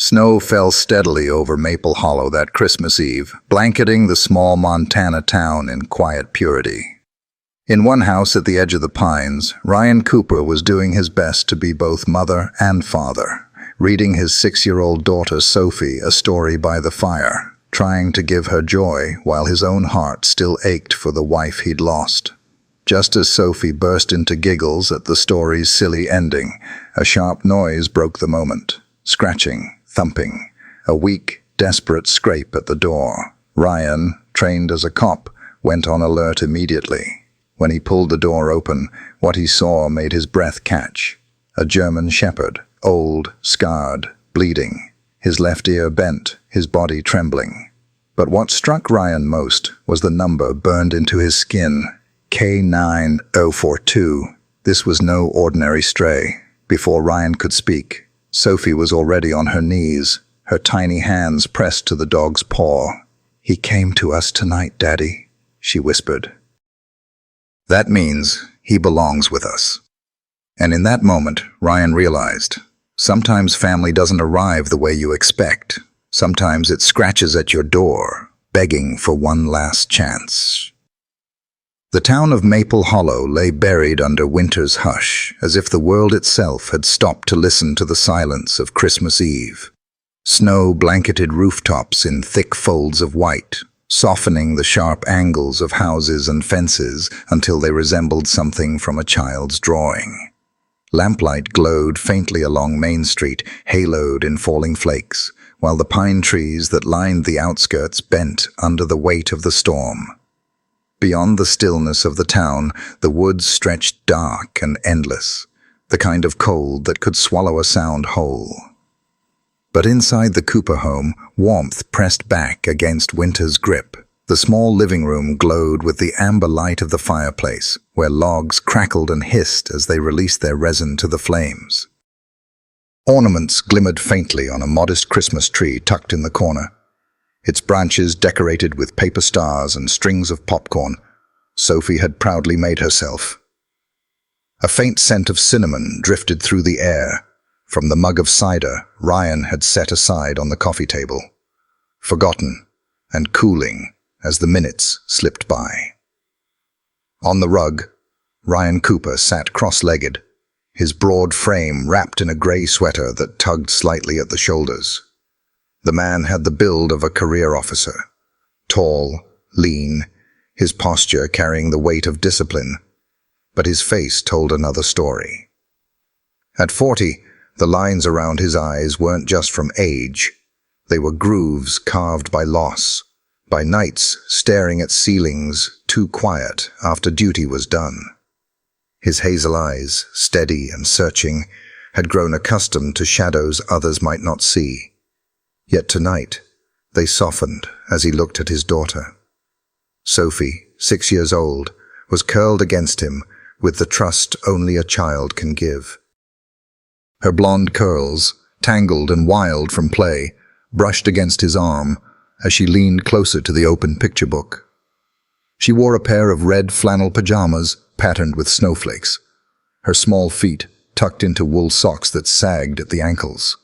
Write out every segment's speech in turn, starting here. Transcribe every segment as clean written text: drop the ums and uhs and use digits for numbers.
Snow fell steadily over Maple Hollow that Christmas Eve, blanketing the small Montana town in quiet purity. In one house at the edge of the pines, Ryan Cooper was doing his best to be both mother and father, reading his 6-year-old daughter Sophie a story by the fire, trying to give her joy while his own heart still ached for the wife he'd lost. Just as Sophie burst into giggles at the story's silly ending, a sharp noise broke the moment. Scratching, thumping, a weak, desperate scrape at the door. Ryan, trained as a cop, went on alert immediately. When he pulled the door open, what he saw made his breath catch. A German shepherd, old, scarred, bleeding, his left ear bent, his body trembling. But what struck Ryan most was the number burned into his skin, K9042. This was no ordinary stray. Before Ryan could speak, Sophie was already on her knees, her tiny hands pressed to the dog's paw. "He came to us tonight, Daddy," she whispered. "That means he belongs with us." And in that moment, Ryan realized, sometimes family doesn't arrive the way you expect. Sometimes it scratches at your door, begging for one last chance. The town of Maple Hollow lay buried under winter's hush, as if the world itself had stopped to listen to the silence of Christmas Eve. Snow blanketed rooftops in thick folds of white, softening the sharp angles of houses and fences until they resembled something from a child's drawing. Lamplight glowed faintly along Main Street, haloed in falling flakes, while the pine trees that lined the outskirts bent under the weight of the storm. Beyond the stillness of the town, the woods stretched dark and endless, the kind of cold that could swallow a sound whole. But inside the Cooper home, warmth pressed back against winter's grip. The small living room glowed with the amber light of the fireplace, where logs crackled and hissed as they released their resin to the flames. Ornaments glimmered faintly on a modest Christmas tree tucked in the corner, its branches decorated with paper stars and strings of popcorn Sophie had proudly made herself. A faint scent of cinnamon drifted through the air from the mug of cider Ryan had set aside on the coffee table, forgotten and cooling as the minutes slipped by. On the rug, Ryan Cooper sat cross-legged, his broad frame wrapped in a gray sweater that tugged slightly at the shoulders. The man had the build of a career officer, tall, lean, his posture carrying the weight of discipline, but his face told another story. At 40, the lines around his eyes weren't just from age. They were grooves carved by loss, by nights staring at ceilings too quiet after duty was done. His hazel eyes, steady and searching, had grown accustomed to shadows others might not see. Yet tonight, they softened as he looked at his daughter. Sophie, 6 years old, was curled against him with the trust only a child can give. Her blonde curls, tangled and wild from play, brushed against his arm as she leaned closer to the open picture book. She wore a pair of red flannel pajamas patterned with snowflakes, her small feet tucked into wool socks that sagged at the ankles.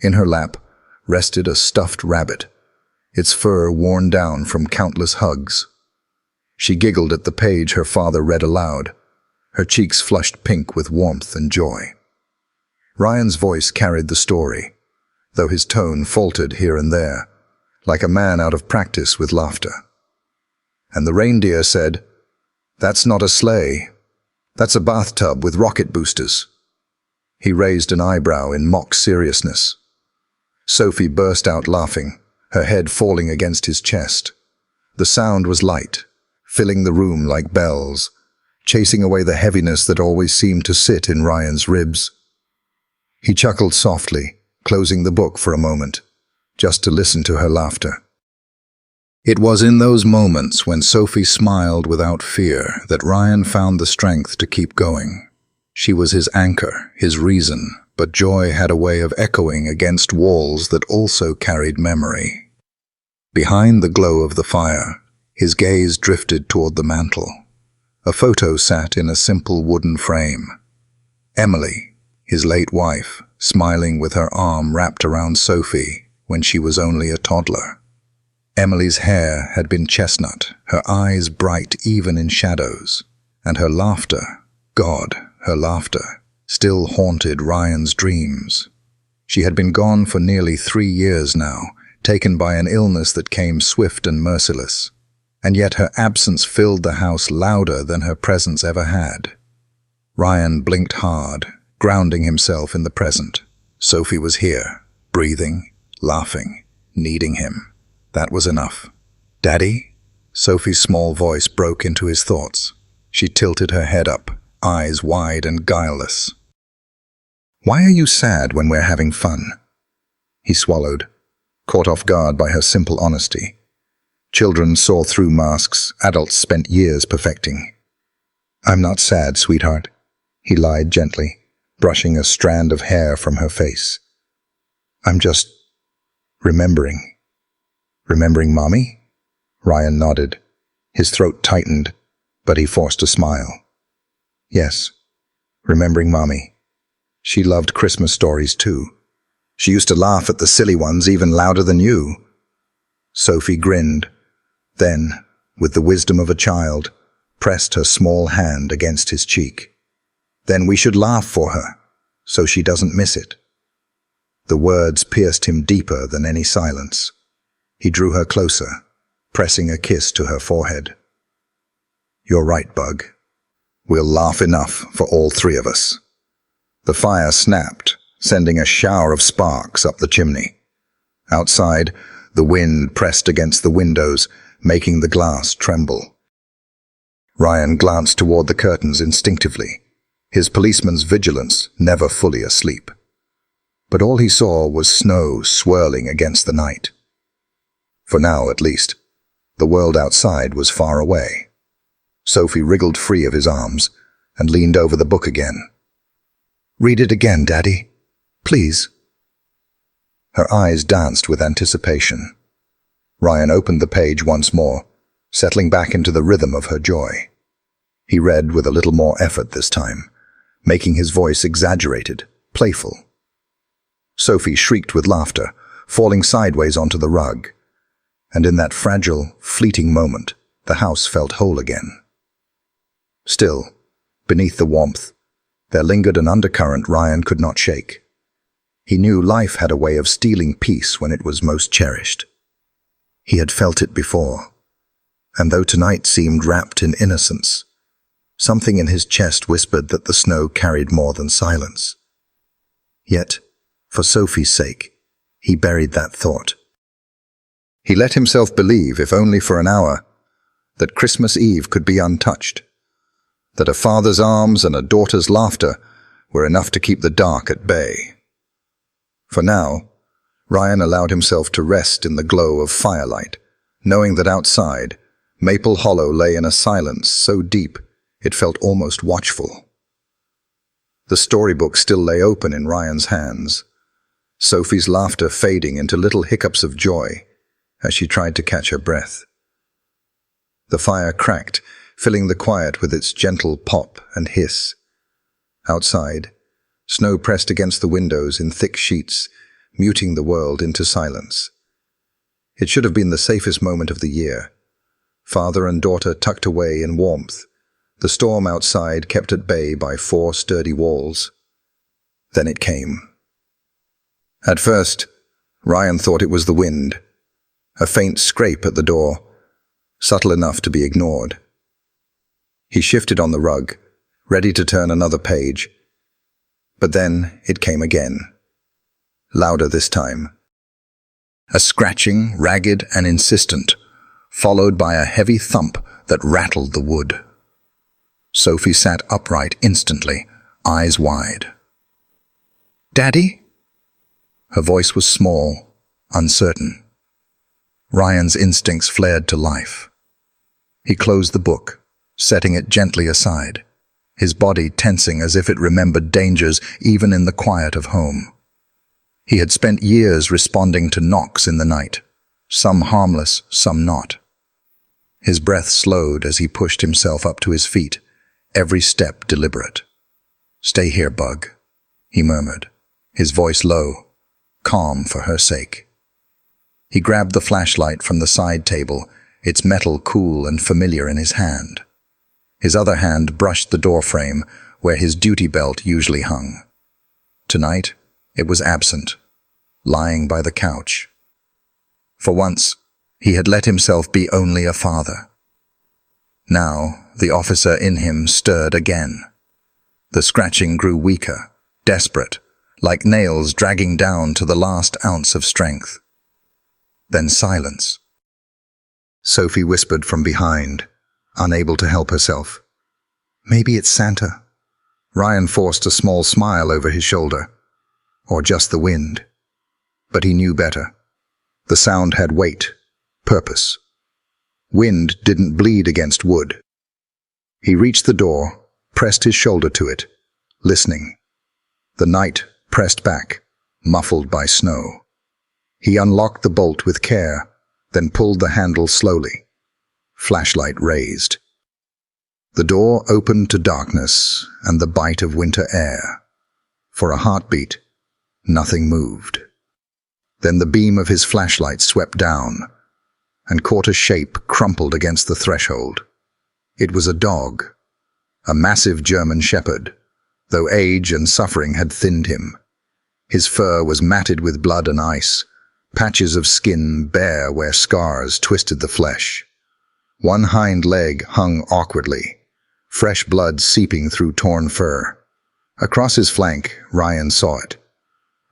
In her lap rested a stuffed rabbit, its fur worn down from countless hugs. She giggled at the page her father read aloud, her cheeks flushed pink with warmth and joy. Ryan's voice carried the story, though his tone faltered here and there, like a man out of practice with laughter. And the reindeer said, "That's not a sleigh. That's a bathtub with rocket boosters." He raised an eyebrow in mock seriousness. Sophie burst out laughing, her head falling against his chest. The sound was light, filling the room like bells, chasing away the heaviness that always seemed to sit in Ryan's ribs. He chuckled softly, closing the book for a moment, just to listen to her laughter. It was in those moments when Sophie smiled without fear that Ryan found the strength to keep going. She was his anchor, his reason, but joy had a way of echoing against walls that also carried memory. Behind the glow of the fire, his gaze drifted toward the mantel. A photo sat in a simple wooden frame. Emily, his late wife, smiling with her arm wrapped around Sophie when she was only a toddler. Emily's hair had been chestnut, her eyes bright even in shadows, and her laughter, God, her laughter, still haunted Ryan's dreams. She had been gone for nearly 3 years now, taken by an illness that came swift and merciless, and yet her absence filled the house louder than her presence ever had. Ryan blinked hard, grounding himself in the present. Sophie was here, breathing, laughing, needing him. That was enough. "Daddy?" Sophie's small voice broke into his thoughts. She tilted her head up, eyes wide and guileless. "Why are you sad when we're having fun?" He swallowed, caught off guard by her simple honesty. Children saw through masks adults spent years perfecting. "I'm not sad, sweetheart," he lied gently, brushing a strand of hair from her face. "I'm just remembering." "Remembering Mommy?" Ryan nodded. His throat tightened, but he forced a smile. "Yes, remembering Mommy. She loved Christmas stories too. She used to laugh at the silly ones even louder than you." Sophie grinned, then, with the wisdom of a child, pressed her small hand against his cheek. "Then we should laugh for her, so she doesn't miss it." The words pierced him deeper than any silence. He drew her closer, pressing a kiss to her forehead. "You're right, Bug. We'll laugh enough for all 3 of us." The fire snapped, sending a shower of sparks up the chimney. Outside, the wind pressed against the windows, making the glass tremble. Ryan glanced toward the curtains instinctively, his policeman's vigilance never fully asleep. But all he saw was snow swirling against the night. For now, at least, the world outside was far away. Sophie wriggled free of his arms and leaned over the book again. "Read it again, Daddy. Please." Her eyes danced with anticipation. Ryan opened the page once more, settling back into the rhythm of her joy. He read with a little more effort this time, making his voice exaggerated, playful. Sophie shrieked with laughter, falling sideways onto the rug. And in that fragile, fleeting moment, the house felt whole again. Still, beneath the warmth, there lingered an undercurrent Ryan could not shake. He knew life had a way of stealing peace when it was most cherished. He had felt it before, and though tonight seemed wrapped in innocence, something in his chest whispered that the snow carried more than silence. Yet, for Sophie's sake, he buried that thought. He let himself believe, if only for an hour, that Christmas Eve could be untouched, that a father's arms and a daughter's laughter were enough to keep the dark at bay. For now, Ryan allowed himself to rest in the glow of firelight, knowing that outside, Maple Hollow lay in a silence so deep it felt almost watchful. The storybook still lay open in Ryan's hands, Sophie's laughter fading into little hiccups of joy as she tried to catch her breath. The fire cracked, filling the quiet with its gentle pop and hiss. Outside, snow pressed against the windows in thick sheets, muting the world into silence. It should have been the safest moment of the year. Father and daughter tucked away in warmth, the storm outside kept at bay by 4 sturdy walls. Then it came. At first, Ryan thought it was the wind, a faint scrape at the door, subtle enough to be ignored. He shifted on the rug, ready to turn another page. But then it came again, louder this time. A scratching, ragged and insistent, followed by a heavy thump that rattled the wood. Sophie sat upright instantly, eyes wide. "Daddy?" Her voice was small, uncertain. Ryan's instincts flared to life. He closed the book, setting it gently aside, his body tensing as if it remembered dangers even in the quiet of home. He had spent years responding to knocks in the night, some harmless, some not. His breath slowed as he pushed himself up to his feet, every step deliberate. "Stay here, Bug," he murmured, his voice low, calm for her sake. He grabbed the flashlight from the side table, its metal cool and familiar in his hand. His other hand brushed the doorframe where his duty belt usually hung. Tonight, it was absent, lying by the couch. For once, he had let himself be only a father. Now, the officer in him stirred again. The scratching grew weaker, desperate, like nails dragging down to the last ounce of strength. Then silence. Sophie whispered from behind, unable to help herself. "Maybe it's Santa." Ryan forced a small smile over his shoulder. Or just the wind. But he knew better. The sound had weight, purpose. Wind didn't bleed against wood. He reached the door, pressed his shoulder to it, listening. The night pressed back, muffled by snow. He unlocked the bolt with care, then pulled the handle slowly. Flashlight raised. The door opened to darkness and the bite of winter air. For a heartbeat, nothing moved. Then the beam of his flashlight swept down and caught a shape crumpled against the threshold. It was a dog, a massive German shepherd, though age and suffering had thinned him. His fur was matted with blood and ice, patches of skin bare where scars twisted the flesh. One hind leg hung awkwardly, fresh blood seeping through torn fur. Across his flank, Ryan saw it.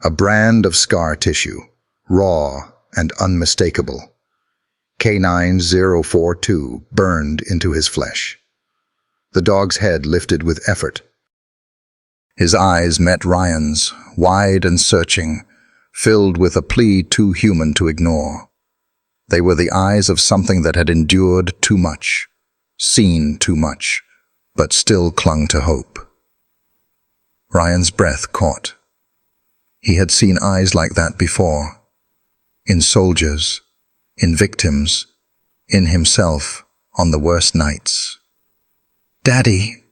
A brand of scar tissue, raw and unmistakable. K9042 burned into his flesh. The dog's head lifted with effort. His eyes met Ryan's, wide and searching, filled with a plea too human to ignore. They were the eyes of something that had endured too much, seen too much, but still clung to hope. Ryan's breath caught. He had seen eyes like that before, in soldiers, in victims, in himself on the worst nights. "Daddy!"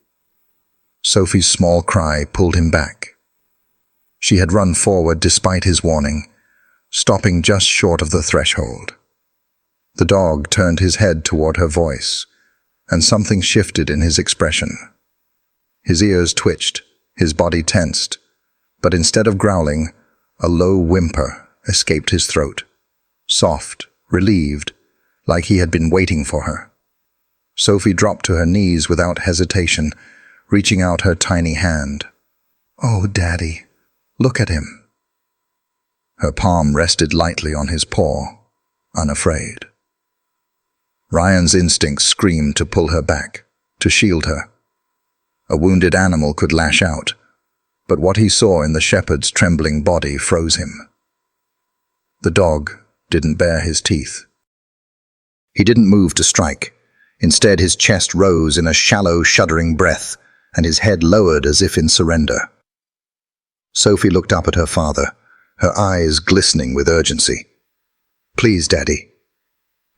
Sophie's small cry pulled him back. She had run forward despite his warning, stopping just short of the threshold. The dog turned his head toward her voice, and something shifted in his expression. His ears twitched, his body tensed, but instead of growling, a low whimper escaped his throat, soft, relieved, like he had been waiting for her. Sophie dropped to her knees without hesitation, reaching out her tiny hand. "Oh, Daddy, look at him." Her palm rested lightly on his paw, unafraid. Ryan's instincts screamed to pull her back, to shield her. A wounded animal could lash out, but what he saw in the shepherd's trembling body froze him. The dog didn't bare his teeth. He didn't move to strike. Instead, his chest rose in a shallow, shuddering breath, and his head lowered as if in surrender. Sophie looked up at her father, her eyes glistening with urgency. "Please, Daddy,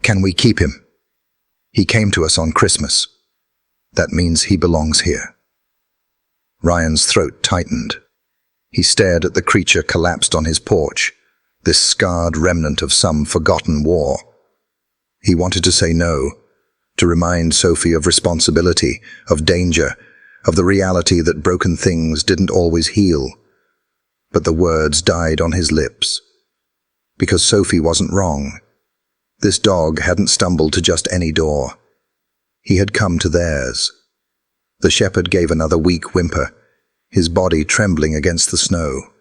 can we keep him? He came to us on Christmas. That means he belongs here." Ryan's throat tightened. He stared at the creature collapsed on his porch, this scarred remnant of some forgotten war. He wanted to say no, to remind Sophie of responsibility, of danger, of the reality that broken things didn't always heal. But the words died on his lips. Because Sophie wasn't wrong. This dog hadn't stumbled to just any door. He had come to theirs. The shepherd gave another weak whimper, his body trembling against the snow.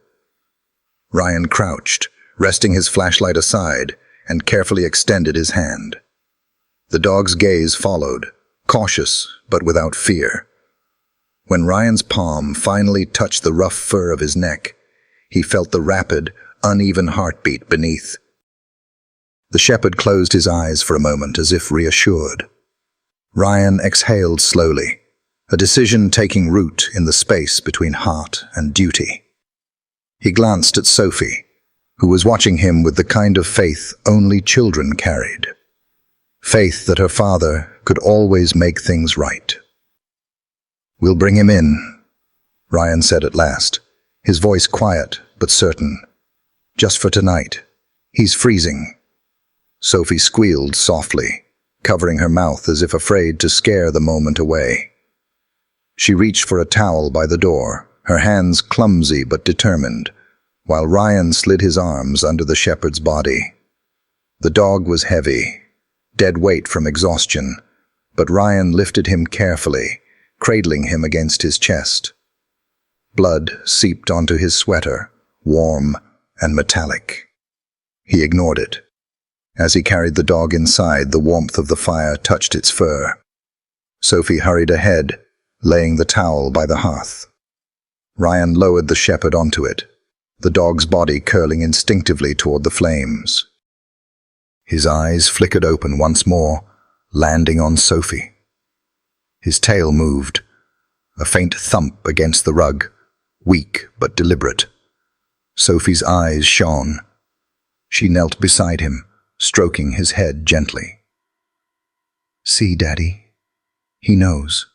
Ryan crouched, resting his flashlight aside, and carefully extended his hand. The dog's gaze followed, cautious but without fear. When Ryan's palm finally touched the rough fur of his neck, he felt the rapid, uneven heartbeat beneath. The shepherd closed his eyes for a moment as if reassured. Ryan exhaled slowly, a decision taking root in the space between heart and duty. He glanced at Sophie, who was watching him with the kind of faith only children carried. Faith that her father could always make things right. "We'll bring him in," Ryan said at last, his voice quiet but certain. Just for tonight. He's freezing. Sophie squealed softly, covering her mouth as if afraid to scare the moment away. She reached for a towel by the door, her hands clumsy but determined, while Ryan slid his arms under the shepherd's body. The dog was heavy, dead weight from exhaustion, but Ryan lifted him carefully, cradling him against his chest. Blood seeped onto his sweater, warm and metallic. He ignored it. As he carried the dog inside, the warmth of the fire touched its fur. Sophie hurried ahead, laying the towel by the hearth. Ryan lowered the shepherd onto it, the dog's body curling instinctively toward the flames. His eyes flickered open once more, landing on Sophie. His tail moved, a faint thump against the rug, weak but deliberate. Sophie's eyes shone. She knelt beside him, stroking his head gently. "See, Daddy. He knows.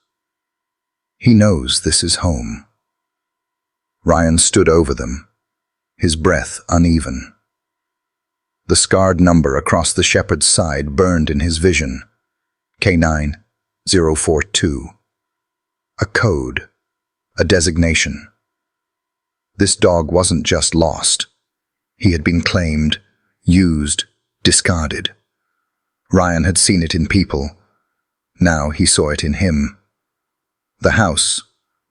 He knows this is home." Ryan stood over them, his breath uneven. The scarred number across the shepherd's side burned in his vision. K9042. A code. A designation. This dog wasn't just lost. He had been claimed, used, discarded. Ryan had seen it in people. Now he saw it in him. The house,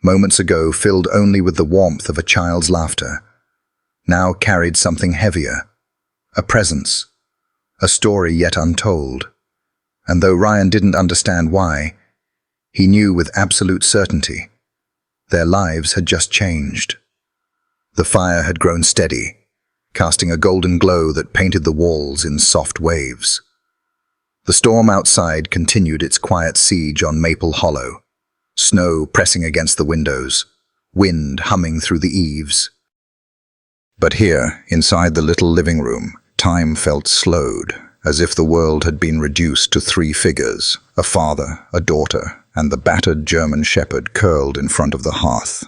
moments ago filled only with the warmth of a child's laughter, now carried something heavier, a presence, a story yet untold. And though Ryan didn't understand why, he knew with absolute certainty their lives had just changed. The fire had grown steady, casting a golden glow that painted the walls in soft waves. The storm outside continued its quiet siege on Maple Hollow, snow pressing against the windows, wind humming through the eaves. But here, inside the little living room, time felt slowed, as if the world had been reduced to 3 figures, a father, a daughter, and the battered German shepherd curled in front of the hearth.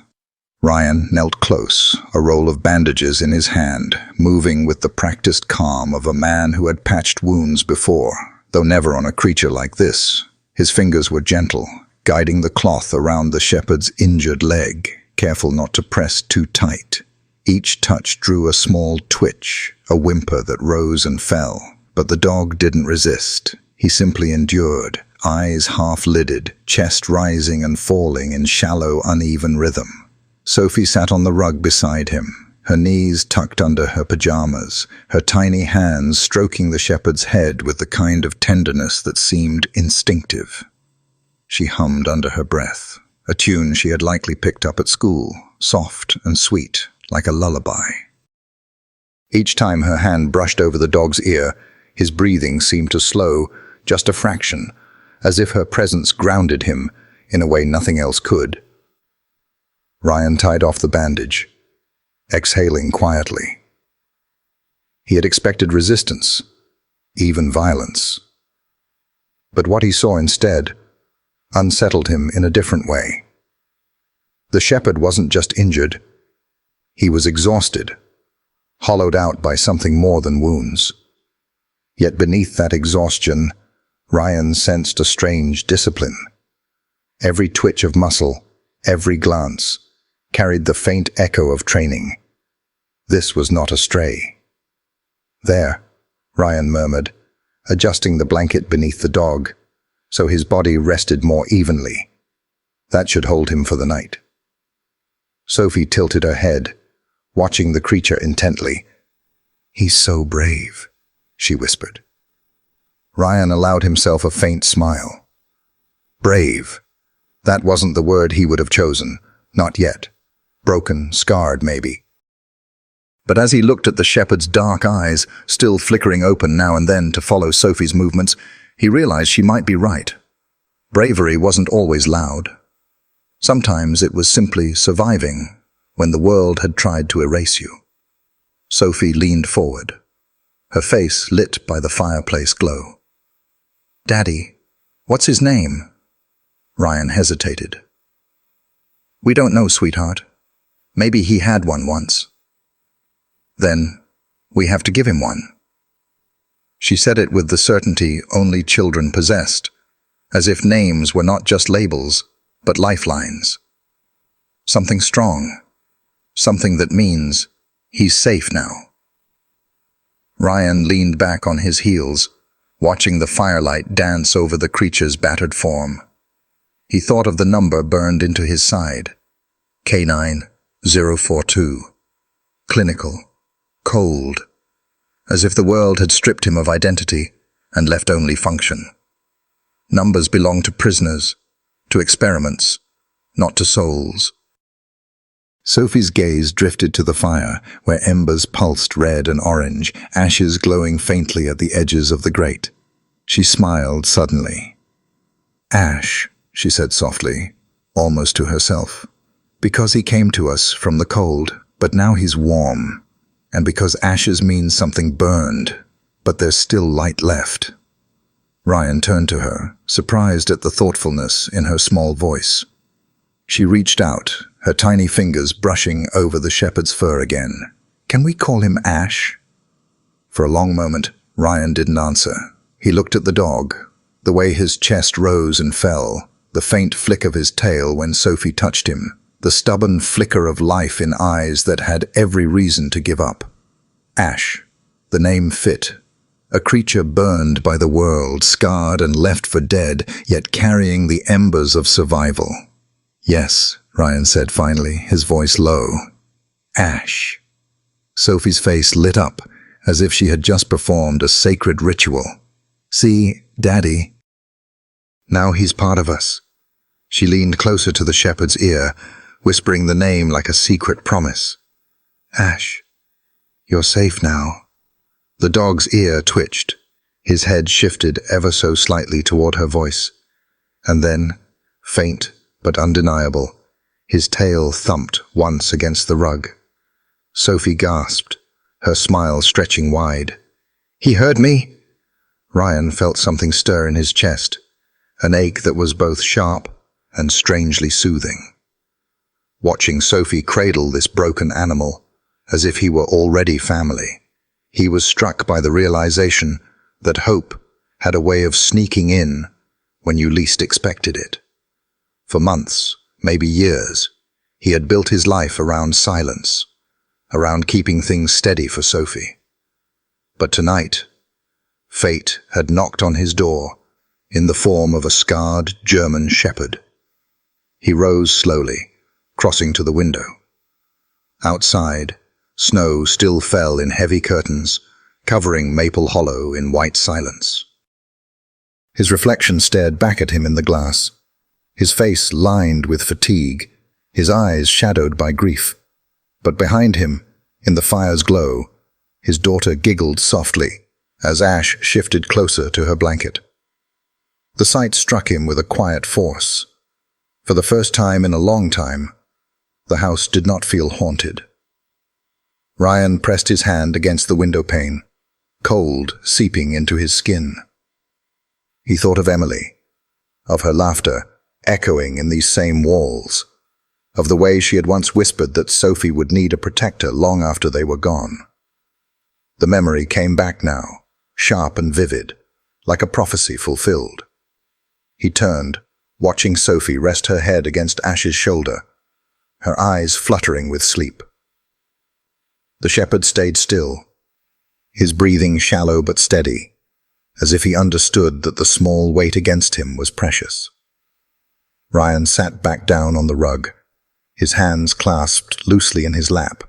Ryan knelt close, a roll of bandages in his hand, moving with the practiced calm of a man who had patched wounds before, though never on a creature like this. His fingers were gentle, guiding the cloth around the shepherd's injured leg, careful not to press too tight. Each touch drew a small twitch, a whimper that rose and fell, but the dog didn't resist. He simply endured, eyes half-lidded, chest rising and falling in shallow, uneven rhythm. Sophie sat on the rug beside him, her knees tucked under her pajamas, her tiny hands stroking the shepherd's head with the kind of tenderness that seemed instinctive. She hummed under her breath, a tune she had likely picked up at school, soft and sweet, like a lullaby. Each time her hand brushed over the dog's ear, his breathing seemed to slow just a fraction, as if her presence grounded him in a way nothing else could. Ryan tied off the bandage, exhaling quietly. He had expected resistance, even violence. But what he saw instead unsettled him in a different way. The shepherd wasn't just injured, he was exhausted, hollowed out by something more than wounds. Yet beneath that exhaustion, Ryan sensed a strange discipline. Every twitch of muscle, every glance, carried the faint echo of training. This was not a stray. "There," Ryan murmured, adjusting the blanket beneath the dog, so his body rested more evenly. That should hold him for the night. Sophie tilted her head, watching the creature intently. "He's so brave," she whispered. Ryan allowed himself a faint smile. Brave. That wasn't the word he would have chosen, not yet. Broken, scarred, maybe. But as he looked at the shepherd's dark eyes, still flickering open now and then to follow Sophie's movements, he realized she might be right. Bravery wasn't always loud. Sometimes it was simply surviving when the world had tried to erase you. Sophie leaned forward, her face lit by the fireplace glow. "Daddy, what's his name?" Ryan hesitated. "We don't know, sweetheart. Maybe he had one once." Then we have to give him one. She said it with the certainty only children possessed, as if names were not just labels, but lifelines. Something strong, something that means he's safe now. Ryan leaned back on his heels, watching the firelight dance over the creature's battered form. He thought of the number burned into his side. K9042. Clinical. Cold. As if the world had stripped him of identity and left only function. Numbers belong to prisoners, to experiments, not to souls. Sophie's gaze drifted to the fire, where embers pulsed red and orange, ashes glowing faintly at the edges of the grate. She smiled suddenly. "Ash," she said softly, almost to herself. "Because he came to us from the cold, but now he's warm. And because ashes means something burned, but there's still light left." Ryan turned to her, surprised at the thoughtfulness in her small voice. She reached out, her tiny fingers brushing over the shepherd's fur again. "Can we call him Ash?" For a long moment, Ryan didn't answer. He looked at the dog, the way his chest rose and fell, the faint flick of his tail when Sophie touched him, the stubborn flicker of life in eyes that had every reason to give up. Ash. The name fit. A creature burned by the world, scarred and left for dead, yet carrying the embers of survival. "Yes," Ryan said finally, his voice low. "Ash." Sophie's face lit up, as if she had just performed a sacred ritual. "See, Daddy. Now he's part of us." She leaned closer to the shepherd's ear, whispering the name like a secret promise. "Ash, you're safe now." The dog's ear twitched. His head shifted ever so slightly toward her voice. And then, faint but undeniable, his tail thumped once against the rug. Sophie gasped, her smile stretching wide. "He heard me!" Ryan felt something stir in his chest, an ache that was both sharp and strangely soothing. Watching Sophie cradle this broken animal, as if he were already family, he was struck by the realization that hope had a way of sneaking in when you least expected it. For months, maybe years, he had built his life around silence, around keeping things steady for Sophie. But tonight, fate had knocked on his door in the form of a scarred German shepherd. He rose slowly, crossing to the window. Outside, snow still fell in heavy curtains, covering Maple Hollow in white silence. His reflection stared back at him in the glass, his face lined with fatigue, his eyes shadowed by grief. But behind him, in the fire's glow, his daughter giggled softly as Ash shifted closer to her blanket. The sight struck him with a quiet force. For the first time in a long time, the house did not feel haunted. Ryan pressed his hand against the window pane, cold seeping into his skin. He thought of Emily, of her laughter echoing in these same walls, of the way she had once whispered that Sophie would need a protector long after they were gone. The memory came back now, sharp and vivid, like a prophecy fulfilled. He turned, watching Sophie rest her head against Ash's shoulder, her eyes fluttering with sleep. The shepherd stayed still, his breathing shallow but steady, as if he understood that the small weight against him was precious. Ryan sat back down on the rug, his hands clasped loosely in his lap.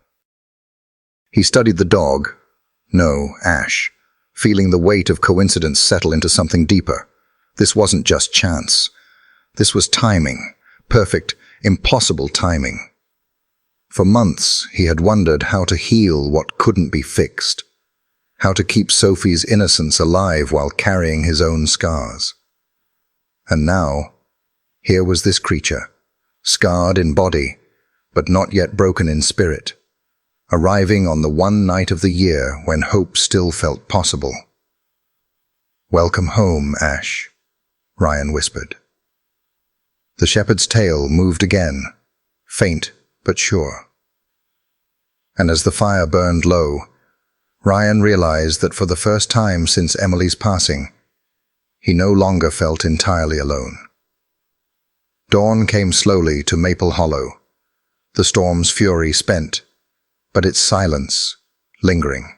He studied the dog, no, Ash, feeling the weight of coincidence settle into something deeper. This wasn't just chance. This was timing, perfect, impossible timing. For months, he had wondered how to heal what couldn't be fixed, how to keep Sophie's innocence alive while carrying his own scars. And now, here was this creature, scarred in body, but not yet broken in spirit, arriving on the one night of the year when hope still felt possible. "Welcome home, Ash," Ryan whispered. The shepherd's tail moved again, faint but sure. And as the fire burned low, Ryan realized that for the first time since Emily's passing, he no longer felt entirely alone. Dawn came slowly to Maple Hollow, the storm's fury spent, but its silence lingering.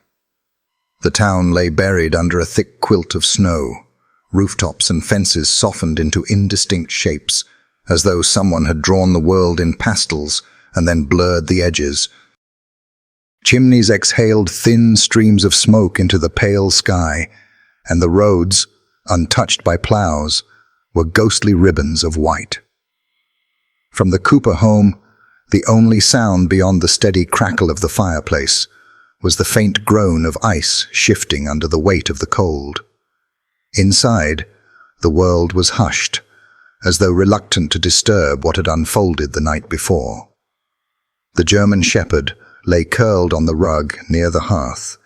The town lay buried under a thick quilt of snow, rooftops and fences softened into indistinct shapes, as though someone had drawn the world in pastels and then blurred the edges. Chimneys exhaled thin streams of smoke into the pale sky, and the roads, untouched by plows, were ghostly ribbons of white. From the Cooper home, the only sound beyond the steady crackle of the fireplace was the faint groan of ice shifting under the weight of the cold. Inside, the world was hushed, as though reluctant to disturb what had unfolded the night before. The German shepherd lay curled on the rug near the hearth,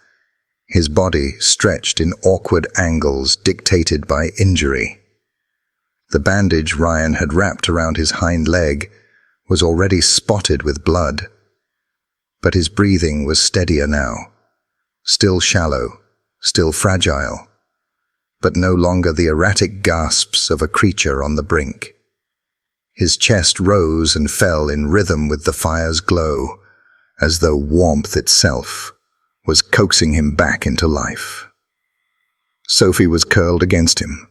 his body stretched in awkward angles dictated by injury. The bandage Ryan had wrapped around his hind leg was already spotted with blood, but his breathing was steadier now, still shallow, still fragile, but no longer the erratic gasps of a creature on the brink. His chest rose and fell in rhythm with the fire's glow, as though warmth itself was coaxing him back into life. Sophie was curled against him,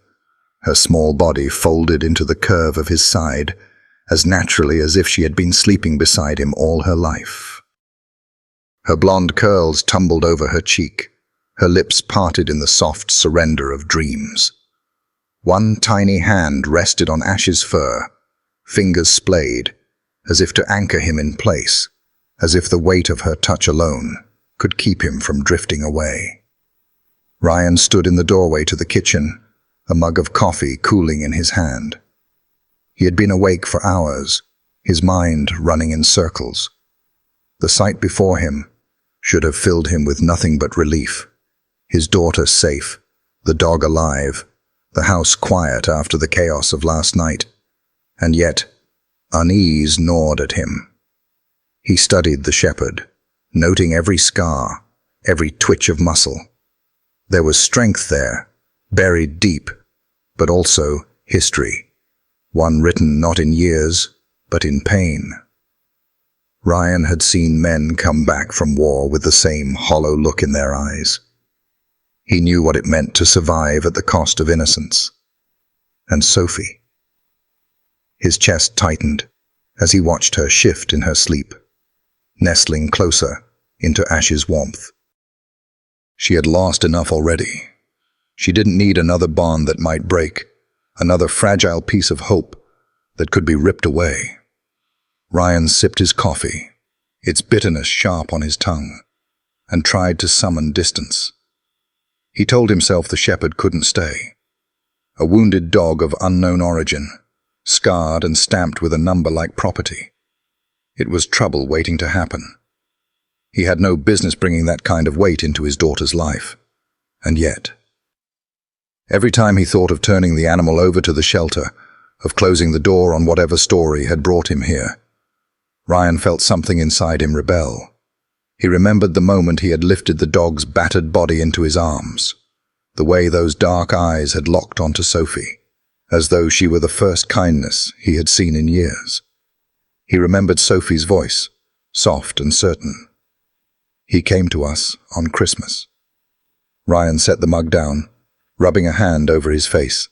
her small body folded into the curve of his side, as naturally as if she had been sleeping beside him all her life. Her blonde curls tumbled over her cheek, her lips parted in the soft surrender of dreams. One tiny hand rested on Ash's fur, fingers splayed, as if to anchor him in place, as if the weight of her touch alone could keep him from drifting away. Ryan stood in the doorway to the kitchen, a mug of coffee cooling in his hand. He had been awake for hours, his mind running in circles. The sight before him should have filled him with nothing but relief. His daughter safe, the dog alive, the house quiet after the chaos of last night. And yet, unease gnawed at him. He studied the shepherd, noting every scar, every twitch of muscle. There was strength there, buried deep, but also history, one written not in years, but in pain. Ryan had seen men come back from war with the same hollow look in their eyes. He knew what it meant to survive at the cost of innocence. And Sophie. His chest tightened as he watched her shift in her sleep, nestling closer into Ash's warmth. She had lost enough already. She didn't need another bond that might break, another fragile piece of hope that could be ripped away. Ryan sipped his coffee, its bitterness sharp on his tongue, and tried to summon distance. He told himself the shepherd couldn't stay. A wounded dog of unknown origin, scarred and stamped with a number like property. It was trouble waiting to happen. He had no business bringing that kind of weight into his daughter's life. And yet, every time he thought of turning the animal over to the shelter, of closing the door on whatever story had brought him here, Ryan felt something inside him rebel. He remembered the moment he had lifted the dog's battered body into his arms, the way those dark eyes had locked onto Sophie, as though she were the first kindness he had seen in years. He remembered Sophie's voice, soft and certain. He came to us on Christmas. Ryan set the mug down, rubbing a hand over his face.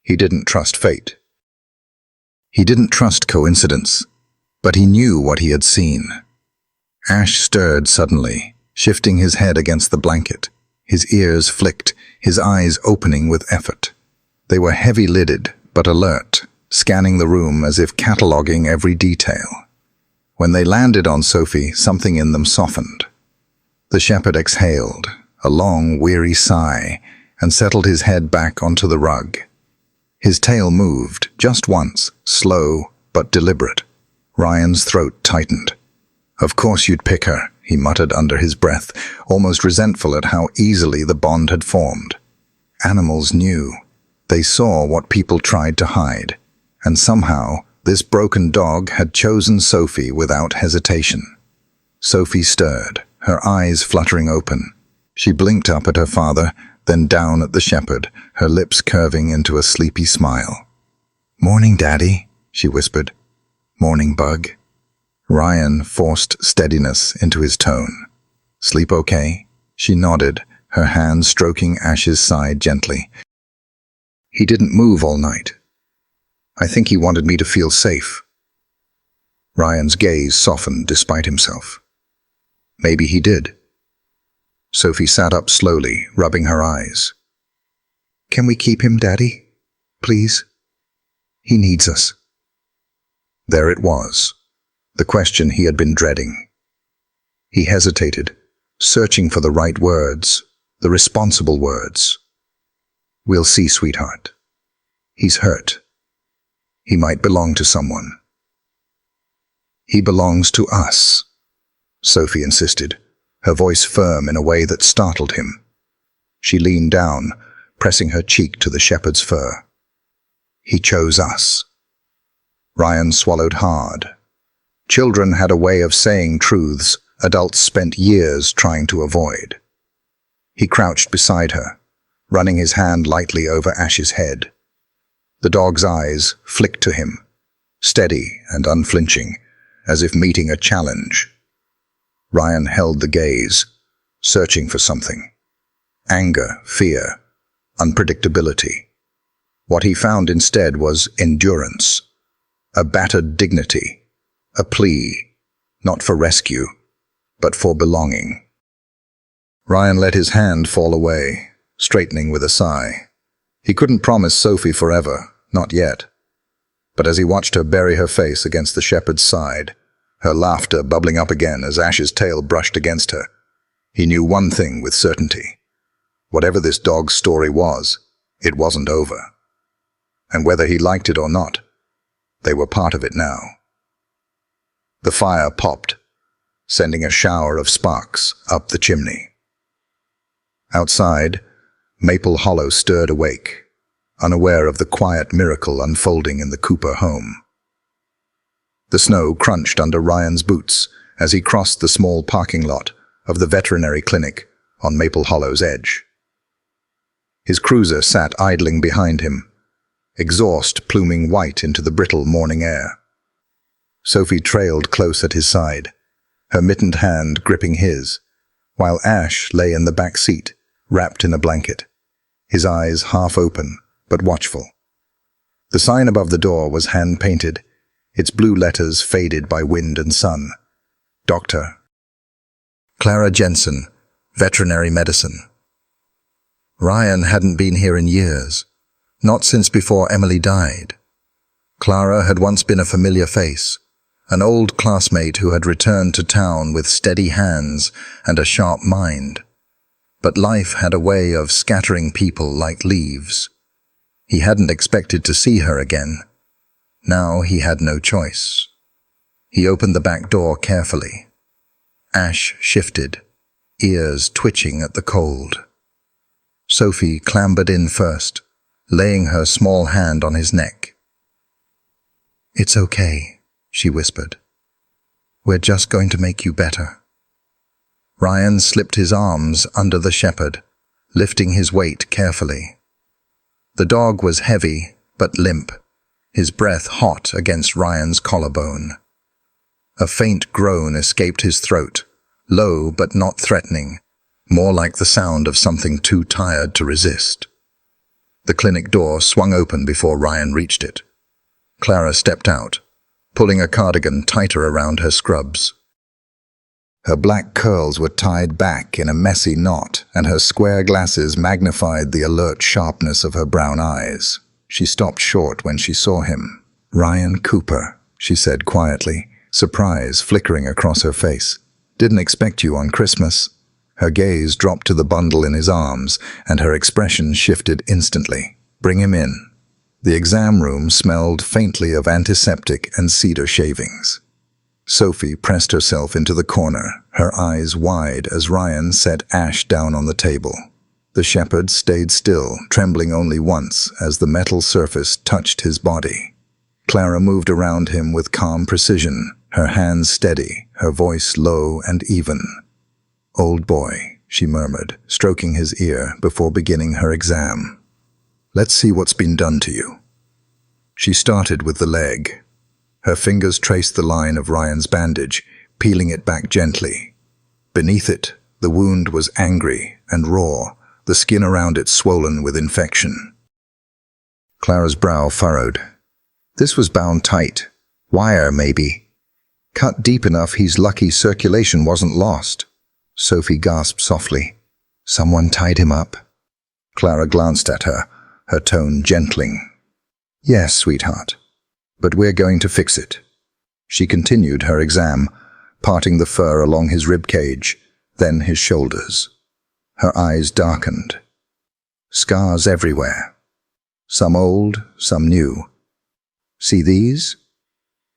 He didn't trust fate. He didn't trust coincidence, but he knew what he had seen. Ash stirred suddenly, shifting his head against the blanket. His ears flicked, his eyes opening with effort. They were heavy-lidded, but alert, scanning the room as if cataloging every detail. When they landed on Sophie, something in them softened. The shepherd exhaled, a long, weary sigh, and settled his head back onto the rug. His tail moved, just once, slow but deliberate. Ryan's throat tightened. "Of course you'd pick her," he muttered under his breath, almost resentful at how easily the bond had formed. Animals knew. They saw what people tried to hide, and somehow this broken dog had chosen Sophie without hesitation. Sophie stirred, her eyes fluttering open. She blinked up at her father, then down at the shepherd, her lips curving into a sleepy smile. "Morning, Daddy," she whispered. "Morning, Bug." Ryan forced steadiness into his tone. "Sleep okay?" She nodded, her hand stroking Ash's side gently. "He didn't move all night. I think he wanted me to feel safe." Ryan's gaze softened despite himself. "Maybe he did." Sophie sat up slowly, rubbing her eyes. "Can we keep him, Daddy? Please? He needs us." There it was, the question he had been dreading. He hesitated, searching for the right words, the responsible words. "We'll see, sweetheart. He's hurt. He might belong to someone." "He belongs to us," Sophie insisted, her voice firm in a way that startled him. She leaned down, pressing her cheek to the shepherd's fur. "He chose us." Ryan swallowed hard. Children had a way of saying truths adults spent years trying to avoid. He crouched beside her, running his hand lightly over Ash's head. The dog's eyes flicked to him, steady and unflinching, as if meeting a challenge. Ryan held the gaze, searching for something. Anger, fear, unpredictability. What he found instead was endurance, a battered dignity, a plea, not for rescue, but for belonging. Ryan let his hand fall away, straightening with a sigh. He couldn't promise Sophie forever, not yet. But as he watched her bury her face against the shepherd's side, her laughter bubbling up again as Ash's tail brushed against her, he knew one thing with certainty. Whatever this dog's story was, it wasn't over. And whether he liked it or not, they were part of it now. The fire popped, sending a shower of sparks up the chimney. Outside, Maple Hollow stirred awake, unaware of the quiet miracle unfolding in the Cooper home. The snow crunched under Ryan's boots as he crossed the small parking lot of the veterinary clinic on Maple Hollow's edge. His cruiser sat idling behind him, exhaust pluming white into the brittle morning air. Sophie trailed close at his side, her mittened hand gripping his, while Ash lay in the back seat, wrapped in a blanket, his eyes half open but watchful. The sign above the door was hand-painted, its blue letters faded by wind and sun. Dr. Clara Jensen, Veterinary Medicine. Ryan hadn't been here in years, not since before Emily died. Clara had once been a familiar face, an old classmate who had returned to town with steady hands and a sharp mind. But life had a way of scattering people like leaves. He hadn't expected to see her again. Now he had no choice. He opened the back door carefully. Ash shifted, ears twitching at the cold. Sophie clambered in first, laying her small hand on his neck. "It's okay," she whispered. "We're just going to make you better." Ryan slipped his arms under the shepherd, lifting his weight carefully. The dog was heavy but limp, his breath hot against Ryan's collarbone. A faint groan escaped his throat, low but not threatening, more like the sound of something too tired to resist. The clinic door swung open before Ryan reached it. Clara stepped out, pulling a cardigan tighter around her scrubs. Her black curls were tied back in a messy knot, and her square glasses magnified the alert sharpness of her brown eyes. She stopped short when she saw him. "Ryan Cooper," she said quietly, surprise flickering across her face. "Didn't expect you on Christmas." Her gaze dropped to the bundle in his arms, and her expression shifted instantly. "Bring him in." The exam room smelled faintly of antiseptic and cedar shavings. Sophie pressed herself into the corner, her eyes wide as Ryan set Ash down on the table. The shepherd stayed still, trembling only once as the metal surface touched his body. Clara moved around him with calm precision, her hands steady, her voice low and even. "Old boy," she murmured, stroking his ear before beginning her exam. "Let's see what's been done to you." She started with the leg. Her fingers traced the line of Ryan's bandage, peeling it back gently. Beneath it, the wound was angry and raw, the skin around it swollen with infection. Clara's brow furrowed. This was bound tight. Wire, maybe. Cut deep enough he's lucky circulation wasn't lost. Sophie gasped softly. "Someone tied him up?" Clara glanced at her, her tone gentling. "Yes, sweetheart. But we're going to fix it." She continued her exam, parting the fur along his rib cage, then his shoulders. Her eyes darkened. Scars everywhere. Some old, some new. "See these?"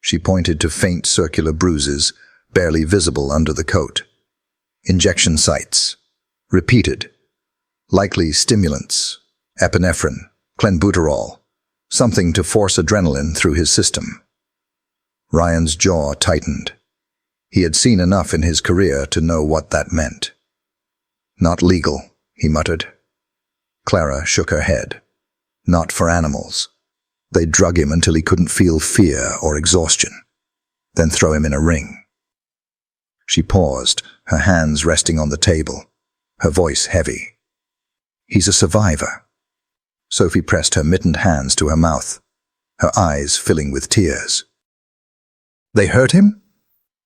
She pointed to faint circular bruises, barely visible under the coat. "Injection sites. Repeated. Likely stimulants. Epinephrine, clenbuterol. Something to force adrenaline through his system." Ryan's jaw tightened. He had seen enough in his career to know what that meant. "Not legal," he muttered. Clara shook her head. "Not for animals. They'd drug him until he couldn't feel fear or exhaustion, then throw him in a ring." She paused, her hands resting on the table, her voice heavy. "He's a survivor." Sophie pressed her mittened hands to her mouth, her eyes filling with tears. "They hurt him?"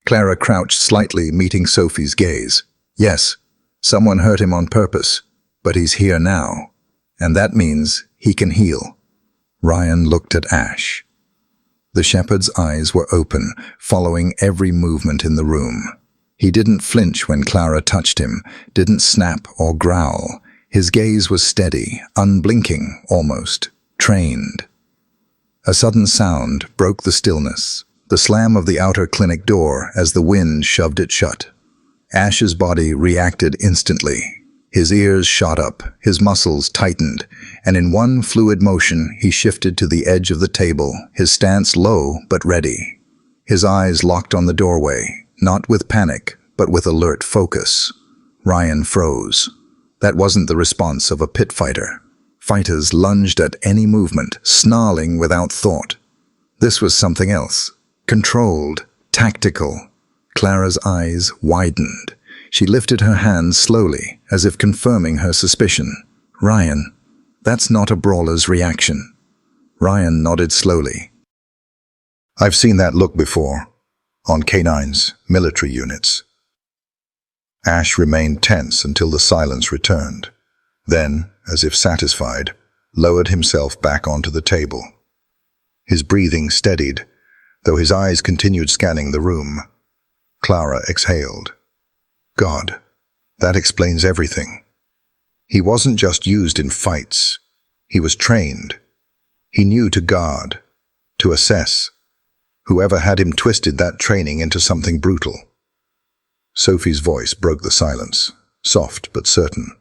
Clara crouched slightly, meeting Sophie's gaze. "Yes, someone hurt him on purpose, but he's here now, and that means he can heal." Ryan looked at Ash. The shepherd's eyes were open, following every movement in the room. He didn't flinch when Clara touched him, didn't snap or growl. His gaze was steady, unblinking almost, trained. A sudden sound broke the stillness, the slam of the outer clinic door as the wind shoved it shut. Ash's body reacted instantly. His ears shot up, his muscles tightened, and in one fluid motion he shifted to the edge of the table, his stance low but ready. His eyes locked on the doorway, not with panic, but with alert focus. Ryan froze. That wasn't the response of a pit fighter. Fighters lunged at any movement, snarling without thought. This was something else. Controlled, tactical. Clara's eyes widened. She lifted her hands slowly, as if confirming her suspicion. "Ryan, that's not a brawler's reaction." Ryan nodded slowly. "I've seen that look before, on canines, military units." Ash remained tense until the silence returned. Then, as if satisfied, lowered himself back onto the table. His breathing steadied, though his eyes continued scanning the room. Clara exhaled. God, that explains everything. He wasn't just used in fights. He was trained. He knew to guard, to assess. Whoever had him twisted that training into something brutal. Sophie's voice broke the silence, soft but certain.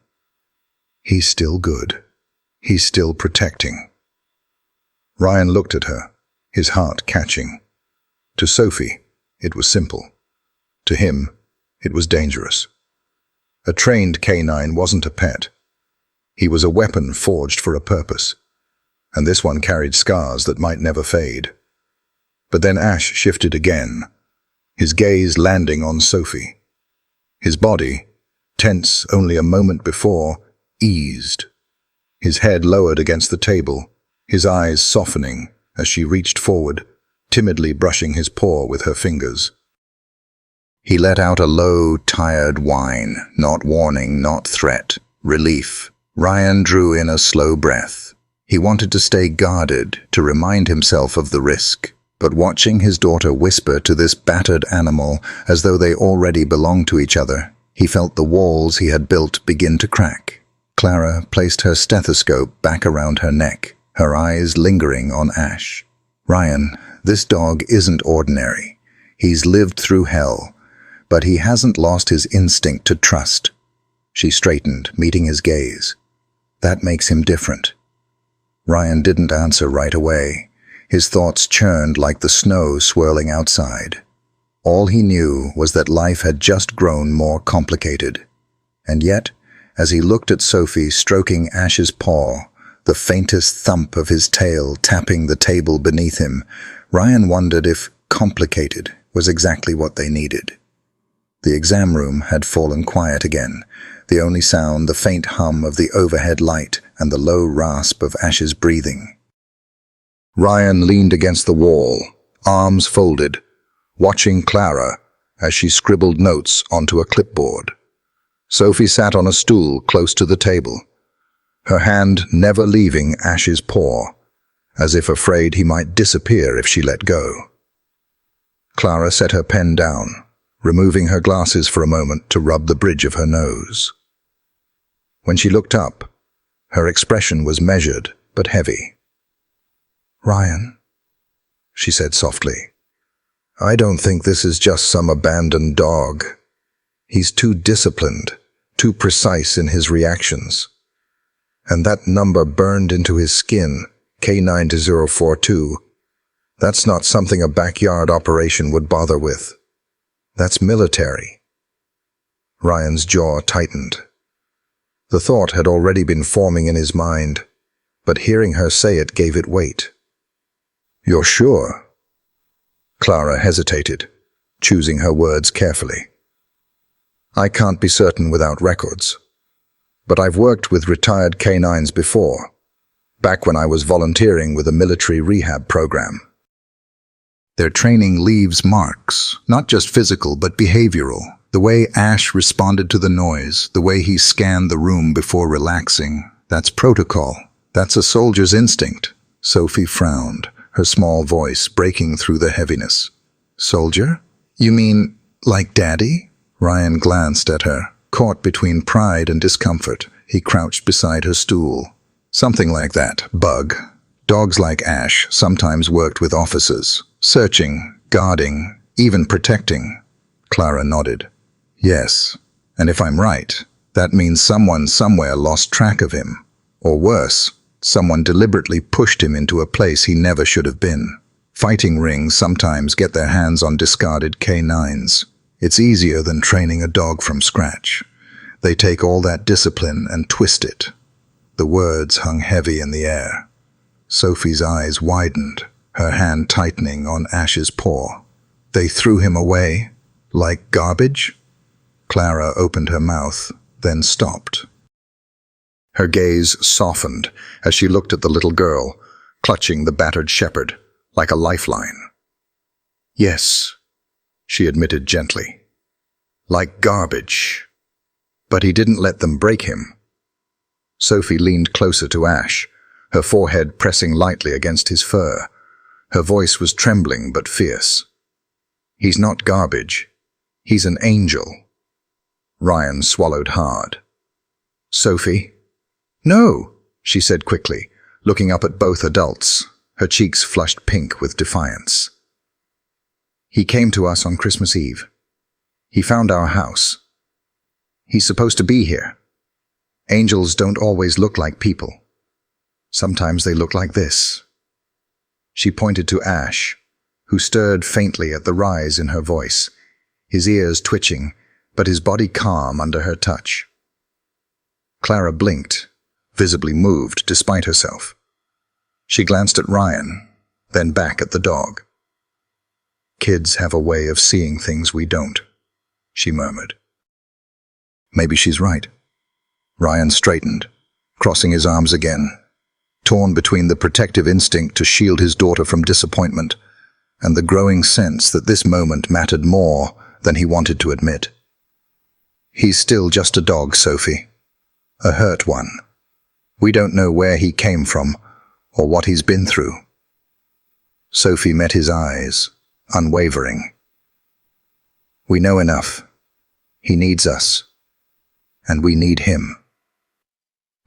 "He's still good. He's still protecting." Ryan looked at her, his heart catching. To Sophie, it was simple. To him, it was dangerous. A trained canine wasn't a pet. He was a weapon forged for a purpose, and this one carried scars that might never fade. But then Ash shifted again, his gaze landing on Sophie. His body, tense only a moment before, eased. His head lowered against the table, his eyes softening as she reached forward, timidly brushing his paw with her fingers. He let out a low, tired whine, not warning, not threat, relief. Ryan drew in a slow breath. He wanted to stay guarded, to remind himself of the risk. But watching his daughter whisper to this battered animal as though they already belonged to each other, he felt the walls he had built begin to crack. Clara placed her stethoscope back around her neck, her eyes lingering on Ash. "Ryan, this dog isn't ordinary. He's lived through hell, but he hasn't lost his instinct to trust." She straightened, meeting his gaze. "That makes him different." Ryan didn't answer right away. His thoughts churned like the snow swirling outside. All he knew was that life had just grown more complicated. And yet, as he looked at Sophie stroking Ash's paw, the faintest thump of his tail tapping the table beneath him, Ryan wondered if complicated was exactly what they needed. The exam room had fallen quiet again, the only sound the faint hum of the overhead light and the low rasp of Ash's breathing. Ryan leaned against the wall, arms folded, watching Clara as she scribbled notes onto a clipboard. Sophie sat on a stool close to the table, her hand never leaving Ash's paw, as if afraid he might disappear if she let go. Clara set her pen down, removing her glasses for a moment to rub the bridge of her nose. When she looked up, her expression was measured but heavy. "Ryan," she said softly, "I don't think this is just some abandoned dog. He's too disciplined, too precise in his reactions. And that number burned into his skin, K92042, that's not something a backyard operation would bother with. That's military." Ryan's jaw tightened. The thought had already been forming in his mind, but hearing her say it gave it weight. "You're sure?" Clara hesitated, choosing her words carefully. "I can't be certain without records. But I've worked with retired canines before, back when I was volunteering with a military rehab program. Their training leaves marks, not just physical but behavioral. The way Ash responded to the noise, the way he scanned the room before relaxing, that's protocol. That's a soldier's instinct." Sophie frowned, her small voice breaking through the heaviness. "Soldier? You mean like Daddy?" Ryan glanced at her, caught between pride and discomfort. He crouched beside her stool. "Something like that, Bug. Dogs like Ash sometimes worked with officers, searching, guarding, even protecting." Clara nodded. "Yes, and if I'm right, that means someone somewhere lost track of him. Or worse, someone deliberately pushed him into a place he never should have been. Fighting rings sometimes get their hands on discarded canines. It's easier than training a dog from scratch. They take all that discipline and twist it." The words hung heavy in the air. Sophie's eyes widened, her hand tightening on Ash's paw. "They threw him away? Like garbage?" Clara opened her mouth, then stopped. Her gaze softened as she looked at the little girl, clutching the battered shepherd like a lifeline. "Yes," she admitted gently. "Like garbage. But he didn't let them break him." Sophie leaned closer to Ash, her forehead pressing lightly against his fur. Her voice was trembling but fierce. "He's not garbage. He's an angel." Ryan swallowed hard. "Sophie?" "No," she said quickly, looking up at both adults, her cheeks flushed pink with defiance. "He came to us on Christmas Eve. He found our house. He's supposed to be here. Angels don't always look like people. Sometimes they look like this." She pointed to Ash, who stirred faintly at the rise in her voice, his ears twitching, but his body calm under her touch. Clara blinked, visibly moved despite herself. She glanced at Ryan, then back at the dog. "Kids have a way of seeing things we don't," she murmured. Maybe she's right. Ryan straightened, crossing his arms again, torn between the protective instinct to shield his daughter from disappointment and the growing sense that this moment mattered more than he wanted to admit. "He's still just a dog, Sophie. A hurt one. We don't know where he came from or what he's been through." Sophie met his eyes, unwavering. "We know enough. He needs us. And we need him."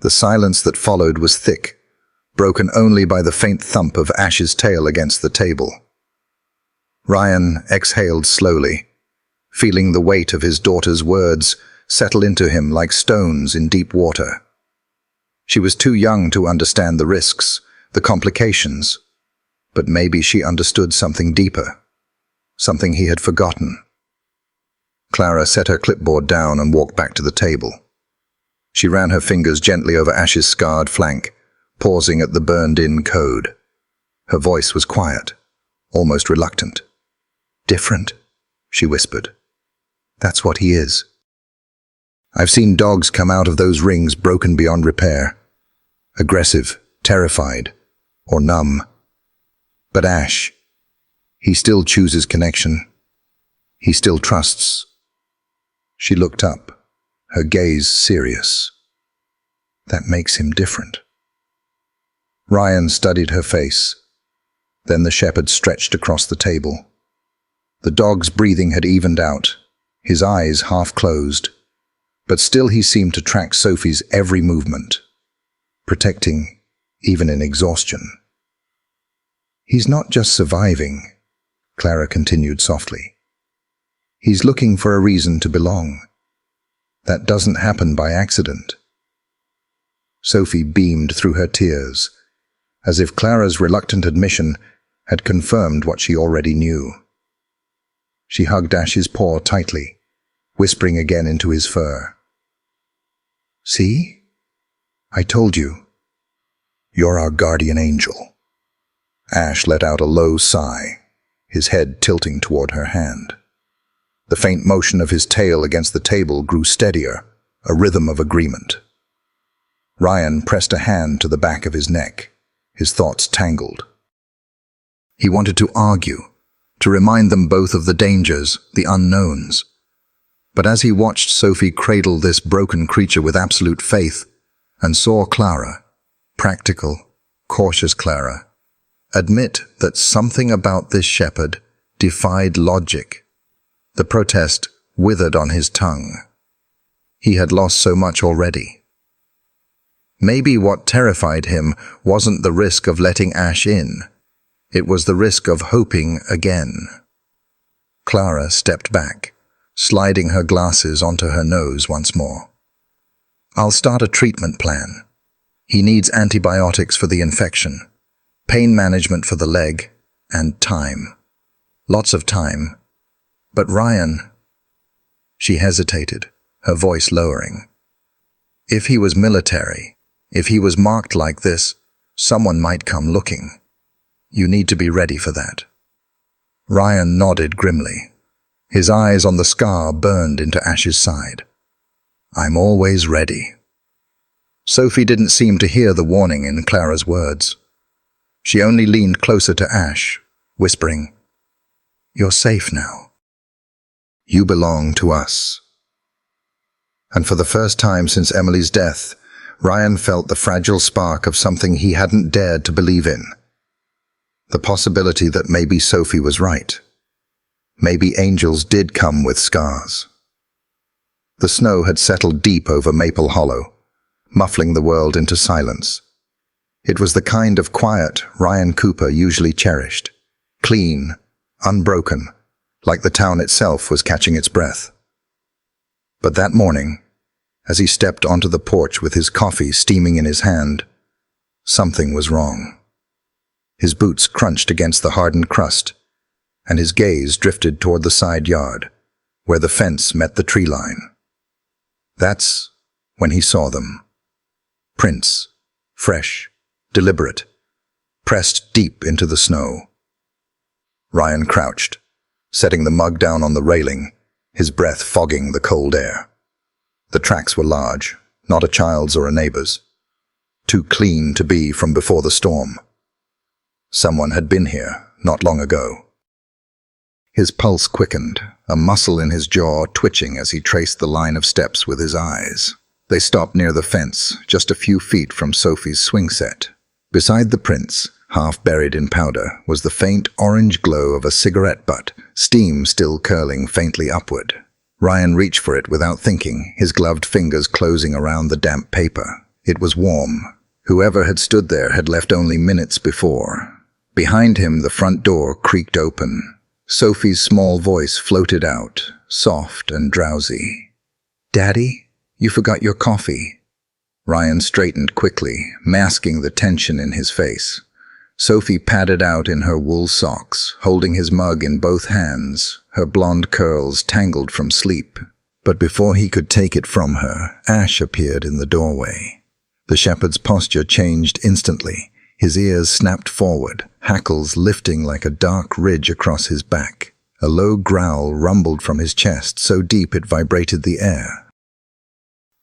The silence that followed was thick, broken only by the faint thump of Ash's tail against the table. Ryan exhaled slowly, feeling the weight of his daughter's words settle into him like stones in deep water. She was too young to understand the risks, the complications, but maybe she understood something deeper. something he had forgotten. Clara set her clipboard down and walked back to the table. She ran her fingers gently over Ash's scarred flank, pausing at the burned-in code. Her voice was quiet, almost reluctant. "Different," she whispered. "That's what he is. I've seen dogs come out of those rings broken beyond repair. Aggressive, terrified, or numb. But Ash, he still chooses connection. He still trusts." She looked up, her gaze serious. "That makes him different." Ryan studied her face. Then the shepherd stretched across the table. The dog's breathing had evened out, his eyes half closed, but still he seemed to track Sophie's every movement, protecting even in exhaustion. "He's not just surviving," Clara continued softly. "He's looking for a reason to belong. That doesn't happen by accident." Sophie beamed through her tears, as if Clara's reluctant admission had confirmed what she already knew. She hugged Ash's paw tightly, whispering again into his fur. "See? I told you. You're our guardian angel." Ash let out a low sigh, his head tilting toward her hand. The faint motion of his tail against the table grew steadier, a rhythm of agreement. Ryan pressed a hand to the back of his neck, his thoughts tangled. He wanted to argue, to remind them both of the dangers, the unknowns. But as he watched Sophie cradle this broken creature with absolute faith, and saw Clara, practical, cautious Clara, admit that something about this shepherd defied logic, the protest withered on his tongue. He had lost so much already. Maybe what terrified him wasn't the risk of letting Ash in. It was the risk of hoping again. Clara stepped back, sliding her glasses onto her nose once more. "I'll start a treatment plan. He needs antibiotics for the infection, pain management for the leg, and time. Lots of time. But Ryan..." She hesitated, her voice lowering. "If he was military, if he was marked like this, someone might come looking. You need to be ready for that." Ryan nodded grimly. His eyes on the scar burned into Ash's side. "I'm always ready." Sophie didn't seem to hear the warning in Clara's words. She only leaned closer to Ash, whispering, "You're safe now. You belong to us." And for the first time since Emily's death, Ryan felt the fragile spark of something he hadn't dared to believe in. The possibility that maybe Sophie was right. Maybe angels did come with scars. The snow had settled deep over Maple Hollow, muffling the world into silence. It was the kind of quiet Ryan Cooper usually cherished. Clean, unbroken, like the town itself was catching its breath. But that morning, as he stepped onto the porch with his coffee steaming in his hand, something was wrong. His boots crunched against the hardened crust, and his gaze drifted toward the side yard, where the fence met the tree line. That's when he saw them. Prints, fresh, deliberate, pressed deep into the snow. Ryan crouched, setting the mug down on the railing, his breath fogging the cold air. The tracks were large, not a child's or a neighbor's. Too clean to be from before the storm. Someone had been here not long ago. His pulse quickened, a muscle in his jaw twitching as he traced the line of steps with his eyes. They stopped near the fence, just a few feet from Sophie's swing set. Beside the prints, half buried in powder, was the faint orange glow of a cigarette butt, steam still curling faintly upward. Ryan reached for it without thinking, his gloved fingers closing around the damp paper. It was warm. Whoever had stood there had left only minutes before. Behind him, the front door creaked open. Sophie's small voice floated out, soft and drowsy. "Daddy, you forgot your coffee." Ryan straightened quickly, masking the tension in his face. Sophie padded out in her wool socks, holding his mug in both hands, her blonde curls tangled from sleep. But before he could take it from her, Ash appeared in the doorway. The shepherd's posture changed instantly. His ears snapped forward, hackles lifting like a dark ridge across his back. A low growl rumbled from his chest, so deep it vibrated the air.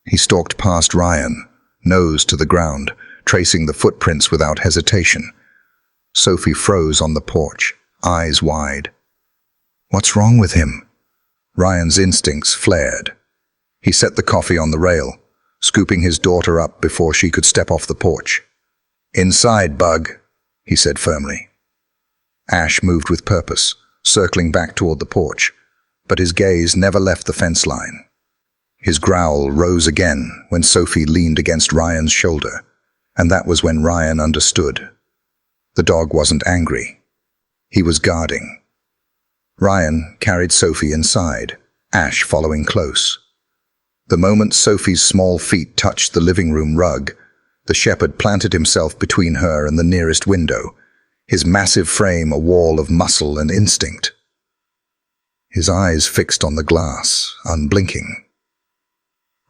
He stalked past Ryan, nose to the ground, tracing the footprints without hesitation. Sophie froze on the porch, eyes wide. What's wrong with him? Ryan's instincts flared. He set the coffee on the rail, scooping his daughter up before she could step off the porch. "Inside, Bug," he said firmly. Ash moved with purpose, circling back toward the porch, but his gaze never left the fence line. His growl rose again when Sophie leaned against Ryan's shoulder, and that was when Ryan understood. The dog wasn't angry. He was guarding. Ryan carried Sophie inside, Ash following close. The moment Sophie's small feet touched the living room rug, the shepherd planted himself between her and the nearest window, his massive frame a wall of muscle and instinct. His eyes fixed on the glass, unblinking.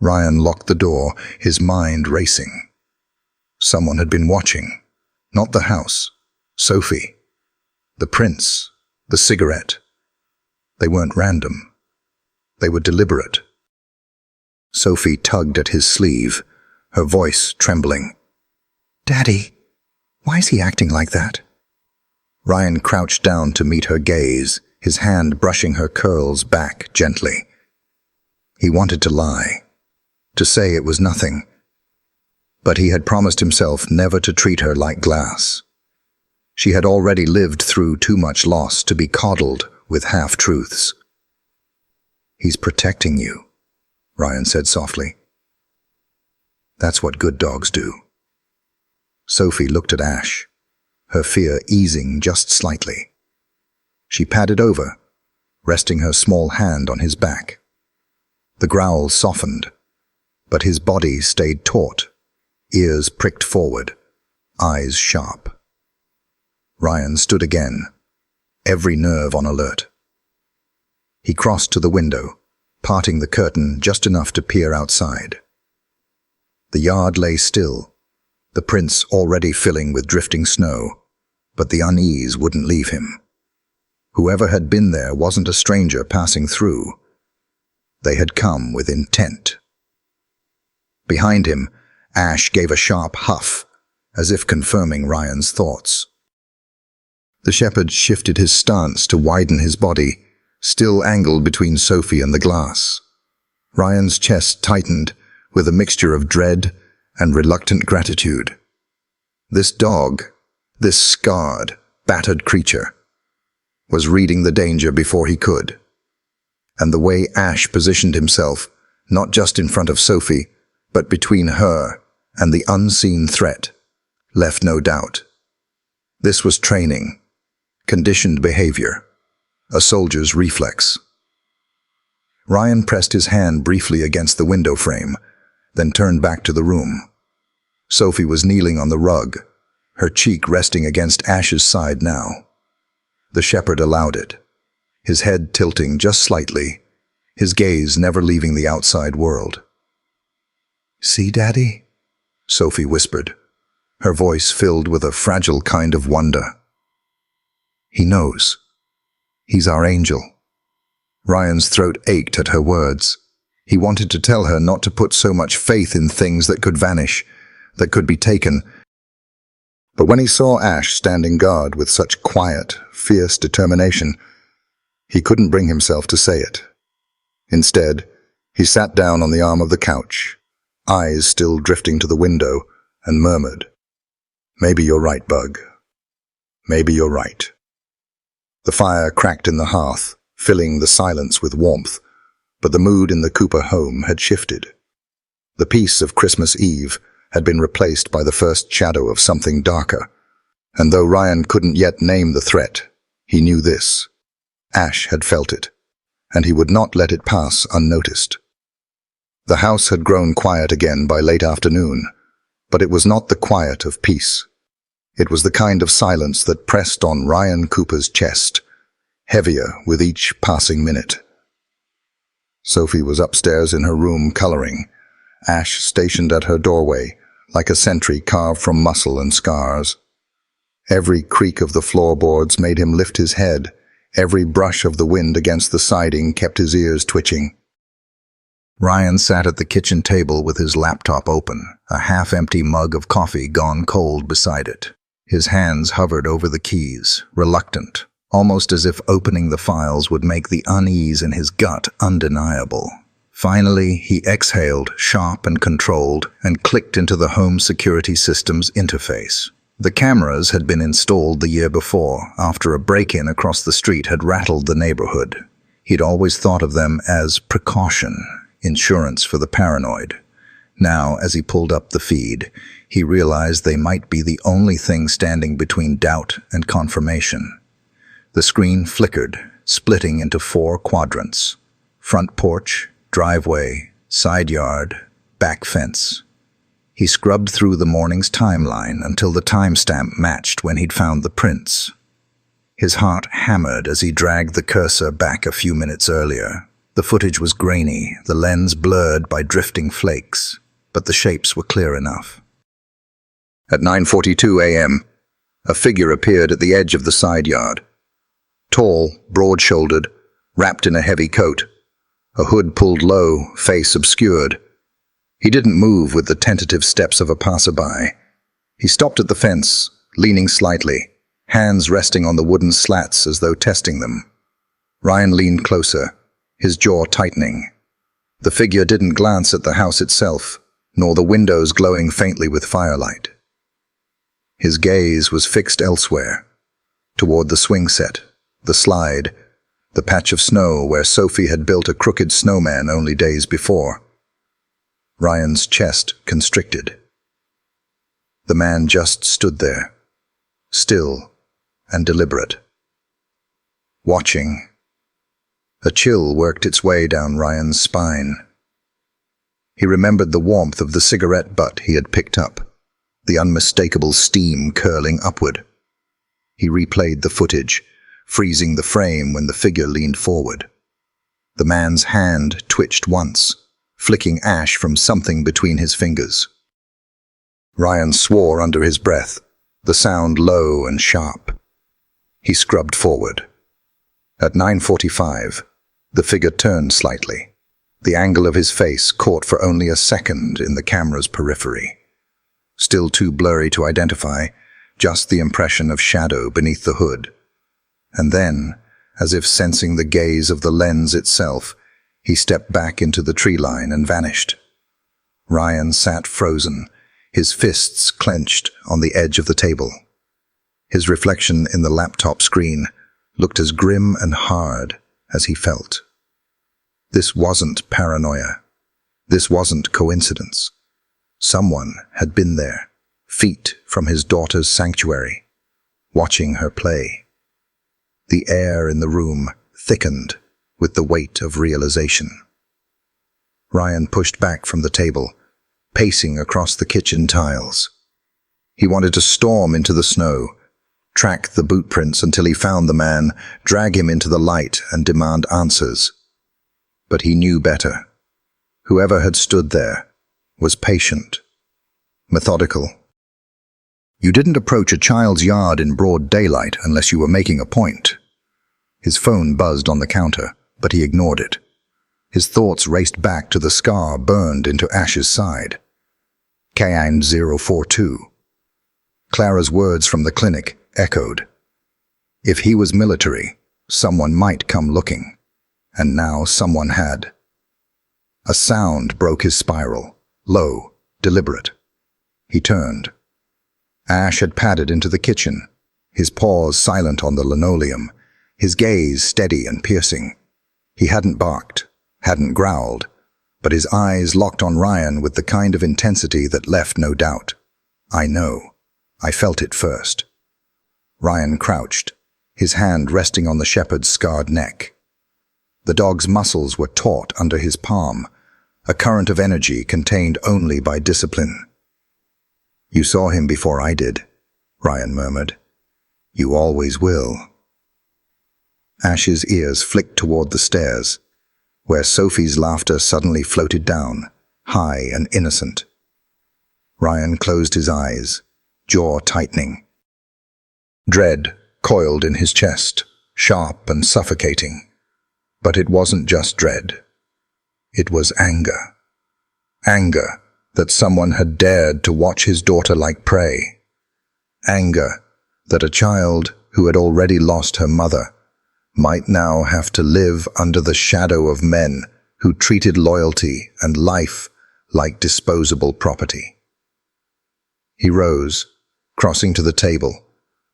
Ryan locked the door, his mind racing. Someone had been watching. Not the house. Sophie. The prince. The cigarette. They weren't random. They were deliberate. Sophie tugged at his sleeve, her voice trembling. "Daddy, why is he acting like that?" Ryan crouched down to meet her gaze, his hand brushing her curls back gently. He wanted to lie, to say it was nothing, but he had promised himself never to treat her like glass. She had already lived through too much loss to be coddled with half-truths. "He's protecting you," Ryan said softly. "That's what good dogs do." Sophie looked at Ash, her fear easing just slightly. She padded over, resting her small hand on his back. The growl softened, but his body stayed taut, ears pricked forward, eyes sharp. Ryan stood again, every nerve on alert. He crossed to the window, parting the curtain just enough to peer outside. The yard lay still, the prince already filling with drifting snow, but the unease wouldn't leave him. Whoever had been there wasn't a stranger passing through. They had come with intent. Behind him, Ash gave a sharp huff, as if confirming Ryan's thoughts. The shepherd shifted his stance to widen his body, still angled between Sophie and the glass. Ryan's chest tightened with a mixture of dread and reluctant gratitude. This dog, this scarred, battered creature, was reading the danger before he could. And the way Ash positioned himself, not just in front of Sophie, but between her and the unseen threat, left no doubt. This was training, conditioned behavior, a soldier's reflex. Ryan pressed his hand briefly against the window frame, then turned back to the room. Sophie was kneeling on the rug, her cheek resting against Ash's side now. The shepherd allowed it, his head tilting just slightly, his gaze never leaving the outside world. "See, Daddy?" Sophie whispered, her voice filled with a fragile kind of wonder. "He knows. He's our angel." Ryan's throat ached at her words. He wanted to tell her not to put so much faith in things that could vanish, that could be taken. But when he saw Ash standing guard with such quiet, fierce determination, he couldn't bring himself to say it. Instead, he sat down on the arm of the couch, eyes still drifting to the window, and murmured, "Maybe you're right, Bug. Maybe you're right." The fire cracked in the hearth, filling the silence with warmth, but the mood in the Cooper home had shifted. The peace of Christmas Eve had been replaced by the first shadow of something darker, and though Ryan couldn't yet name the threat, he knew this. Ash had felt it, and he would not let it pass unnoticed. The house had grown quiet again by late afternoon, but it was not the quiet of peace. It was the kind of silence that pressed on Ryan Cooper's chest, heavier with each passing minute. Sophie was upstairs in her room coloring, Ash stationed at her doorway, like a sentry carved from muscle and scars. Every creak of the floorboards made him lift his head. Every brush of the wind against the siding kept his ears twitching. Ryan sat at the kitchen table with his laptop open, a half-empty mug of coffee gone cold beside it. His hands hovered over the keys, reluctant, almost as if opening the files would make the unease in his gut undeniable. Finally, he exhaled, sharp and controlled, and clicked into the home security system's interface. The cameras had been installed the year before, after a break-in across the street had rattled the neighborhood. He'd always thought of them as precaution, insurance for the paranoid. Now, as he pulled up the feed, he realized they might be the only thing standing between doubt and confirmation. The screen flickered, splitting into 4 quadrants: front porch, driveway, side yard, back fence. He scrubbed through the morning's timeline until the timestamp matched when he'd found the prints. His heart hammered as he dragged the cursor back a few minutes earlier. The footage was grainy, the lens blurred by drifting flakes, but the shapes were clear enough. At 9:42 a.m., a figure appeared at the edge of the side yard. Tall, broad-shouldered, wrapped in a heavy coat, a hood pulled low, face obscured. He didn't move with the tentative steps of a passerby. He stopped at the fence, leaning slightly, hands resting on the wooden slats as though testing them. Ryan leaned closer, his jaw tightening. The figure didn't glance at the house itself, nor the windows glowing faintly with firelight. His gaze was fixed elsewhere, toward the swing set, the slide, the patch of snow where Sophie had built a crooked snowman only days before. Ryan's chest constricted. The man just stood there, still and deliberate, watching. A chill worked its way down Ryan's spine. He remembered the warmth of the cigarette butt he had picked up, the unmistakable steam curling upward. He replayed the footage, freezing the frame when the figure leaned forward. The man's hand twitched once, flicking ash from something between his fingers. Ryan swore under his breath, the sound low and sharp. He scrubbed forward. At 9:45, the figure turned slightly, the angle of his face caught for only a second in the camera's periphery. Still too blurry to identify, just the impression of shadow beneath the hood. And then, as if sensing the gaze of the lens itself, he stepped back into the tree line and vanished. Ryan sat frozen, his fists clenched on the edge of the table. His reflection in the laptop screen looked as grim and hard as he felt. This wasn't paranoia. This wasn't coincidence. Someone had been there, feet from his daughter's sanctuary, watching her play. The air in the room thickened with the weight of realization. Ryan pushed back from the table, pacing across the kitchen tiles. He wanted to storm into the snow, track the boot prints until he found the man, drag him into the light and demand answers. But he knew better. Whoever had stood there was patient, methodical. You didn't approach a child's yard in broad daylight unless you were making a point. His phone buzzed on the counter, but he ignored it. His thoughts raced back to the scar burned into Ash's side. K-042. Clara's words from the clinic echoed. If he was military, someone might come looking. And now someone had. A sound broke his spiral, low, deliberate. He turned. Ash had padded into the kitchen, his paws silent on the linoleum, his gaze steady and piercing. He hadn't barked, hadn't growled, but his eyes locked on Ryan with the kind of intensity that left no doubt. I know. I felt it first. Ryan crouched, his hand resting on the shepherd's scarred neck. The dog's muscles were taut under his palm, a current of energy contained only by discipline. You saw him before I did. Ryan murmured. You always will. Ash's ears flicked toward the stairs, where Sophie's laughter suddenly floated down, high and innocent. Ryan closed his eyes, jaw tightening. Dread coiled in his chest, sharp and suffocating. But it wasn't just dread. It was anger. Anger that someone had dared to watch his daughter like prey. Anger that a child who had already lost her mother might now have to live under the shadow of men who treated loyalty and life like disposable property. He rose, crossing to the table,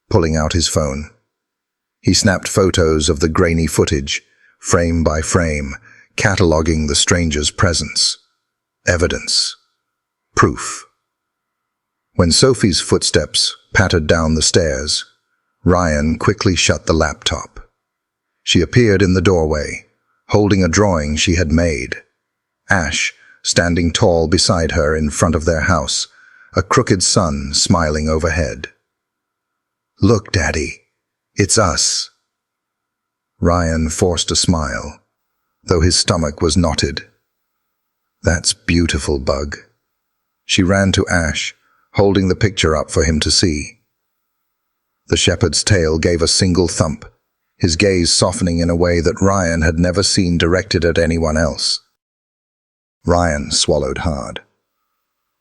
pulling out his phone. He snapped photos of the grainy footage, frame by frame, cataloging the stranger's presence. Evidence. Proof. When Sophie's footsteps pattered down the stairs, Ryan quickly shut the laptop. She appeared in the doorway, holding a drawing she had made. Ash, standing tall beside her in front of their house, a crooked sun smiling overhead. Look, Daddy, it's us. Ryan forced a smile, though his stomach was knotted. That's beautiful, Bug. She ran to Ash, holding the picture up for him to see. The shepherd's tail gave a single thump, his gaze softening in a way that Ryan had never seen directed at anyone else. Ryan swallowed hard.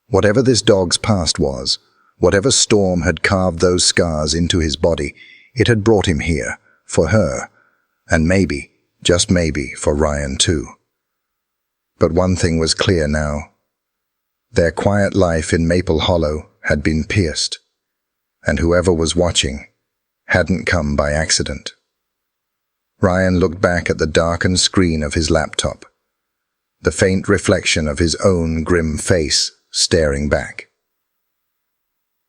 Whatever this dog's past was, whatever storm had carved those scars into his body, it had brought him here, for her, and maybe, just maybe, for Ryan too. But one thing was clear now. Their quiet life in Maple Hollow had been pierced, and whoever was watching hadn't come by accident. Ryan looked back at the darkened screen of his laptop, the faint reflection of his own grim face staring back.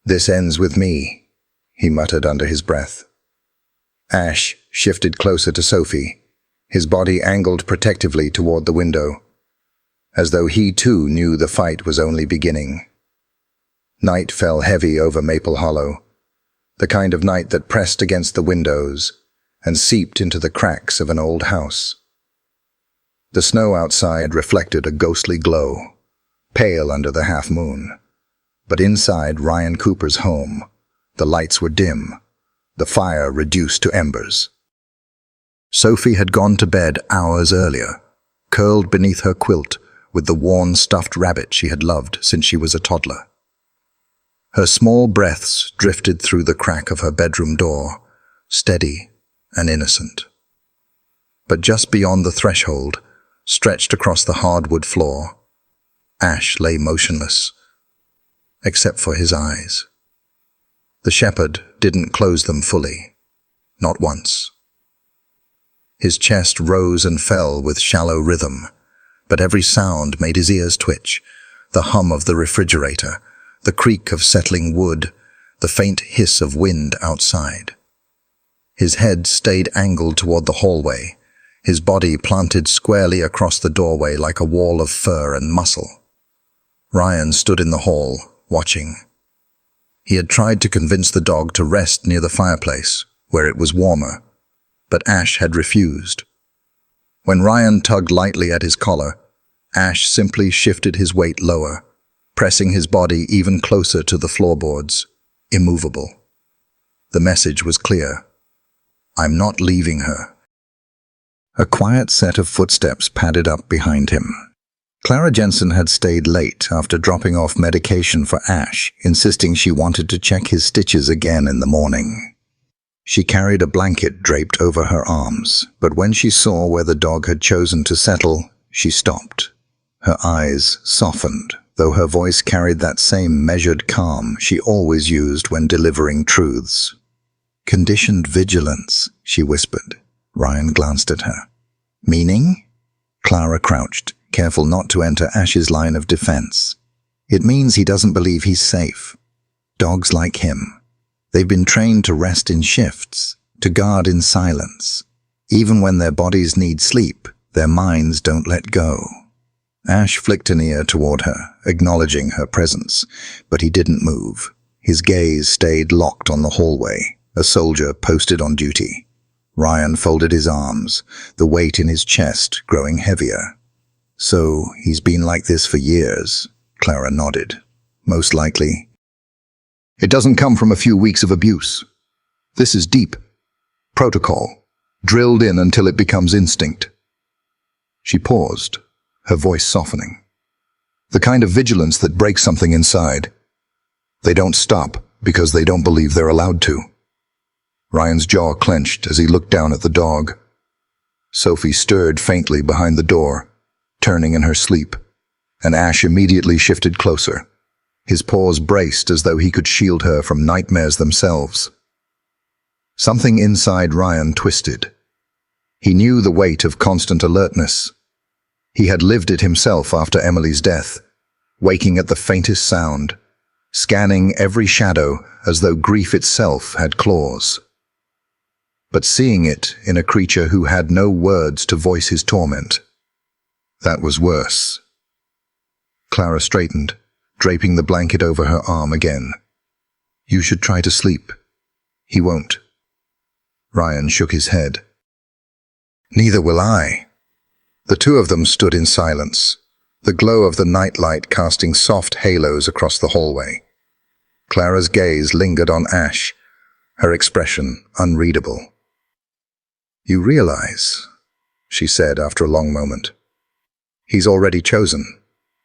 This ends with me, he muttered under his breath. Ash shifted closer to Sophie, his body angled protectively toward the window, as though he too knew the fight was only beginning. Night fell heavy over Maple Hollow, the kind of night that pressed against the windows and seeped into the cracks of an old house. The snow outside reflected a ghostly glow, pale under the half-moon. But inside Ryan Cooper's home, the lights were dim, the fire reduced to embers. Sophie had gone to bed hours earlier, curled beneath her quilt with the worn stuffed rabbit she had loved since she was a toddler. Her small breaths drifted through the crack of her bedroom door, steady and innocent. But just beyond the threshold, stretched across the hardwood floor, Ash lay motionless, except for his eyes. The shepherd didn't close them fully, not once. His chest rose and fell with shallow rhythm, but every sound made his ears twitch, the hum of the refrigerator, the creak of settling wood, the faint hiss of wind outside. His head stayed angled toward the hallway, his body planted squarely across the doorway like a wall of fur and muscle. Ryan stood in the hall, watching. He had tried to convince the dog to rest near the fireplace, where it was warmer, but Ash had refused. When Ryan tugged lightly at his collar, Ash simply shifted his weight lower, pressing his body even closer to the floorboards, immovable. The message was clear. I'm not leaving her. A quiet set of footsteps padded up behind him. Clara Jensen had stayed late after dropping off medication for Ash, insisting she wanted to check his stitches again in the morning. She carried a blanket draped over her arms, but when she saw where the dog had chosen to settle, she stopped. Her eyes softened, though her voice carried that same measured calm she always used when delivering truths. Conditioned vigilance, she whispered. Ryan glanced at her. Meaning? Clara crouched, careful not to enter Ash's line of defense. It means he doesn't believe he's safe. Dogs like him. They've been trained to rest in shifts, to guard in silence. Even when their bodies need sleep, their minds don't let go. Ash flicked an ear toward her, acknowledging her presence, but he didn't move. His gaze stayed locked on the hallway, a soldier posted on duty. Ryan folded his arms, the weight in his chest growing heavier. So he's been like this for years, Clara nodded. Most likely. It doesn't come from a few weeks of abuse. This is deep. Protocol, drilled in until it becomes instinct. She paused, her voice softening. The kind of vigilance that breaks something inside. They don't stop because they don't believe they're allowed to. Ryan's jaw clenched as he looked down at the dog. Sophie stirred faintly behind the door, turning in her sleep, and Ash immediately shifted closer. His paws braced as though he could shield her from nightmares themselves. Something inside Ryan twisted. He knew the weight of constant alertness. He had lived it himself after Emily's death, waking at the faintest sound, scanning every shadow as though grief itself had claws. But seeing it in a creature who had no words to voice his torment, that was worse. Clara straightened, draping the blanket over her arm again. You should try to sleep. He won't. Ryan shook his head. Neither will I. The two of them stood in silence, the glow of the nightlight casting soft halos across the hallway. Clara's gaze lingered on Ash, her expression unreadable. You realize, she said after a long moment, he's already chosen.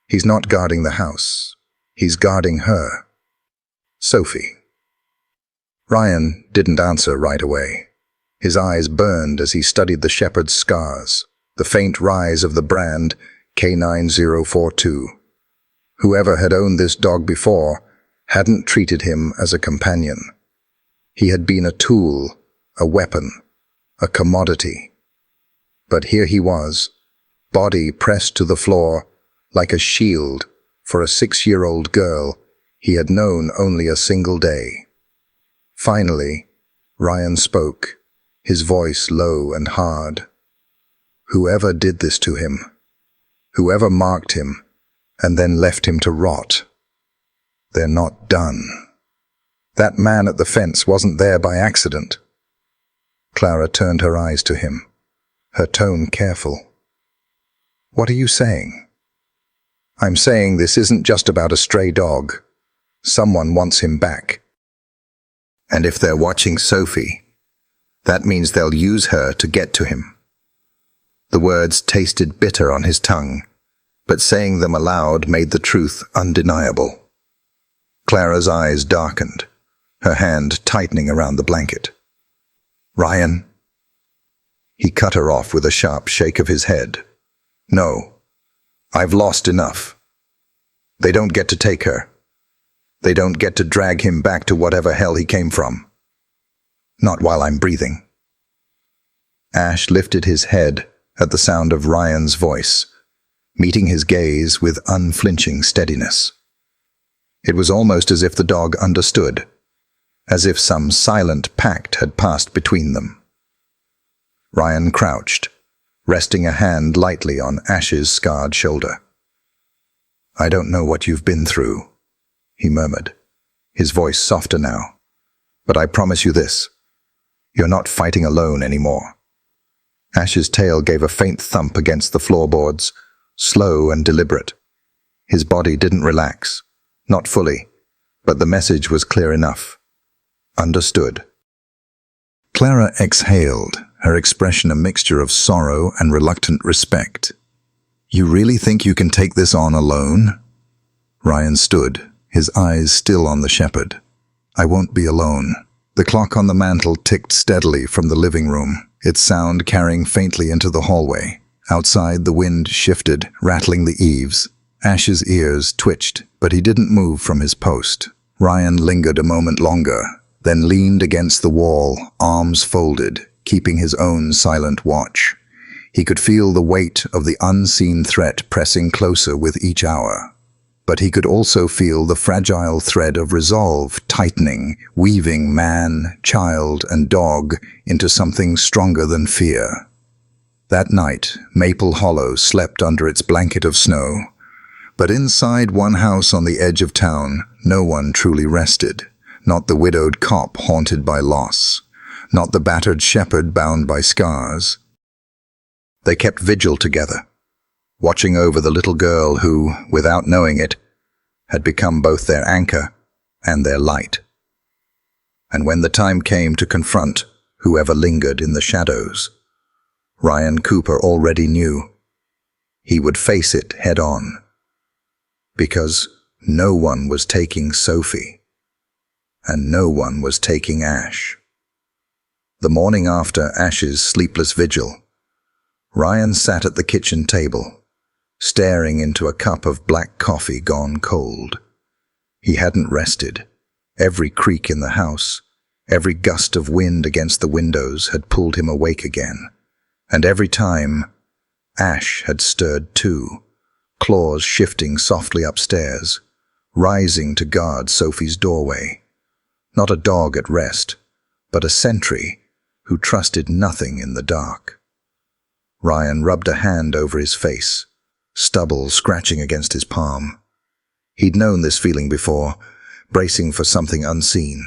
He's not guarding the house. He's guarding her. Sophie. Ryan didn't answer right away. His eyes burned as he studied the shepherd's scars, the faint rise of the brand K9042. Whoever had owned this dog before hadn't treated him as a companion. He had been a tool, a weapon, a commodity. But here he was, body pressed to the floor, like a shield for a 6-year-old girl he had known only a single day. Finally, Ryan spoke, his voice low and hard. Whoever did this to him, whoever marked him, and then left him to rot, they're not done. That man at the fence wasn't there by accident. Clara turned her eyes to him, her tone careful. What are you saying? I'm saying this isn't just about a stray dog. Someone wants him back. And if they're watching Sophie, that means they'll use her to get to him. The words tasted bitter on his tongue, but saying them aloud made the truth undeniable. Clara's eyes darkened, her hand tightening around the blanket. Ryan? He cut her off with a sharp shake of his head. No, I've lost enough. They don't get to take her. They don't get to drag him back to whatever hell he came from. Not while I'm breathing. Ash lifted his head at the sound of Ryan's voice, meeting his gaze with unflinching steadiness. It was almost as if the dog understood, as if some silent pact had passed between them. Ryan crouched, resting a hand lightly on Ash's scarred shoulder. I don't know what you've been through, he murmured, his voice softer now. But I promise you this, you're not fighting alone anymore. Ash's tail gave a faint thump against the floorboards, slow and deliberate. His body didn't relax, not fully, but the message was clear enough. Understood. Clara exhaled, her expression a mixture of sorrow and reluctant respect. You really think you can take this on alone? Ryan stood, his eyes still on the shepherd. I won't be alone. The clock on the mantel ticked steadily from the living room, its sound carrying faintly into the hallway. Outside, the wind shifted, rattling the eaves. Ash's ears twitched, but he didn't move from his post. Ryan lingered a moment longer, then leaned against the wall, arms folded, keeping his own silent watch. He could feel the weight of the unseen threat pressing closer with each hour. But he could also feel the fragile thread of resolve tightening, weaving man, child, and dog into something stronger than fear. That night, Maple Hollow slept under its blanket of snow. But inside one house on the edge of town, no one truly rested. Not the widowed cop haunted by loss. Not the battered shepherd bound by scars. They kept vigil together, watching over the little girl who, without knowing it, had become both their anchor and their light. And when the time came to confront whoever lingered in the shadows, Ryan Cooper already knew he would face it head on, because no one was taking Sophie, and no one was taking Ash. The morning after Ash's sleepless vigil, Ryan sat at the kitchen table, staring into a cup of black coffee gone cold. He hadn't rested. Every creak in the house, every gust of wind against the windows had pulled him awake again. And every time, Ash had stirred too, claws shifting softly upstairs, rising to guard Sophie's doorway. Not a dog at rest, but a sentry who trusted nothing in the dark. Ryan rubbed a hand over his face, stubble scratching against his palm. He'd known this feeling before, bracing for something unseen.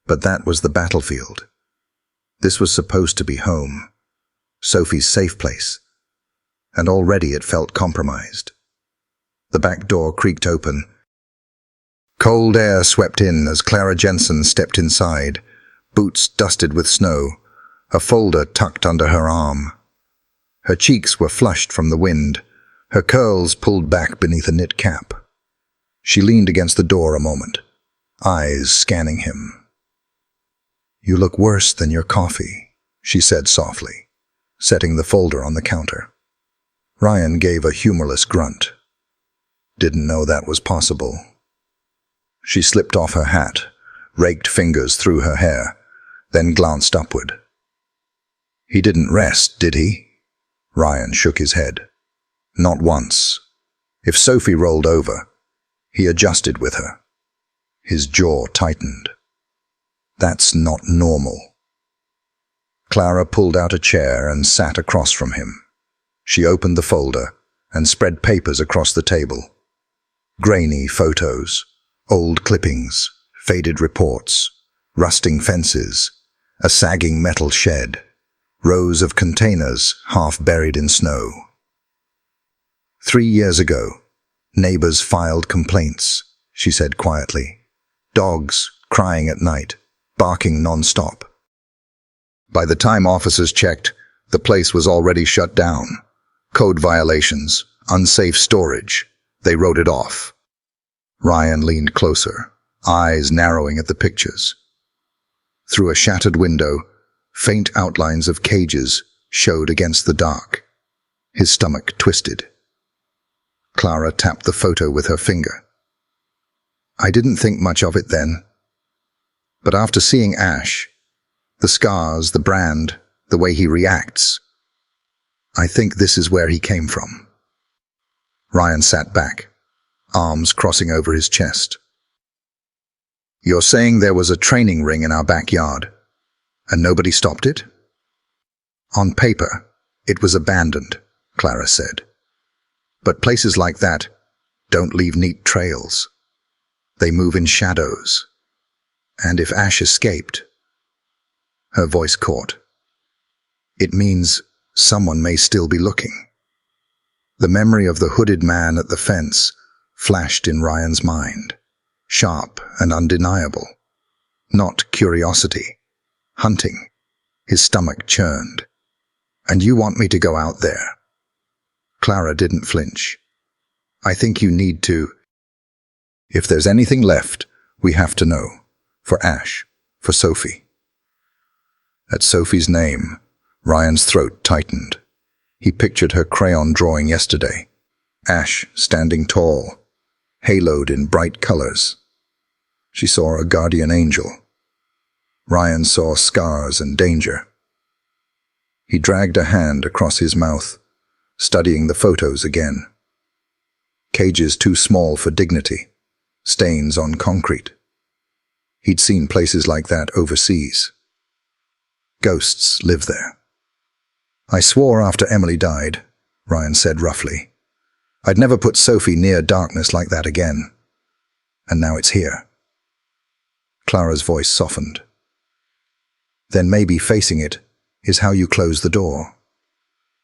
But that was the battlefield. This was supposed to be home, Sophie's safe place, and already it felt compromised. The back door creaked open. Cold air swept in as Clara Jensen stepped inside, boots dusted with snow, a folder tucked under her arm. Her cheeks were flushed from the wind, her curls pulled back beneath a knit cap. She leaned against the door a moment, eyes scanning him. "You look worse than your coffee," she said softly, setting the folder on the counter. Ryan gave a humorless grunt. Didn't know that was possible. She slipped off her hat, raked fingers through her hair, then glanced upward. "He didn't rest, did he?" Ryan shook his head. "Not once. If Sophie rolled over, he adjusted with her." His jaw tightened. "That's not normal." Clara pulled out a chair and sat across from him. She opened the folder and spread papers across the table. Grainy photos, old clippings, faded reports, rusting fences, a sagging metal shed, rows of containers half buried in snow. 3 years ago, neighbors filed complaints, she said quietly. Dogs crying at night, barking non-stop. By the time officers checked, the place was already shut down. Code violations, unsafe storage. They wrote it off. Ryan leaned closer, eyes narrowing at the pictures. Through a shattered window, faint outlines of cages showed against the dark. His stomach twisted. Clara tapped the photo with her finger. "I didn't think much of it then. But after seeing Ash, the scars, the brand, the way he reacts, I think this is where he came from." Ryan sat back, arms crossing over his chest. "You're saying there was a training ring in our backyard, and nobody stopped it?" "On paper, it was abandoned," Clara said. "But places like that don't leave neat trails. They move in shadows. And if Ash escaped..." Her voice caught. "It means someone may still be looking." The memory of the hooded man at the fence flashed in Ryan's mind, sharp and undeniable. Not curiosity, hunting. His stomach churned. "And you want me to go out there?" Clara didn't flinch. "I think you need to. If there's anything left, we have to know. For Ash, for Sophie." At Sophie's name, Ryan's throat tightened. He pictured her crayon drawing yesterday. Ash standing tall, haloed in bright colors. She saw a guardian angel. Ryan saw scars and danger. He dragged a hand across his mouth, studying the photos again. Cages too small for dignity, stains on concrete. He'd seen places like that overseas. Ghosts live there. "I swore after Emily died," Ryan said roughly. "I'd never put Sophie near darkness like that again. And now it's here." Clara's voice softened. Then maybe facing it is how you close the door.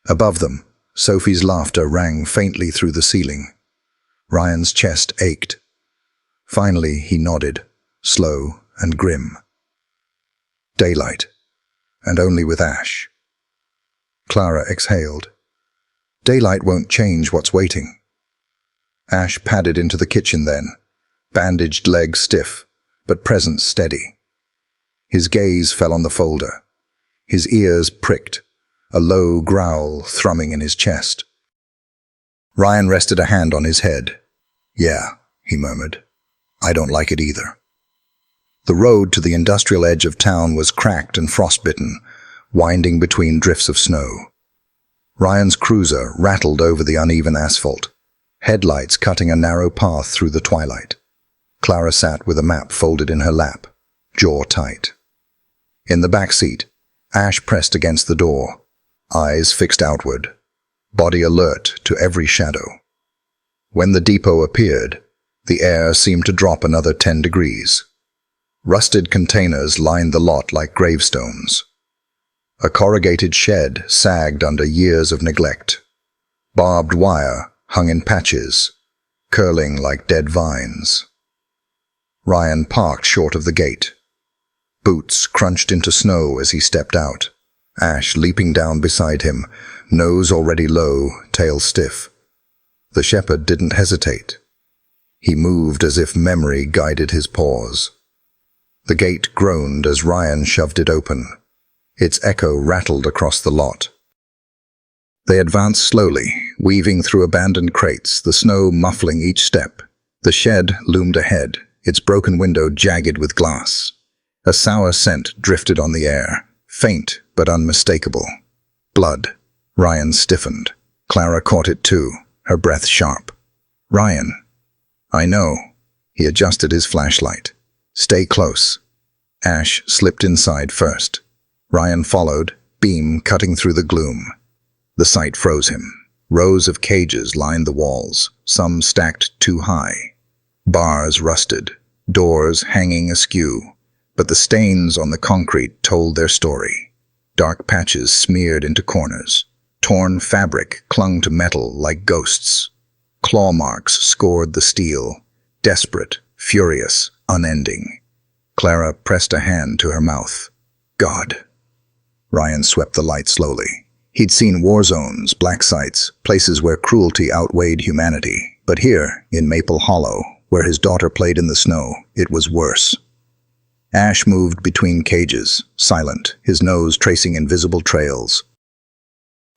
Above them, Sophie's laughter rang faintly through the ceiling. Ryan's chest ached. Finally, he nodded, slow and grim. Daylight, and only with Ash. Clara exhaled. Daylight won't change what's waiting. Ash padded into the kitchen then, bandaged legs stiff, but presence steady. His gaze fell on the folder. His ears pricked, a low growl thrumming in his chest. Ryan rested a hand on his head. Yeah, he murmured. I don't like it either. The road to the industrial edge of town was cracked and frostbitten, winding between drifts of snow. Ryan's cruiser rattled over the uneven asphalt, headlights cutting a narrow path through the twilight. Clara sat with a map folded in her lap, jaw tight. In the back seat, Ash pressed against the door, eyes fixed outward, body alert to every shadow. When the depot appeared, the air seemed to drop another 10 degrees. Rusted containers lined the lot like gravestones. A corrugated shed sagged under years of neglect. Barbed wire hung in patches, curling like dead vines. Ryan parked short of the gate. Boots crunched into snow as he stepped out, Ash leaping down beside him, nose already low, tail stiff. The shepherd didn't hesitate. He moved as if memory guided his pause. The gate groaned as Ryan shoved it open. Its echo rattled across the lot. They advanced slowly, weaving through abandoned crates, the snow muffling each step. The shed loomed ahead, its broken window jagged with glass. A sour scent drifted on the air, faint but unmistakable. Blood. Ryan stiffened. Clara caught it too, her breath sharp. Ryan. I know. He adjusted his flashlight. Stay close. Ash slipped inside first. Ryan followed, beam cutting through the gloom. The sight froze him. Rows of cages lined the walls, some stacked too high. Bars rusted, doors hanging askew, but the stains on the concrete told their story. Dark patches smeared into corners. Torn fabric clung to metal like ghosts. Claw marks scored the steel, desperate, furious, unending. Clara pressed a hand to her mouth. God. Ryan swept the light slowly. He'd seen war zones, black sites, places where cruelty outweighed humanity. But here, in Maple Hollow, where his daughter played in the snow, it was worse. Ash moved between cages, silent, his nose tracing invisible trails.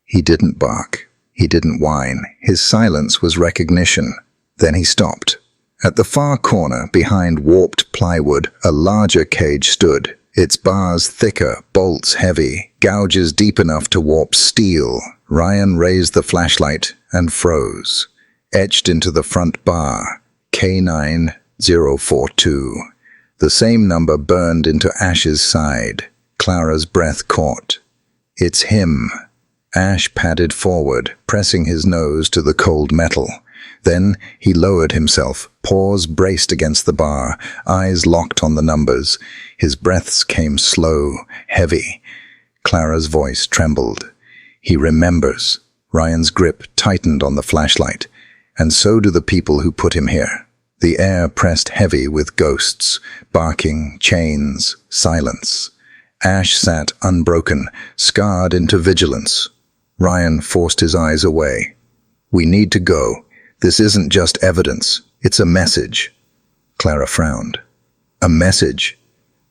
He didn't bark. He didn't whine. His silence was recognition. Then he stopped. At the far corner, behind warped plywood, a larger cage stood, its bars thicker, bolts heavy, gouges deep enough to warp steel. Ryan raised the flashlight and froze. Etched into the front bar, K9042. The same number burned into Ash's side. Clara's breath caught. It's him. Ash padded forward, pressing his nose to the cold metal. Then he lowered himself, paws braced against the bar, eyes locked on the numbers. His breaths came slow, heavy. Clara's voice trembled. He remembers. Ryan's grip tightened on the flashlight, and so do the people who put him here. The air pressed heavy with ghosts, barking, chains, silence. Ash sat unbroken, scarred into vigilance. Ryan forced his eyes away. We need to go. This isn't just evidence. It's a message. Clara frowned. A message?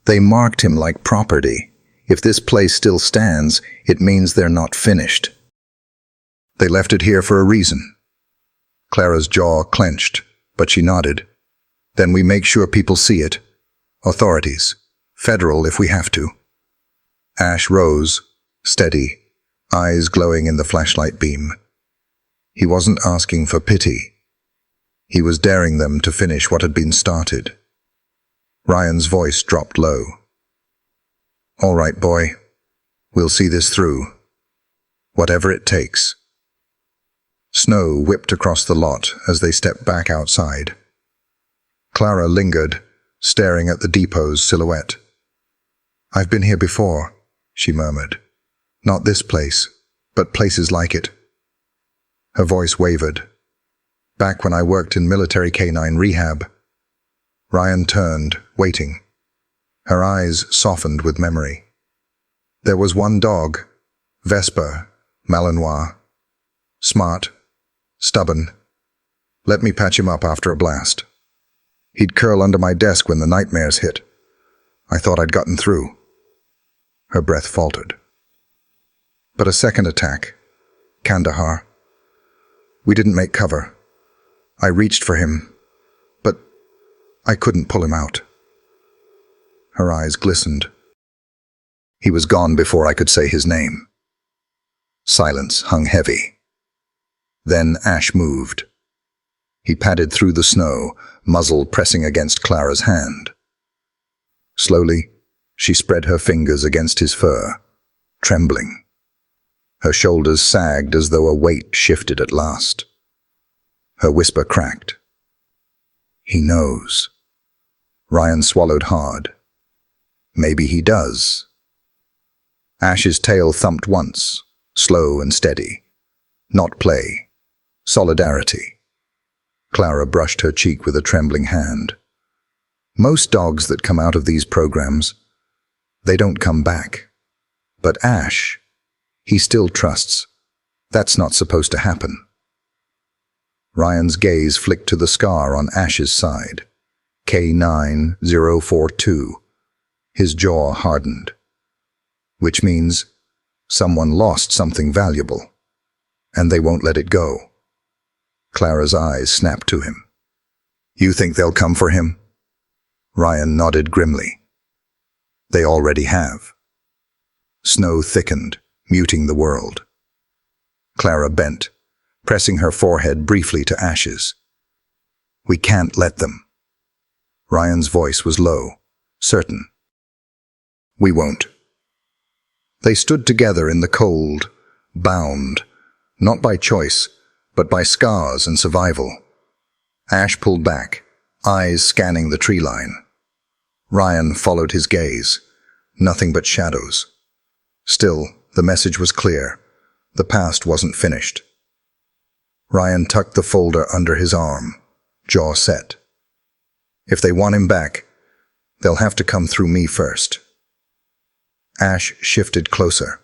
They marked him like property. If this place still stands, it means they're not finished. They left it here for a reason. Clara's jaw clenched, but she nodded. Then we make sure people see it. Authorities. Federal if we have to. Ash rose, steady, eyes glowing in the flashlight beam. He wasn't asking for pity. He was daring them to finish what had been started. Ryan's voice dropped low. All right, boy. We'll see this through. Whatever it takes. Snow whipped across the lot as they stepped back outside. Clara lingered, staring at the depot's silhouette. "I've been here before," she murmured. "Not this place, but places like it." Her voice wavered. "Back when I worked in military canine rehab." Ryan turned, waiting. Her eyes softened with memory. There was one dog, Vesper, Malinois. Smart, stubborn. Let me patch him up after a blast. He'd curl under my desk when the nightmares hit. I thought I'd gotten through. Her breath faltered. But a second attack, Kandahar. We didn't make cover. I reached for him, but I couldn't pull him out. Her eyes glistened. He was gone before I could say his name. Silence hung heavy. Then Ash moved. He padded through the snow, muzzle pressing against Clara's hand. Slowly, she spread her fingers against his fur, trembling. Her shoulders sagged as though a weight shifted at last. Her whisper cracked. "He knows." Ryan swallowed hard. "Maybe he does." Ash's tail thumped once, slow and steady. Not play. Solidarity. Clara brushed her cheek with a trembling hand. Most dogs that come out of these programs, they don't come back. But Ash, he still trusts. That's not supposed to happen. Ryan's gaze flicked to the scar on Ash's side. K9042. His jaw hardened. Which means someone lost something valuable, and they won't let it go. Clara's eyes snapped to him. "You think they'll come for him?" Ryan nodded grimly. "They already have." Snow thickened, muting the world. Clara bent, pressing her forehead briefly to Ash's. "We can't let them." Ryan's voice was low, certain. "We won't." They stood together in the cold, bound, not by choice, but by scars and survival. Ash pulled back, eyes scanning the tree line. Ryan followed his gaze. Nothing but shadows. Still, the message was clear. The past wasn't finished. Ryan tucked the folder under his arm, jaw set. If they want him back, they'll have to come through me first. Ash shifted closer,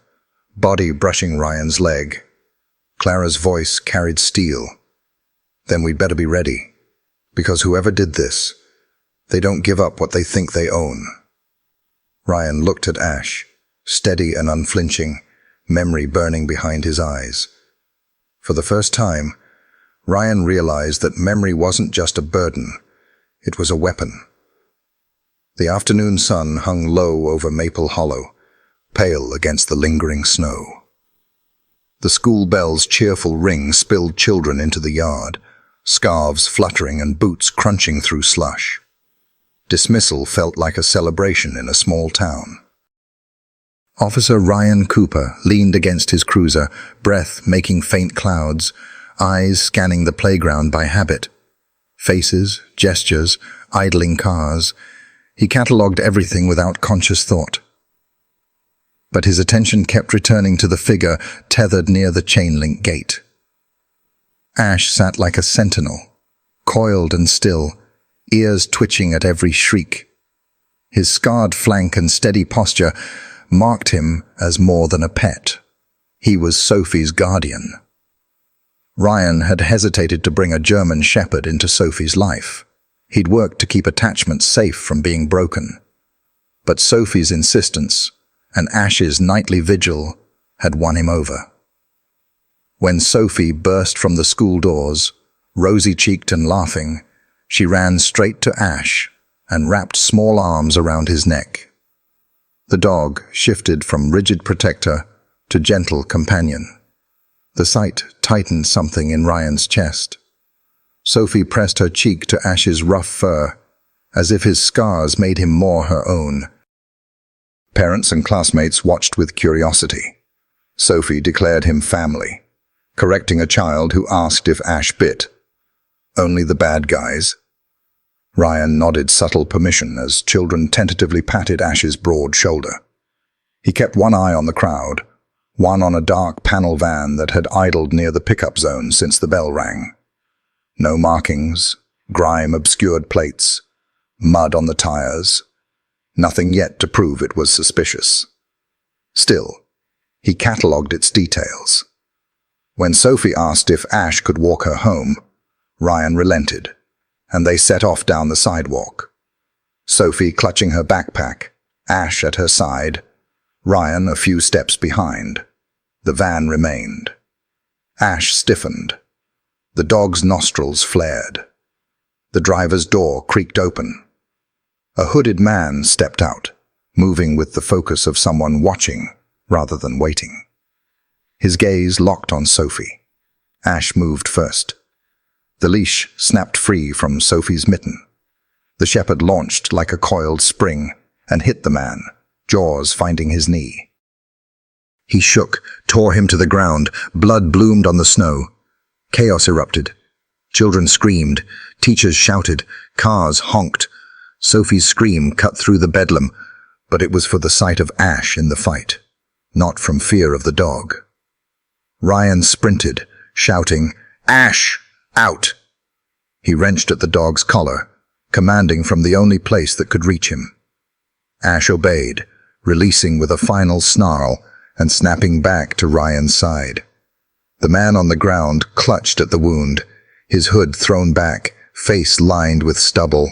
body brushing Ryan's leg. Clara's voice carried steel. "Then we'd better be ready, because whoever did this, they don't give up what they think they own." Ryan looked at Ash, steady and unflinching, memory burning behind his eyes. For the first time, Ryan realized that memory wasn't just a burden, it was a weapon. The afternoon sun hung low over Maple Hollow, pale against the lingering snow. The school bell's cheerful ring spilled children into the yard, scarves fluttering and boots crunching through slush. Dismissal felt like a celebration in a small town. Officer Ryan Cooper leaned against his cruiser, breath making faint clouds, eyes scanning the playground by habit. Faces, gestures, idling cars. He catalogued everything without conscious thought. But his attention kept returning to the figure tethered near the chain-link gate. Ash sat like a sentinel, coiled and still, ears twitching at every shriek. His scarred flank and steady posture marked him as more than a pet. He was Sophie's guardian. Ryan had hesitated to bring a German shepherd into Sophie's life. He'd worked to keep attachments safe from being broken. But Sophie's insistence and Ash's nightly vigil had won him over. When Sophie burst from the school doors, rosy-cheeked and laughing, she ran straight to Ash and wrapped small arms around his neck. The dog shifted from rigid protector to gentle companion. The sight tightened something in Ryan's chest. Sophie pressed her cheek to Ash's rough fur, as if his scars made him more her own. Parents and classmates watched with curiosity. Sophie declared him family, correcting a child who asked if Ash bit. Only the bad guys. Ryan nodded subtle permission as children tentatively patted Ash's broad shoulder. He kept one eye on the crowd, one on a dark panel van that had idled near the pickup zone since the bell rang. No markings, grime obscured plates, mud on the tires, nothing yet to prove it was suspicious. Still, he catalogued its details. When Sophie asked if Ash could walk her home, Ryan relented, and they set off down the sidewalk. Sophie clutching her backpack, Ash at her side, Ryan a few steps behind. The van remained. Ash stiffened. The dog's nostrils flared. The driver's door creaked open. A hooded man stepped out, moving with the focus of someone watching rather than waiting. His gaze locked on Sophie. Ash moved first. The leash snapped free from Sophie's mitten. The shepherd launched like a coiled spring and hit the man, jaws finding his knee. He shook, tore him to the ground, blood bloomed on the snow. Chaos erupted. Children screamed, teachers shouted, cars honked. Sophie's scream cut through the bedlam, but it was for the sight of Ash in the fight, not from fear of the dog. Ryan sprinted, shouting, "Ash, out!" He wrenched at the dog's collar, commanding from the only place that could reach him. Ash obeyed, releasing with a final snarl and snapping back to Ryan's side. The man on the ground clutched at the wound, his hood thrown back, face lined with stubble.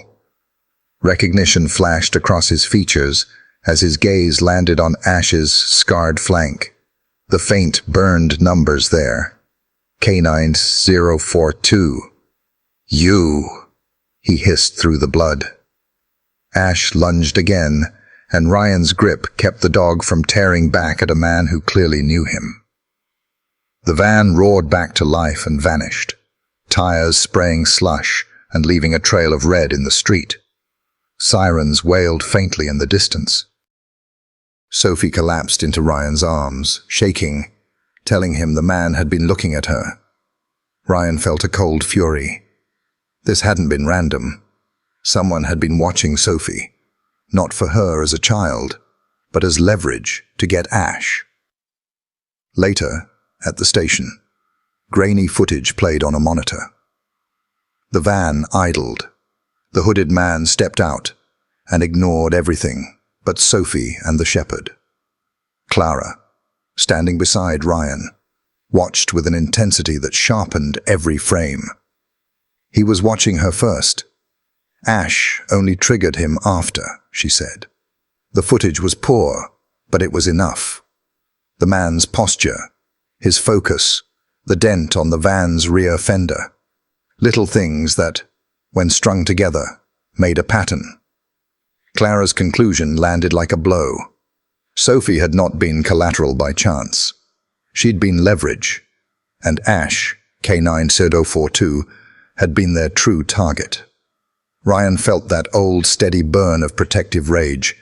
Recognition flashed across his features as his gaze landed on Ash's scarred flank. The faint, burned numbers there. Canine 042. "You!" he hissed through the blood. Ash lunged again, and Ryan's grip kept the dog from tearing back at a man who clearly knew him. The van roared back to life and vanished, tires spraying slush and leaving a trail of red in the street. Sirens wailed faintly in the distance. Sophie collapsed into Ryan's arms, shaking, telling him the man had been looking at her. Ryan felt a cold fury. This hadn't been random. Someone had been watching Sophie, not for her as a child, but as leverage to get Ash. Later, at the station, grainy footage played on a monitor. The van idled. The hooded man stepped out and ignored everything but Sophie and the shepherd. Clara, standing beside Ryan, watched with an intensity that sharpened every frame. He was watching her first. Ash only triggered him after, she said. The footage was poor, but it was enough. The man's posture, his focus, the dent on the van's rear fender. Little things that, when strung together, made a pattern. Clara's conclusion landed like a blow. Sophie had not been collateral by chance. She'd been leverage, and Ash, Canine 042, had been their true target. Ryan felt that old, steady burn of protective rage.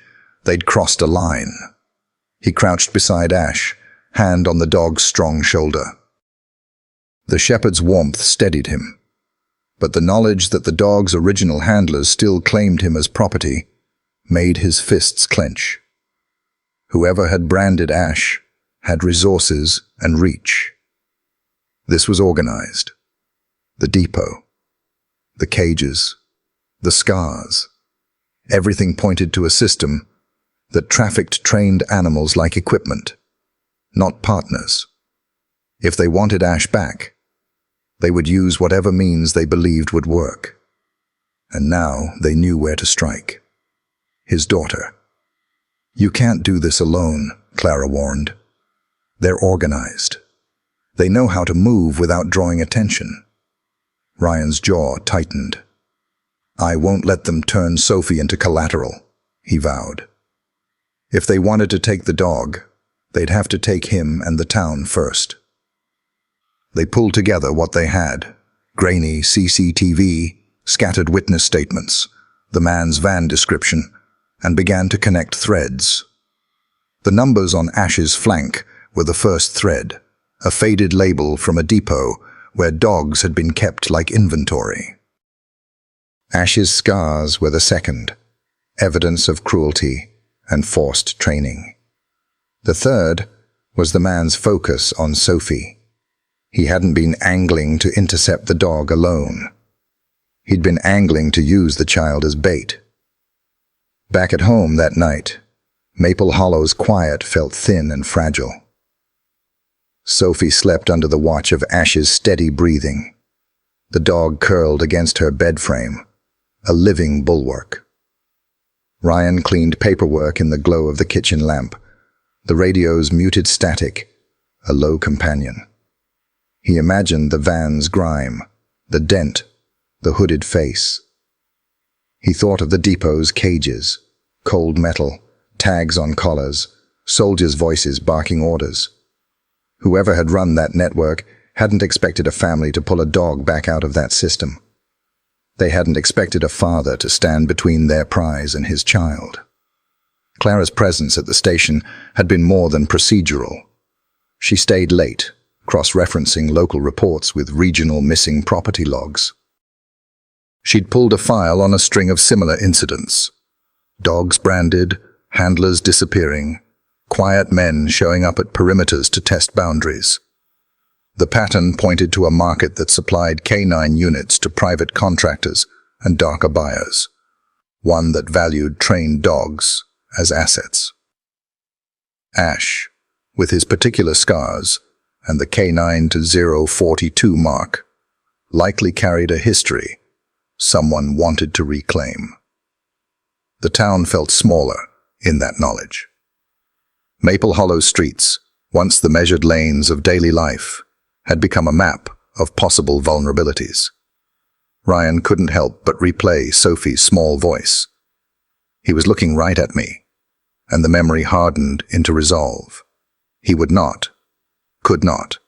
They'd crossed a line. He crouched beside Ash, hand on the dog's strong shoulder. The shepherd's warmth steadied him, but the knowledge that the dog's original handlers still claimed him as property made his fists clench. Whoever had branded Ash had resources and reach. This was organized. The depot, the cages, the scars. Everything pointed to a system that trafficked trained animals like equipment, not partners. If they wanted Ash back, they would use whatever means they believed would work. And now they knew where to strike. His daughter. "You can't do this alone," Clara warned. "They're organized. They know how to move without drawing attention." Ryan's jaw tightened. "I won't let them turn Sophie into collateral," he vowed. If they wanted to take the dog, they'd have to take him and the town first. They pulled together what they had: grainy CCTV, scattered witness statements, the man's van description, and began to connect threads. The numbers on Ash's flank were the first thread, a faded label from a depot where dogs had been kept like inventory. Ash's scars were the second, evidence of cruelty and forced training. The third was the man's focus on Sophie. He hadn't been angling to intercept the dog alone. He'd been angling to use the child as bait. Back at home that night, Maple Hollow's quiet felt thin and fragile. Sophie slept under the watch of Ash's steady breathing. The dog curled against her bed frame, a living bulwark. Ryan cleaned paperwork in the glow of the kitchen lamp, the radio's muted static, a low companion. He imagined the van's grime, the dent, the hooded face. He thought of the depot's cages, cold metal, tags on collars, soldiers' voices barking orders. Whoever had run that network hadn't expected a family to pull a dog back out of that system. They hadn't expected a father to stand between their prize and his child. Clara's presence at the station had been more than procedural. She stayed late, cross-referencing local reports with regional missing property logs. She'd pulled a file on a string of similar incidents. Dogs branded, handlers disappearing, quiet men showing up at perimeters to test boundaries. The pattern pointed to a market that supplied canine units to private contractors and darker buyers, one that valued trained dogs as assets. Ash, with his particular scars and the K9 to 042 mark, likely carried a history someone wanted to reclaim. The town felt smaller in that knowledge. Maple Hollow streets, once the measured lanes of daily life, had become a map of possible vulnerabilities. Ryan couldn't help but replay Sophie's small voice. He was looking right at me, and the memory hardened into resolve. He would not, could not,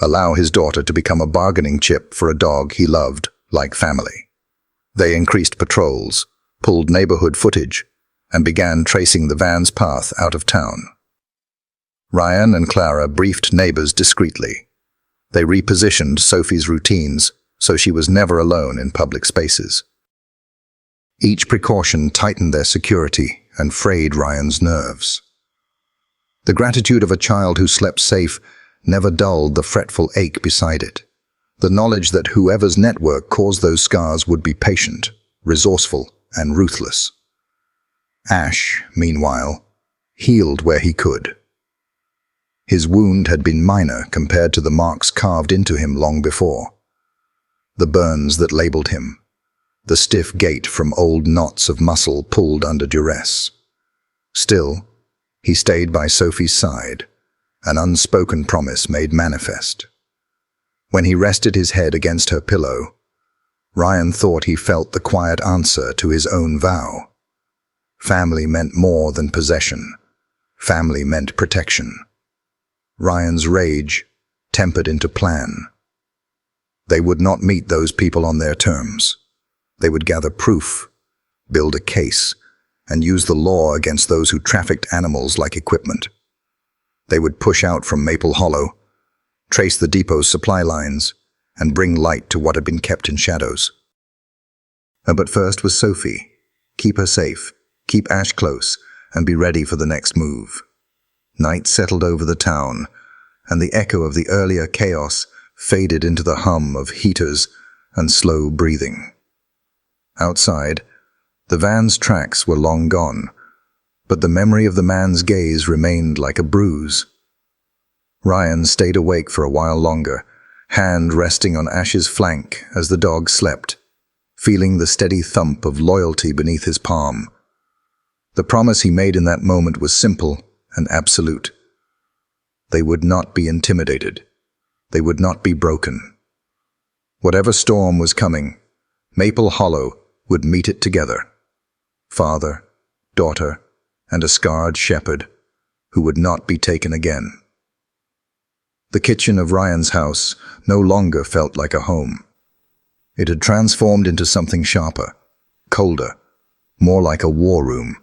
allow his daughter to become a bargaining chip for a dog he loved like family. They increased patrols, pulled neighborhood footage, and began tracing the van's path out of town. Ryan and Clara briefed neighbors discreetly. They repositioned Sophie's routines so she was never alone in public spaces. Each precaution tightened their security and frayed Ryan's nerves. The gratitude of a child who slept safe never dulled the fretful ache beside it. The knowledge that whoever's network caused those scars would be patient, resourceful, and ruthless. Ash, meanwhile, healed where he could. His wound had been minor compared to the marks carved into him long before. The burns that labeled him, the stiff gait from old knots of muscle pulled under duress. Still, he stayed by Sophie's side, an unspoken promise made manifest. When he rested his head against her pillow, Ryan thought he felt the quiet answer to his own vow. Family meant more than possession. Family meant protection. Ryan's rage tempered into plan. They would not meet those people on their terms. They would gather proof, build a case, and use the law against those who trafficked animals like equipment. They would push out from Maple Hollow, trace the depot's supply lines, and bring light to what had been kept in shadows. But first was Sophie. Keep her safe, keep Ash close, and be ready for the next move. Night settled over the town, and the echo of the earlier chaos faded into the hum of heaters and slow breathing. Outside, the van's tracks were long gone, but the memory of the man's gaze remained like a bruise. Ryan stayed awake for a while longer, hand resting on Ash's flank as the dog slept, feeling the steady thump of loyalty beneath his palm. The promise he made in that moment was simple and absolute. They would not be intimidated. They would not be broken. Whatever storm was coming, Maple Hollow would meet it together. Father, daughter, and a scarred shepherd who would not be taken again. The kitchen of Ryan's house no longer felt like a home. It had transformed into something sharper, colder, more like a war room.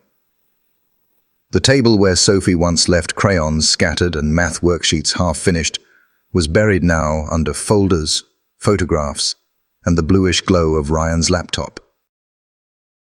The table where Sophie once left crayons scattered and math worksheets half-finished was buried now under folders, photographs, and the bluish glow of Ryan's laptop.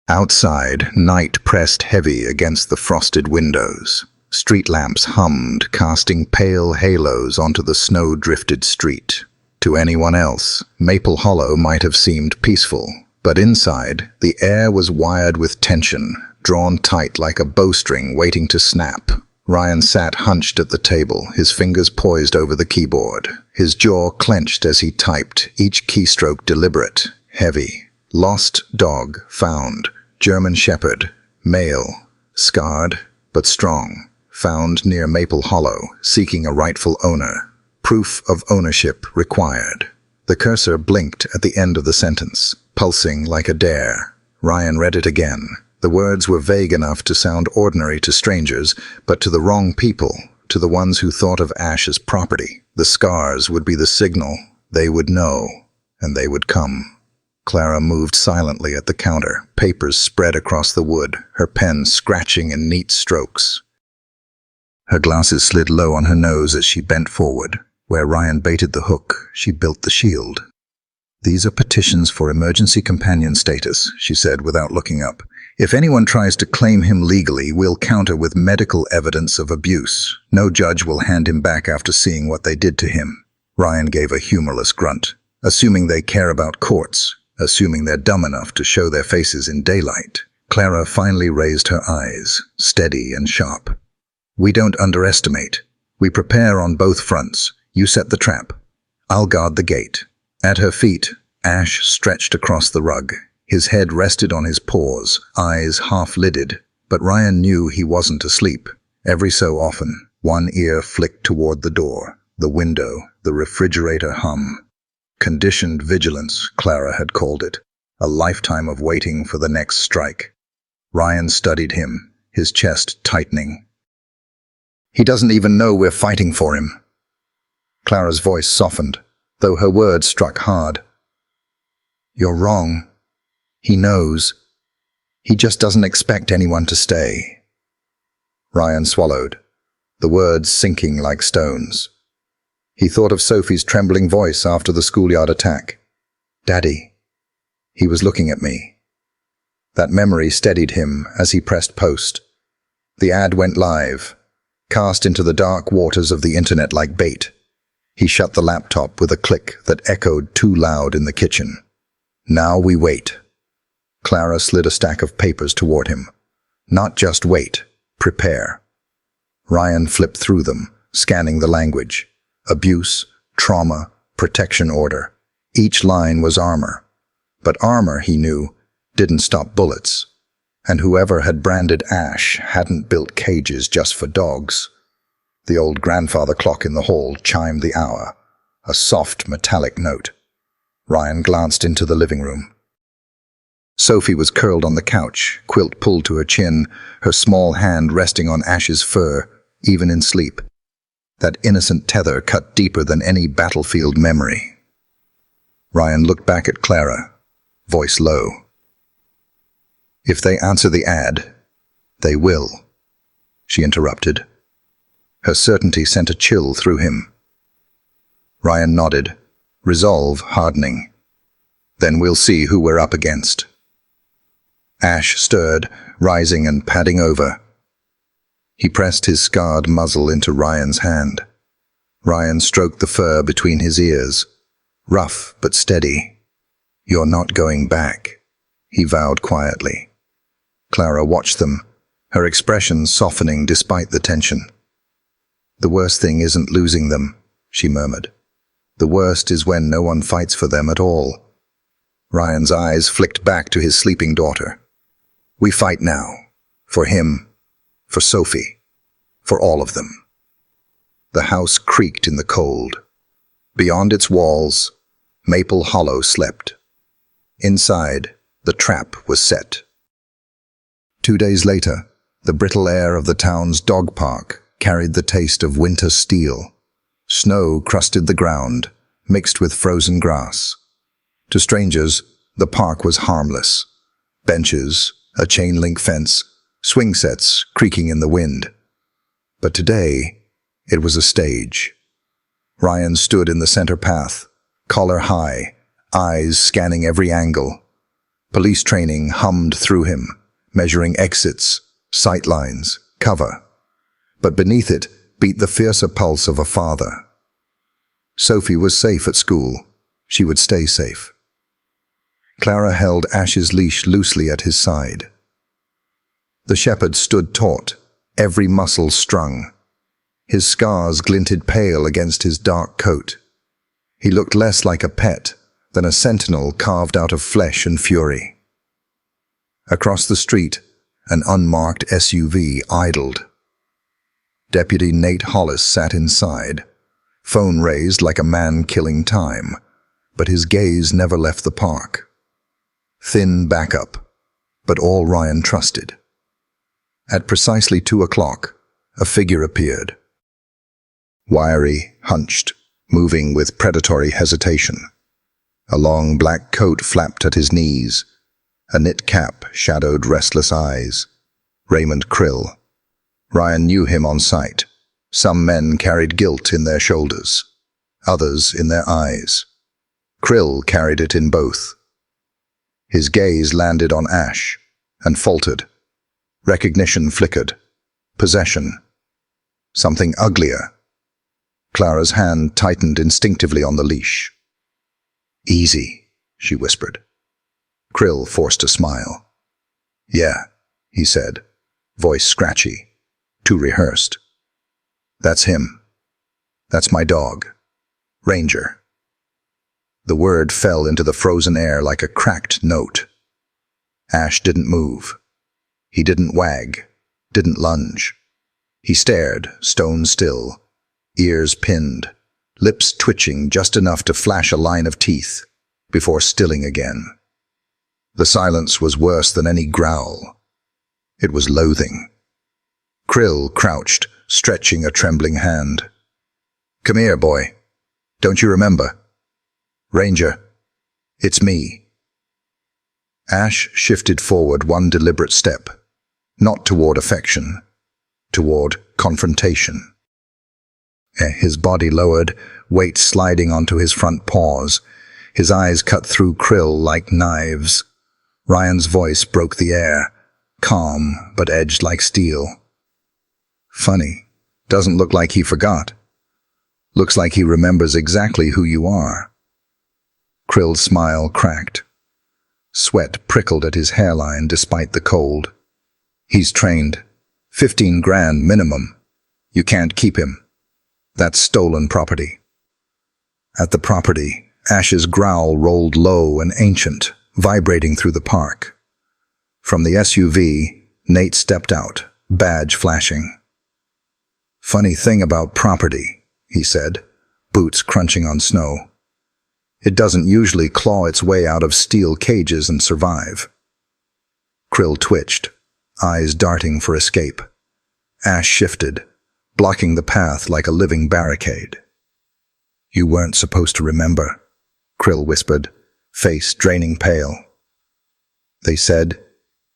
Outside, night pressed heavy against the frosted windows. Street lamps hummed, casting pale halos onto the snow-drifted street. To anyone else, Maple Hollow might have seemed peaceful, but inside, the air was wired with tension, drawn tight like a bowstring waiting to snap. Ryan sat hunched at the table, his fingers poised over the keyboard. His jaw clenched as he typed, each keystroke deliberate, heavy. Lost dog found. German Shepherd, male, scarred but strong, found near Maple Hollow, seeking a rightful owner. Proof of ownership required. The cursor blinked at the end of the sentence, pulsing like a dare. Ryan read it again. The words were vague enough to sound ordinary to strangers, but to the wrong people, to the ones who thought of Ash as property. The scars would be the signal. They would know, and they would come. Clara moved silently at the counter, papers spread across the wood, her pen scratching in neat strokes. Her glasses slid low on her nose as she bent forward. Where Ryan baited the hook, she built the shield. "These are petitions for emergency companion status," she said without looking up. "If anyone tries to claim him legally, we'll counter with medical evidence of abuse. No judge will hand him back after seeing what they did to him." Ryan gave a humorless grunt. "Assuming they care about courts. Assuming they're dumb enough to show their faces in daylight." Clara finally raised her eyes, steady and sharp. "We don't underestimate. We prepare on both fronts. You set the trap. I'll guard the gate." At her feet, Ash stretched across the rug. His head rested on his paws, eyes half-lidded, but Ryan knew he wasn't asleep. Every so often, one ear flicked toward the door, the window, the refrigerator hum. Conditioned vigilance, Clara had called it, a lifetime of waiting for the next strike. Ryan studied him, his chest tightening. "He doesn't even know we're fighting for him." Clara's voice softened, though her words struck hard. "You're wrong. He knows. He just doesn't expect anyone to stay." Ryan swallowed, the words sinking like stones. He thought of Sophie's trembling voice after the schoolyard attack. "Daddy." He was looking at me. That memory steadied him as he pressed post. The ad went live, cast into the dark waters of the internet like bait. He shut the laptop with a click that echoed too loud in the kitchen. "Now we wait." Clara slid a stack of papers toward him. "Not just wait, prepare." Ryan flipped through them, scanning the language. Abuse, trauma, protection order. Each line was armor. But armor, he knew, didn't stop bullets. And whoever had branded Ash hadn't built cages just for dogs. The old grandfather clock in the hall chimed the hour, a soft metallic note. Ryan glanced into the living room. Sophie was curled on the couch, quilt pulled to her chin, her small hand resting on Ash's fur, even in sleep. That innocent tether cut deeper than any battlefield memory. Ryan looked back at Clara, voice low. "If they answer the ad, they will," she interrupted. Her certainty sent a chill through him. Ryan nodded, resolve hardening. "Then we'll see who we're up against." Ash stirred, rising and padding over. He pressed his scarred muzzle into Ryan's hand. Ryan stroked the fur between his ears, rough but steady. "You're not going back," he vowed quietly. Clara watched them, her expression softening despite the tension. "The worst thing isn't losing them," she murmured. "The worst is when no one fights for them at all." Ryan's eyes flicked back to his sleeping daughter. "We fight now. For him. For Sophie. For all of them." The house creaked in the cold. Beyond its walls, Maple Hollow slept. Inside, the trap was set. 2 days later, the brittle air of the town's dog park carried the taste of winter steel. Snow crusted the ground, mixed with frozen grass. To strangers, the park was harmless. Benches, a chain-link fence, swing sets creaking in the wind. But today, it was a stage. Ryan stood in the center path, collar high, eyes scanning every angle. Police training hummed through him, measuring exits, sight lines, cover. But beneath it beat the fiercer pulse of a father. Sophie was safe at school. She would stay safe. Clara held Ash's leash loosely at his side. The shepherd stood taut, every muscle strung. His scars glinted pale against his dark coat. He looked less like a pet than a sentinel carved out of flesh and fury. Across the street, an unmarked SUV idled. Deputy Nate Hollis sat inside, phone raised like a man killing time, but his gaze never left the park. Thin backup, but all Ryan trusted. At precisely 2 o'clock, a figure appeared. Wiry, hunched, moving with predatory hesitation. A long black coat flapped at his knees. A knit cap shadowed restless eyes. Raymond Krill. Ryan knew him on sight. Some men carried guilt in their shoulders, others in their eyes. Krill carried it in both. His gaze landed on Ash and faltered. Recognition flickered. Possession. Something uglier. Clara's hand tightened instinctively on the leash. "Easy," she whispered. Krill forced a smile. "Yeah," he said, voice scratchy, too rehearsed. "That's him. That's my dog. Ranger." The word fell into the frozen air like a cracked note. Ash didn't move. He didn't wag, didn't lunge. He stared, stone still, ears pinned, lips twitching just enough to flash a line of teeth, before stilling again. The silence was worse than any growl. It was loathing. Krill crouched, stretching a trembling hand. "Come here, boy. Don't you remember? Ranger, it's me." Ash shifted forward one deliberate step, not toward affection, toward confrontation. His body lowered, weight sliding onto his front paws. His eyes cut through Krill like knives. Ryan's voice broke the air, calm but edged like steel. "Funny, doesn't look like he forgot. Looks like he remembers exactly who you are." Krill's smile cracked. Sweat prickled at his hairline despite the cold. "He's trained. 15 grand minimum. You can't keep him. That's stolen property." At the property, Ash's growl rolled low and ancient, vibrating through the park. From the SUV, Nate stepped out, badge flashing. "Funny thing about property," he said, boots crunching on snow. "It doesn't usually claw its way out of steel cages and survive." Krill twitched, eyes darting for escape. Ash shifted, blocking the path like a living barricade. "You weren't supposed to remember," Krill whispered, face draining pale. "They said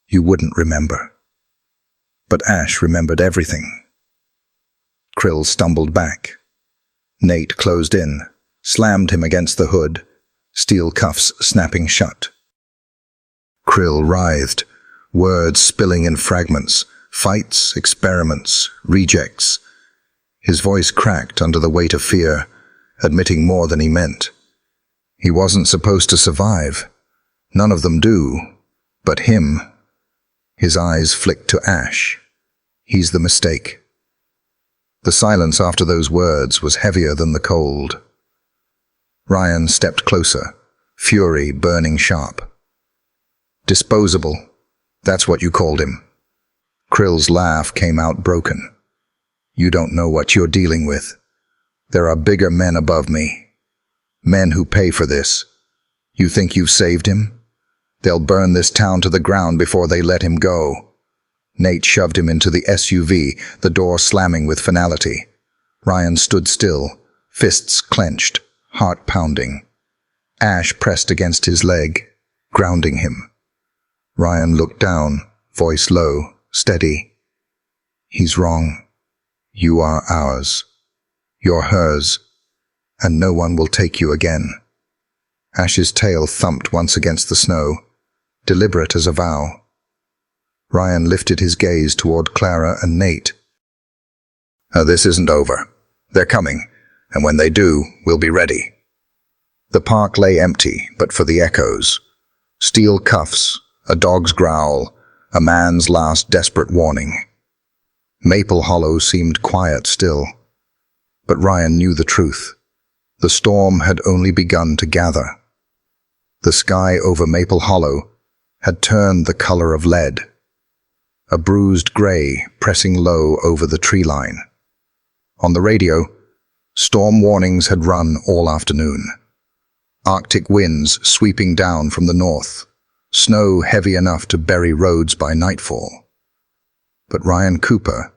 you wouldn't remember." But Ash remembered everything. Krill stumbled back. Nate closed in, slammed him against the hood, steel cuffs snapping shut. Krill writhed, words spilling in fragments, fights, experiments, rejects. His voice cracked under the weight of fear, admitting more than he meant. He wasn't supposed to survive. None of them do. But him. His eyes flicked to Ash. He's the mistake. The silence after those words was heavier than the cold. Ryan stepped closer, fury burning sharp. "Disposable. That's what you called him." Krill's laugh came out broken. "You don't know what you're dealing with. There are bigger men above me. Men who pay for this. You think you've saved him? They'll burn this town to the ground before they let him go." Nate shoved him into the SUV, the door slamming with finality. Ryan stood still, fists clenched, heart pounding. Ash pressed against his leg, grounding him. Ryan looked down, voice low, steady. "He's wrong. You are ours. You're hers. And no one will take you again." Ash's tail thumped once against the snow. deliberate as a vow. Ryan lifted his gaze toward Clara and Nate. This isn't over. They're coming, and when they do, we'll be ready. The park lay empty, but for the echoes. Steel cuffs, a dog's growl, a man's last desperate warning. Maple Hollow seemed quiet still. But Ryan knew the truth. The storm had only begun to gather. The sky over Maple Hollow had turned the color of lead, a bruised gray pressing low over the tree line. On the radio, storm warnings had run all afternoon. Arctic winds sweeping down from the north, snow heavy enough to bury roads by nightfall. But Ryan Cooper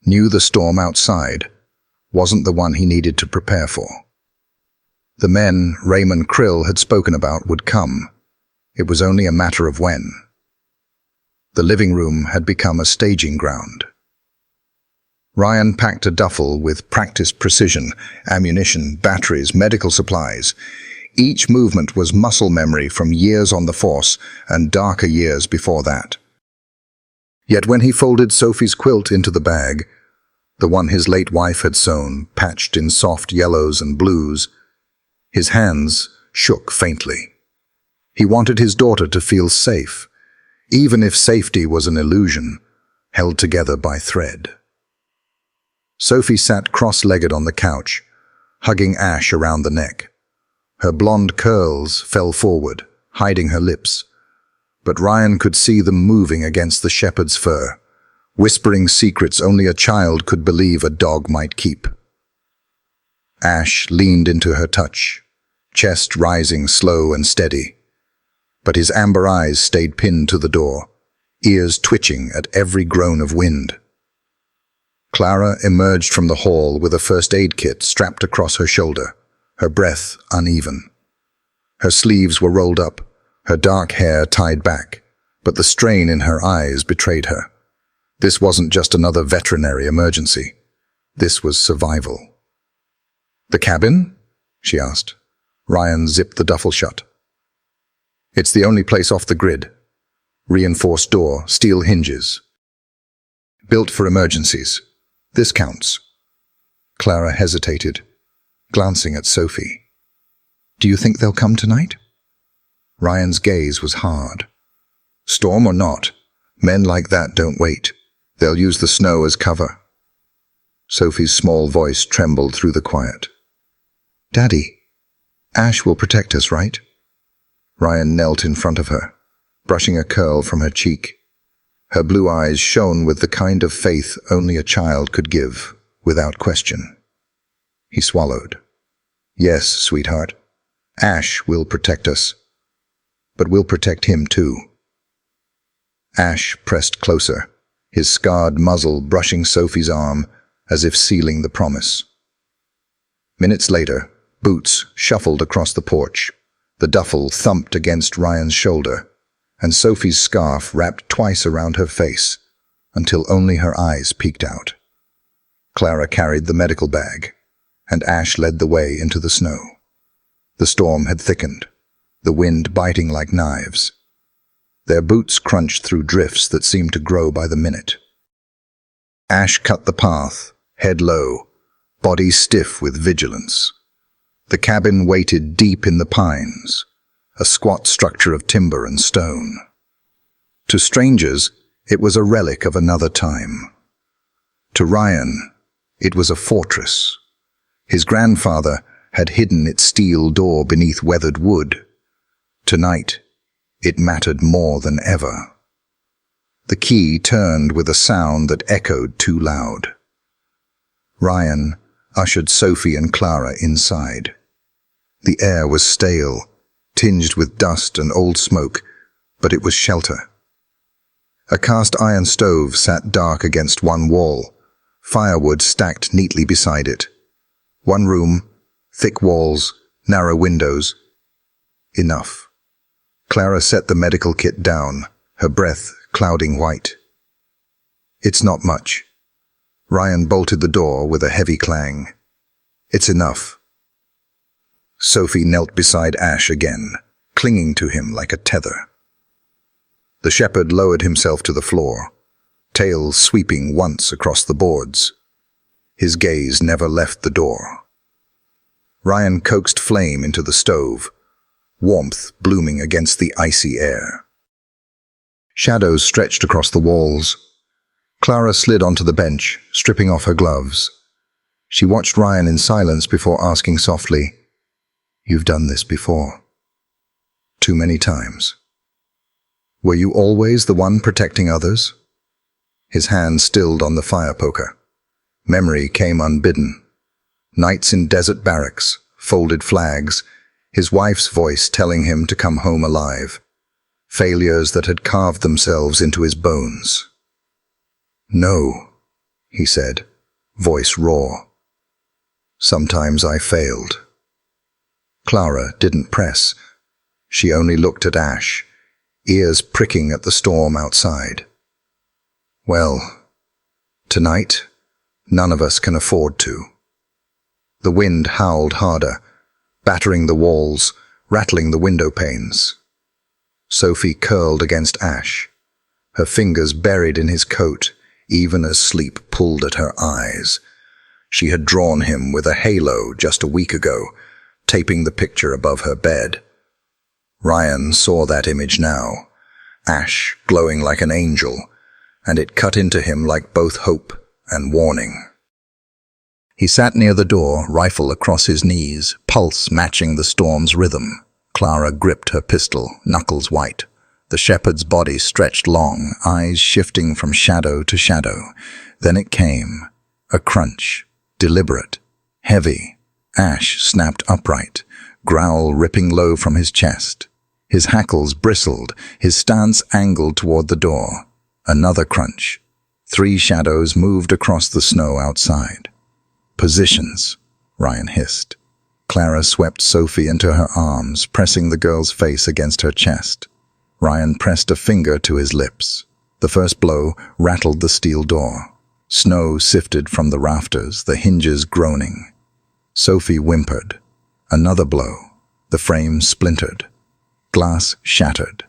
knew the storm outside wasn't the one he needed to prepare for. The men Raymond Krill had spoken about would come. It was only a matter of when. The living room had become a staging ground. Ryan packed a duffel with practiced precision, ammunition, batteries, medical supplies. Each movement was muscle memory from years on the force and darker years before that. Yet when he folded Sophie's quilt into the bag, the one his late wife had sewn, patched in soft yellows and blues, his hands shook faintly. He wanted his daughter to feel safe, even if safety was an illusion, held together by thread. Sophie sat cross-legged on the couch, hugging Ash around the neck. Her blonde curls fell forward, hiding her lips, but Ryan could see them moving against the shepherd's fur, whispering secrets only a child could believe a dog might keep. Ash leaned into her touch, chest rising slow and steady, but his amber eyes stayed pinned to the door, ears twitching at every groan of wind. Clara emerged from the hall with a first aid kit strapped across her shoulder, her breath uneven. Her sleeves were rolled up, her dark hair tied back, but the strain in her eyes betrayed her. This wasn't just another veterinary emergency. This was survival. "The cabin?" she asked. Ryan zipped the duffel shut. "It's the only place off the grid. Reinforced door, steel hinges. Built for emergencies. This counts." Clara hesitated, glancing at Sophie. "Do you think they'll come tonight?" Ryan's gaze was hard. "Storm or not, men like that don't wait. They'll use the snow as cover." Sophie's small voice trembled through the quiet. "Daddy, Ash will protect us, right?" Ryan knelt in front of her, brushing a curl from her cheek. Her blue eyes shone with the kind of faith only a child could give, without question. He swallowed. "Yes, sweetheart. Ash will protect us. But we'll protect him too." Ash pressed closer, his scarred muzzle brushing Sophie's arm as if sealing the promise. Minutes later, boots shuffled across the porch. The duffel thumped against Ryan's shoulder, and Sophie's scarf wrapped twice around her face, until only her eyes peeked out. Clara carried the medical bag, and Ash led the way into the snow. The storm had thickened, the wind biting like knives. Their boots crunched through drifts that seemed to grow by the minute. Ash cut the path, head low, body stiff with vigilance. The cabin waited deep in the pines, a squat structure of timber and stone. To strangers, it was a relic of another time. To Ryan, it was a fortress. His grandfather had hidden its steel door beneath weathered wood. Tonight, it mattered more than ever. The key turned with a sound that echoed too loud. Ryan ushered Sophie and Clara inside. The air was stale, tinged with dust and old smoke, but it was shelter. A cast iron stove sat dark against one wall, firewood stacked neatly beside it. One room, thick walls, narrow windows. Enough. Clara set the medical kit down, her breath clouding white. "It's not much." Ryan bolted the door with a heavy clang. "It's enough." Sophie knelt beside Ash again, clinging to him like a tether. The shepherd lowered himself to the floor, tail sweeping once across the boards. His gaze never left the door. Ryan coaxed flame into the stove, warmth blooming against the icy air. Shadows stretched across the walls. Clara slid onto the bench, stripping off her gloves. She watched Ryan in silence before asking softly, "You've done this before. Too many times. Were you always the one protecting others?" His hand stilled on the fire poker. Memory came unbidden. Nights in desert barracks, folded flags, his wife's voice telling him to come home alive. Failures that had carved themselves into his bones. "No," he said, voice raw. "Sometimes I failed." Clara didn't press. She only looked at Ash, ears pricking at the storm outside. "Well, tonight, none of us can afford to." The wind howled harder, battering the walls, rattling the window panes. Sophie curled against Ash, her fingers buried in his coat, even as sleep pulled at her eyes. She had drawn him with a halo just a week ago, taping the picture above her bed. Ryan saw that image now, Ash glowing like an angel, and it cut into him like both hope and warning. He sat near the door, rifle across his knees, pulse matching the storm's rhythm. Clara gripped her pistol, knuckles white. The shepherd's body stretched long, eyes shifting from shadow to shadow. Then it came, a crunch, deliberate, heavy. Ash snapped upright, growl ripping low from his chest. His hackles bristled, his stance angled toward the door. Another crunch. 3 shadows moved across the snow outside. "Positions," Ryan hissed. Clara swept Sophie into her arms, pressing the girl's face against her chest. Ryan pressed a finger to his lips. The first blow rattled the steel door. Snow sifted from the rafters, the hinges groaning. Sophie whimpered. Another blow. The frame splintered. Glass shattered.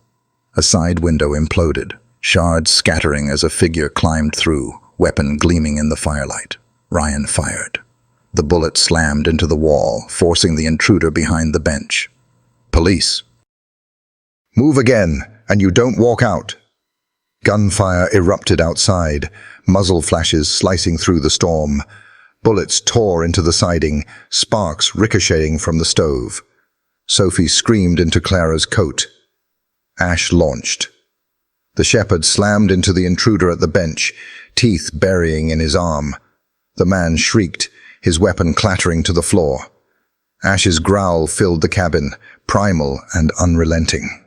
A side window imploded, shards scattering as a figure climbed through, weapon gleaming in the firelight. Ryan fired. The bullet slammed into the wall, forcing the intruder behind the bench. "Police." "Move again, and you don't walk out." Gunfire erupted outside, muzzle flashes slicing through the storm. Bullets tore into the siding, sparks ricocheting from the stove. Sophie screamed into Clara's coat. Ash launched. The shepherd slammed into the intruder at the bench, teeth burying in his arm. The man shrieked, his weapon clattering to the floor. Ash's growl filled the cabin, primal and unrelenting.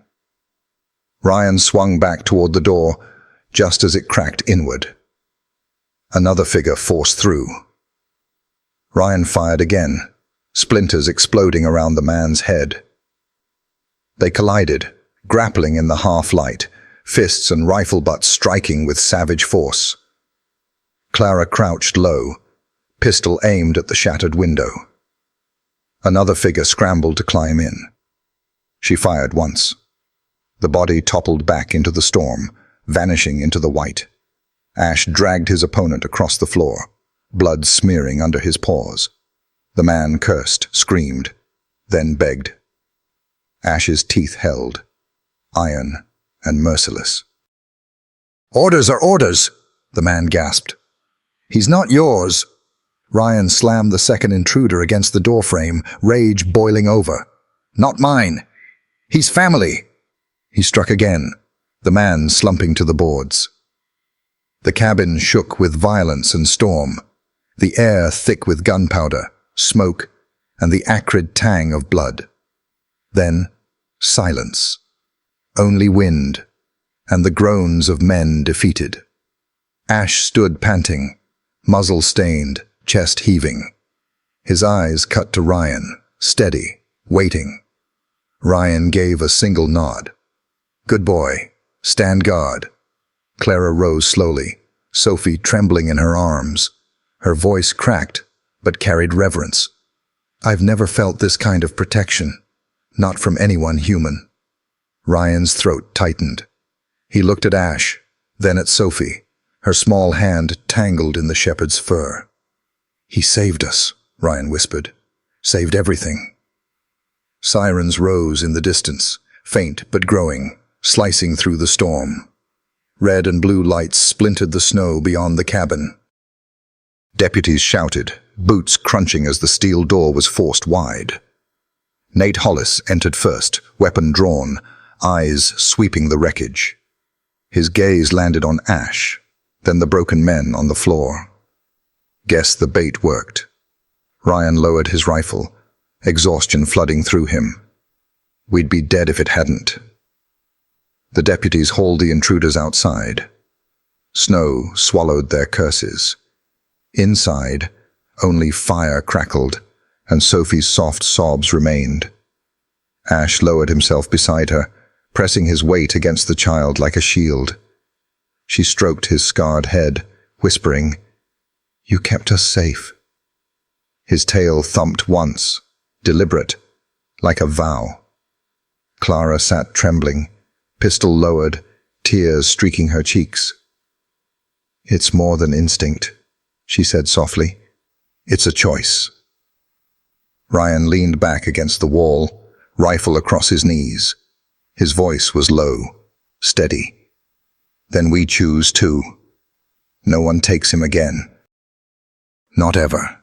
Ryan swung back toward the door, just as it cracked inward. Another figure forced through. Ryan fired again, splinters exploding around the man's head. They collided, grappling in the half-light, fists and rifle butts striking with savage force. Clara crouched low, pistol aimed at the shattered window. Another figure scrambled to climb in. She fired once. The body toppled back into the storm, vanishing into the white. Ash dragged his opponent across the floor, blood smearing under his paws. The man cursed, screamed, then begged. Ash's teeth held, iron and merciless. "Orders are orders," the man gasped. "He's not yours." Ryan slammed the second intruder against the doorframe, rage boiling over. "Not mine. He's family." He struck again, the man slumping to the boards. The cabin shook with violence and storm, the air thick with gunpowder, smoke, and the acrid tang of blood. Then, silence. Only wind, and the groans of men defeated. Ash stood panting, muzzle stained, chest heaving. His eyes cut to Ryan, steady, waiting. Ryan gave a single nod. "Good boy. Stand guard." Clara rose slowly, Sophie trembling in her arms. Her voice cracked, but carried reverence. "I've never felt this kind of protection, not from anyone human." Ryan's throat tightened. He looked at Ash, then at Sophie, her small hand tangled in the shepherd's fur. "He saved us," Ryan whispered. "Saved everything." Sirens rose in the distance, faint but growing, slicing through the storm. Red and blue lights splintered the snow beyond the cabin. Deputies shouted, boots crunching as the steel door was forced wide. Nate Hollis entered first, weapon drawn, eyes sweeping the wreckage. His gaze landed on Ash, then the broken men on the floor. Guess the bait worked. Ryan lowered his rifle, exhaustion flooding through him. We'd be dead if it hadn't. The deputies hauled the intruders outside. Snow swallowed their curses. Inside, only fire crackled, and Sophie's soft sobs remained. Ash lowered himself beside her, pressing his weight against the child like a shield. She stroked his scarred head, whispering, "You kept us safe." His tail thumped once, deliberate, like a vow. Clara sat trembling, pistol lowered, tears streaking her cheeks. "It's more than instinct," she said softly. "It's a choice." Ryan leaned back against the wall, rifle across his knees. His voice was low, steady. "Then we choose too. No one takes him again. Not ever."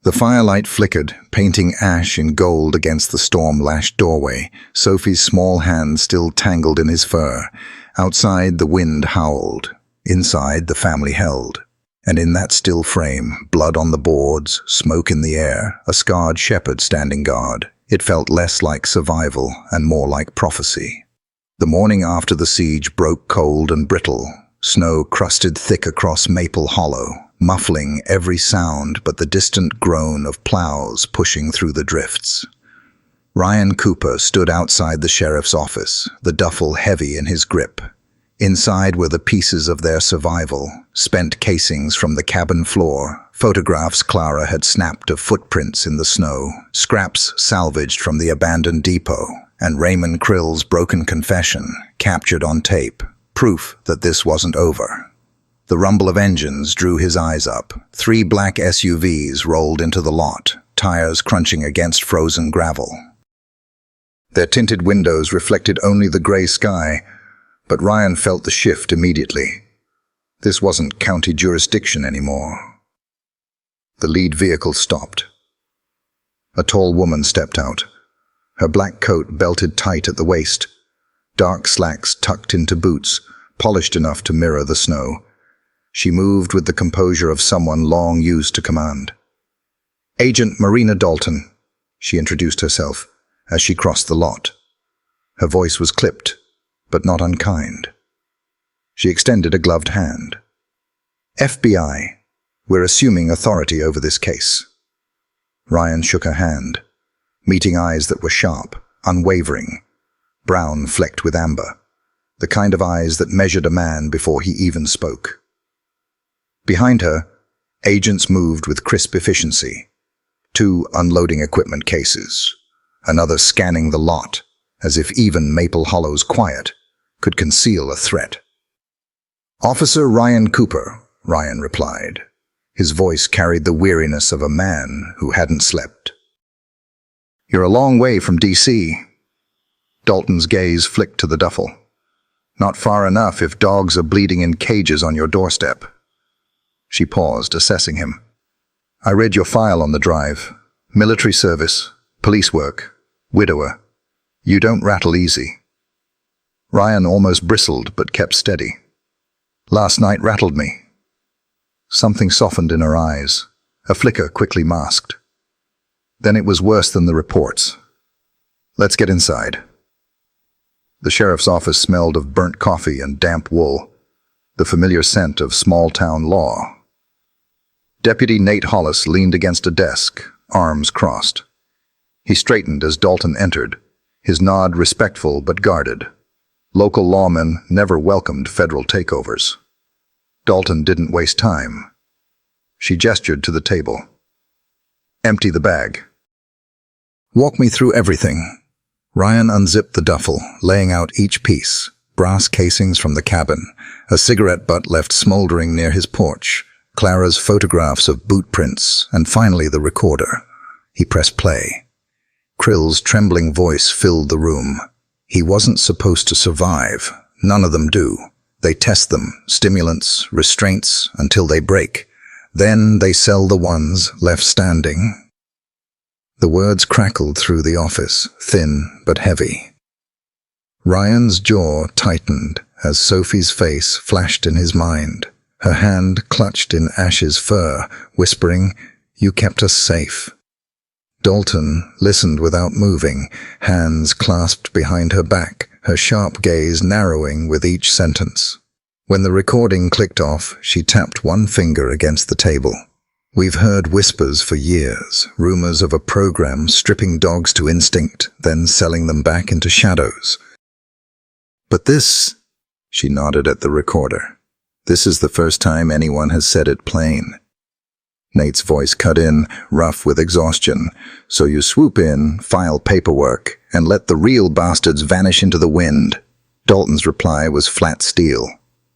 The firelight flickered, painting Ash in gold against the storm-lashed doorway, Sophie's small hand still tangled in his fur. Outside, the wind howled. Inside, the family held. And in that still frame, blood on the boards, smoke in the air, a scarred shepherd standing guard, it felt less like survival and more like prophecy. The morning after the siege broke cold and brittle. Snow crusted thick across Maple Hollow, muffling every sound but the distant groan of plows pushing through the drifts. Ryan Cooper stood outside the sheriff's office, the duffel heavy in his grip. Inside were the pieces of their survival, spent casings from the cabin floor, photographs Clara had snapped of footprints in the snow, scraps salvaged from the abandoned depot, and Raymond Krill's broken confession, captured on tape, proof that this wasn't over. The rumble of engines drew his eyes up. 3 black SUVs rolled into the lot, tires crunching against frozen gravel. Their tinted windows reflected only the gray sky, but Ryan felt the shift immediately. This wasn't county jurisdiction anymore. The lead vehicle stopped. A tall woman stepped out, her black coat belted tight at the waist, dark slacks tucked into boots, polished enough to mirror the snow. She moved with the composure of someone long used to command. "Agent Marina Dalton," she introduced herself as she crossed the lot. Her voice was clipped, but not unkind. She extended a gloved hand. "FBI, we're assuming authority over this case." Ryan shook her hand, meeting eyes that were sharp, unwavering, brown flecked with amber, the kind of eyes that measured a man before he even spoke. Behind her, agents moved with crisp efficiency. 2 unloading equipment cases, another scanning the lot, as if even Maple Hollow's quiet could conceal a threat. "Officer Ryan Cooper," Ryan replied. His voice carried the weariness of a man who hadn't slept. "You're a long way from D.C. Dalton's gaze flicked to the duffel. "Not far enough if dogs are bleeding in cages on your doorstep." She paused, assessing him. "I read your file on the drive. Military service, police work, widower. You don't rattle easy." Ryan almost bristled but kept steady. "Last night rattled me." Something softened in her eyes, a flicker quickly masked. "Then it was worse than the reports. Let's get inside." The sheriff's office smelled of burnt coffee and damp wool, the familiar scent of small-town law. Deputy Nate Hollis leaned against a desk, arms crossed. He straightened as Dalton entered, his nod respectful but guarded. Local lawmen never welcomed federal takeovers. Dalton didn't waste time. She gestured to the table. "Empty the bag." "Walk me through everything." Ryan unzipped the duffel, laying out each piece, brass casings from the cabin, a cigarette butt left smoldering near his porch, Clara's photographs of boot prints, and finally the recorder. He pressed play. Krill's trembling voice filled the room. He wasn't supposed to survive. None of them do. They test them, stimulants, restraints, until they break. Then they sell the ones left standing. The words crackled through the office, thin but heavy. Ryan's jaw tightened as Sophie's face flashed in his mind. Her hand clutched in Ash's fur, whispering, "You kept us safe." Dalton listened without moving, hands clasped behind her back, her sharp gaze narrowing with each sentence. When the recording clicked off, she tapped one finger against the table. "We've heard whispers for years, rumors of a program stripping dogs to instinct, then selling them back into shadows. But this," she nodded at the recorder, "this is the first time anyone has said it plain." Nate's voice cut in, rough with exhaustion. "So you swoop in, file paperwork, and let the real bastards vanish into the wind." Dalton's reply was flat steel.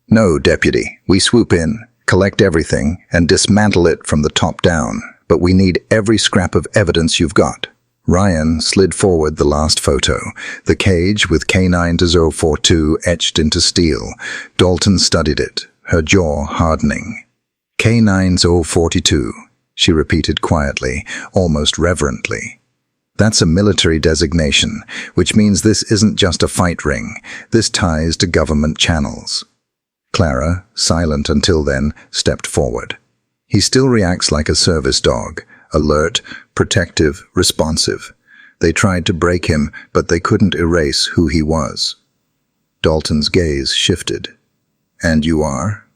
"No, Deputy, we swoop in, collect everything, and dismantle it from the top down, but we need every scrap of evidence you've got." Ryan slid forward the last photo, the cage with K9-042 etched into steel. Dalton studied it, her jaw hardening. K9-042, she repeated quietly, almost reverently. "That's a military designation, which means this isn't just a fight ring. This ties to government channels." Clara, silent until then, stepped forward. "He still reacts like a service dog, alert, protective, responsive. They tried to break him, but they couldn't erase who he was." Dalton's gaze shifted. "And you are?"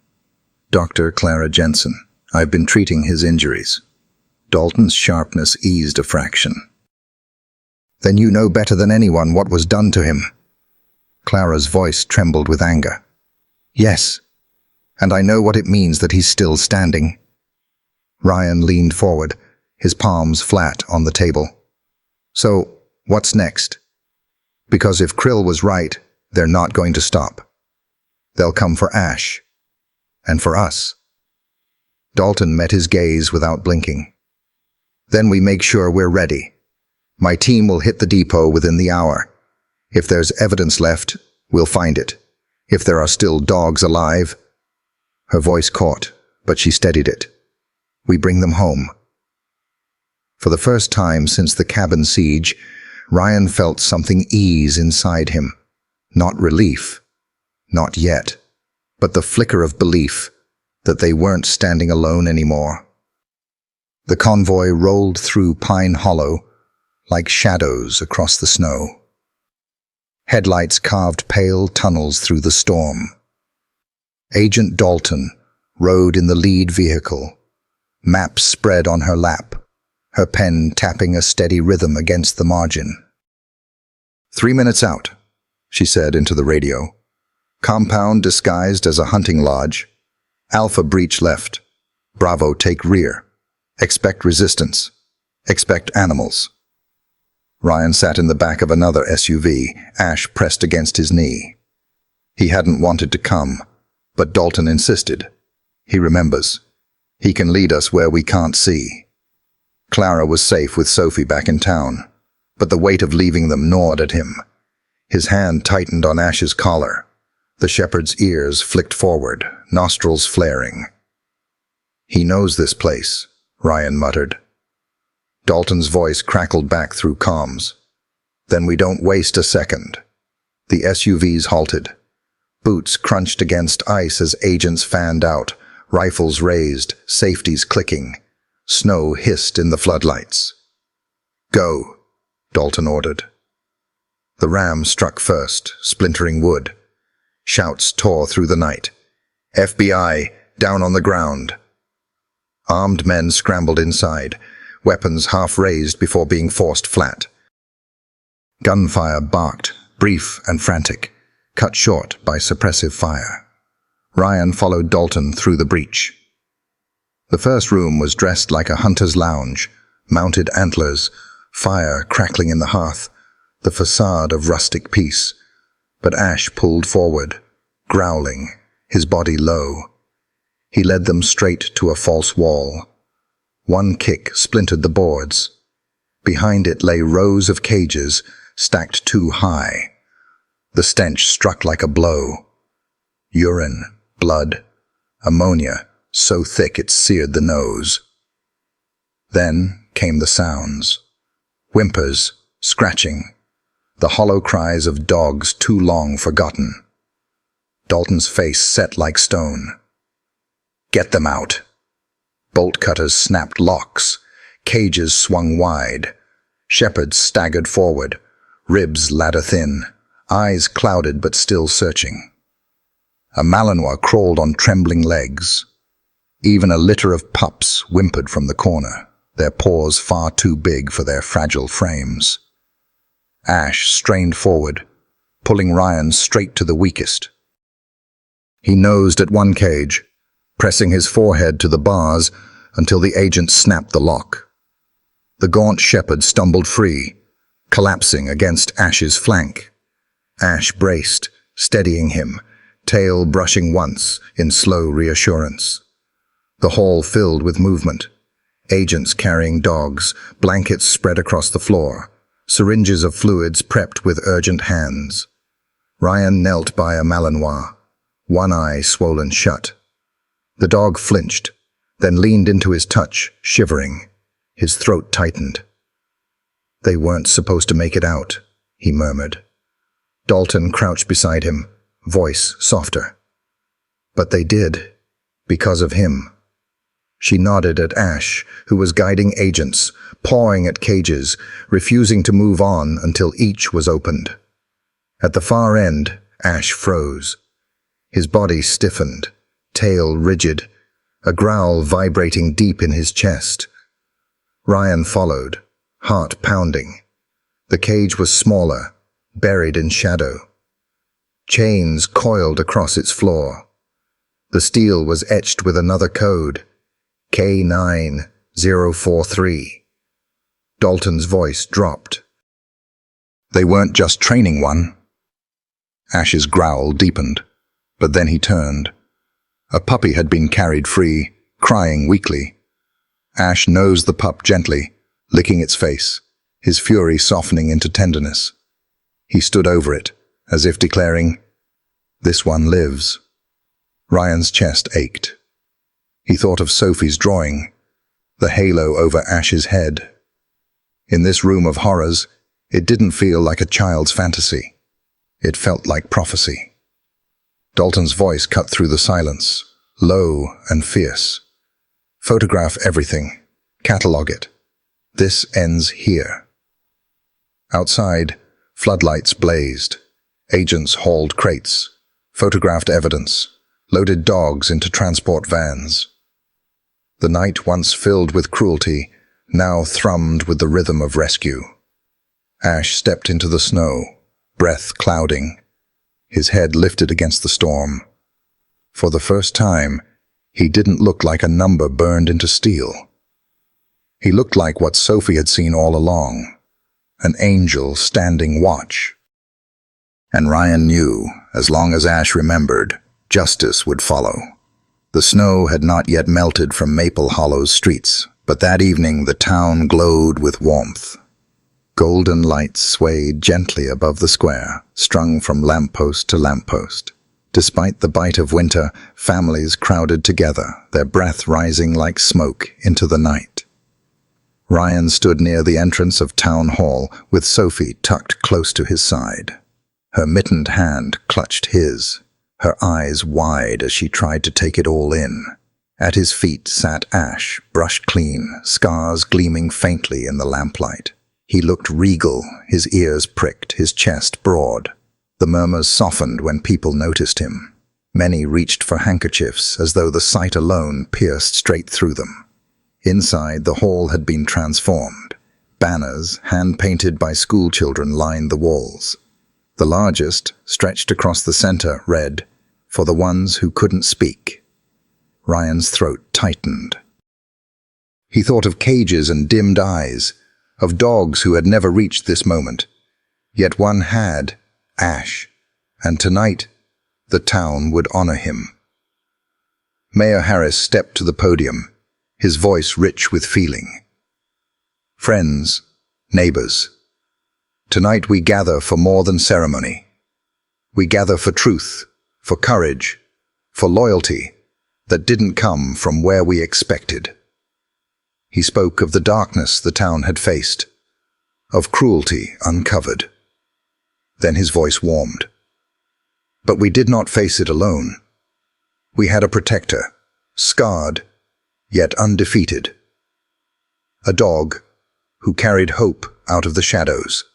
"Dr. Clara Jensen. I've been treating his injuries." Dalton's sharpness eased a fraction. "Then you know better than anyone what was done to him." Clara's voice trembled with anger. "Yes, and I know what it means that he's still standing." Ryan leaned forward, his palms flat on the table. "So, what's next? Because if Krill was right, they're not going to stop. They'll come for Ash. And for us." Dalton met his gaze without blinking. "Then we make sure we're ready. My team will hit the depot within the hour. If there's evidence left, we'll find it. If there are still dogs alive—" Her voice caught, but she steadied it. "We bring them home." For the first time since the cabin siege, Ryan felt something ease inside him. Not relief. Not yet. But the flicker of belief that they weren't standing alone anymore. The convoy rolled through Pine Hollow like shadows across the snow. Headlights carved pale tunnels through the storm. Agent Dalton rode in the lead vehicle, maps spread on her lap, her pen tapping a steady rhythm against the margin. 3 minutes out," she said into the radio. "Compound disguised as a hunting lodge. Alpha breach left. Bravo take rear. Expect resistance. Expect animals." Ryan sat in the back of another SUV, Ash pressed against his knee. He hadn't wanted to come, but Dalton insisted. "He remembers. He can lead us where we can't see." Clara was safe with Sophie back in town, but the weight of leaving them gnawed at him. His hand tightened on Ash's collar. The shepherd's ears flicked forward, nostrils flaring. "He knows this place," Ryan muttered. Dalton's voice crackled back through comms. "Then we don't waste a second." The SUVs halted. Boots crunched against ice as agents fanned out, rifles raised, safeties clicking. Snow hissed in the floodlights. "Go," Dalton ordered. The ram struck first, splintering wood. Shouts tore through the night. "FBI, down on the ground." Armed men scrambled inside, weapons half raised before being forced flat. Gunfire barked, brief and frantic, cut short by suppressive fire. Ryan followed Dalton through the breach. The first room was dressed like a hunter's lounge, mounted antlers, fire crackling in the hearth, the facade of rustic peace. But Ash pulled forward, growling, his body low. He led them straight to a false wall. One kick splintered the boards. Behind it lay rows of cages, stacked too high. The stench struck like a blow. Urine, blood, ammonia, so thick it seared the nose. Then came the sounds. Whimpers, scratching, the hollow cries of dogs too long forgotten. Dalton's face set like stone. "Get them out." Bolt cutters snapped locks. Cages swung wide. Shepherds staggered forward, ribs ladder-thin, eyes clouded but still searching. A Malinois crawled on trembling legs. Even a litter of pups whimpered from the corner, their paws far too big for their fragile frames. Ash strained forward, pulling Ryan straight to the weakest. He nosed at one cage, pressing his forehead to the bars until the agent snapped the lock. The gaunt shepherd stumbled free, collapsing against Ash's flank. Ash braced, steadying him, tail brushing once in slow reassurance. The hall filled with movement. Agents carrying dogs, blankets spread across the floor, syringes of fluids prepped with urgent hands. Ryan knelt by a Malinois, one eye swollen shut. The dog flinched, then leaned into his touch, shivering. His throat tightened. "They weren't supposed to make it out," he murmured. Dalton crouched beside him, voice softer. "But they did, because of him." She nodded at Ash, who was guiding agents, pawing at cages, refusing to move on until each was opened. At the far end, Ash froze. His body stiffened, tail rigid, a growl vibrating deep in his chest. Ryan followed, heart pounding. The cage was smaller, buried in shadow. Chains coiled across its floor. The steel was etched with another code, K9043. Dalton's voice dropped. "They weren't just training one." Ash's growl deepened, but then he turned. A puppy had been carried free, crying weakly. Ash nosed the pup gently, licking its face, his fury softening into tenderness. He stood over it, as if declaring, "This one lives." Ryan's chest ached. He thought of Sophie's drawing, the halo over Ash's head. In this room of horrors, it didn't feel like a child's fantasy. It felt like prophecy. Dalton's voice cut through the silence, low and fierce. "Photograph everything. Catalog it. This ends here." Outside, floodlights blazed. Agents hauled crates, photographed evidence, loaded dogs into transport vans. The night once filled with cruelty now thrummed with the rhythm of rescue. Ash stepped into the snow, breath clouding, his head lifted against the storm. For the first time, he didn't look like a number burned into steel. He looked like what Sophie had seen all along, an angel standing watch. And Ryan knew, as long as Ash remembered, justice would follow. The snow had not yet melted from Maple Hollow's streets, but that evening the town glowed with warmth. Golden lights swayed gently above the square, strung from lamppost to lamppost. Despite the bite of winter, families crowded together, their breath rising like smoke into the night. Ryan stood near the entrance of Town Hall, with Sophie tucked close to his side. Her mittened hand clutched his, her eyes wide as she tried to take it all in. At his feet sat Ash, brushed clean, scars gleaming faintly in the lamplight. He looked regal, his ears pricked, his chest broad. The murmurs softened when people noticed him. Many reached for handkerchiefs, as though the sight alone pierced straight through them. Inside, the hall had been transformed. Banners, hand-painted by schoolchildren, lined the walls. The largest, stretched across the center, read, "For the ones who couldn't speak." Ryan's throat tightened. He thought of cages and dimmed eyes, of dogs who had never reached this moment. Yet one had, Ash, and tonight the town would honor him. Mayor Harris stepped to the podium, his voice rich with feeling. Friends, neighbors, tonight we gather for more than ceremony. We gather for truth, for courage, for loyalty that didn't come from where we expected. He spoke of the darkness the town had faced, of cruelty uncovered. Then his voice warmed. But we did not face it alone. We had a protector, scarred, yet undefeated. A dog who carried hope out of the shadows.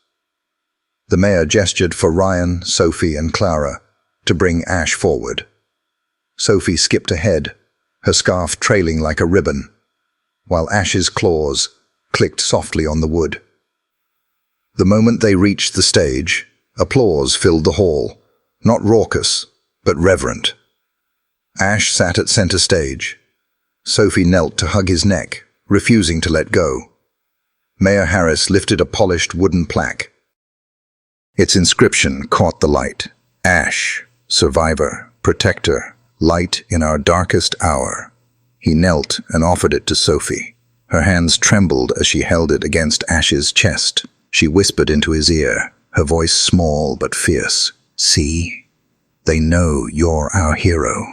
The mayor gestured for Ryan, Sophie, and Clara to bring Ash forward. Sophie skipped ahead, her scarf trailing like a ribbon, while Ash's claws clicked softly on the wood. The moment they reached the stage, applause filled the hall, not raucous, but reverent. Ash sat at center stage. Sophie knelt to hug his neck, refusing to let go. Mayor Harris lifted a polished wooden plaque. Its inscription caught the light. Ash, survivor, protector, light in our darkest hour. He knelt and offered it to Sophie. Her hands trembled as she held it against Ash's chest. She whispered into his ear, her voice small but fierce. "See? They know you're our hero."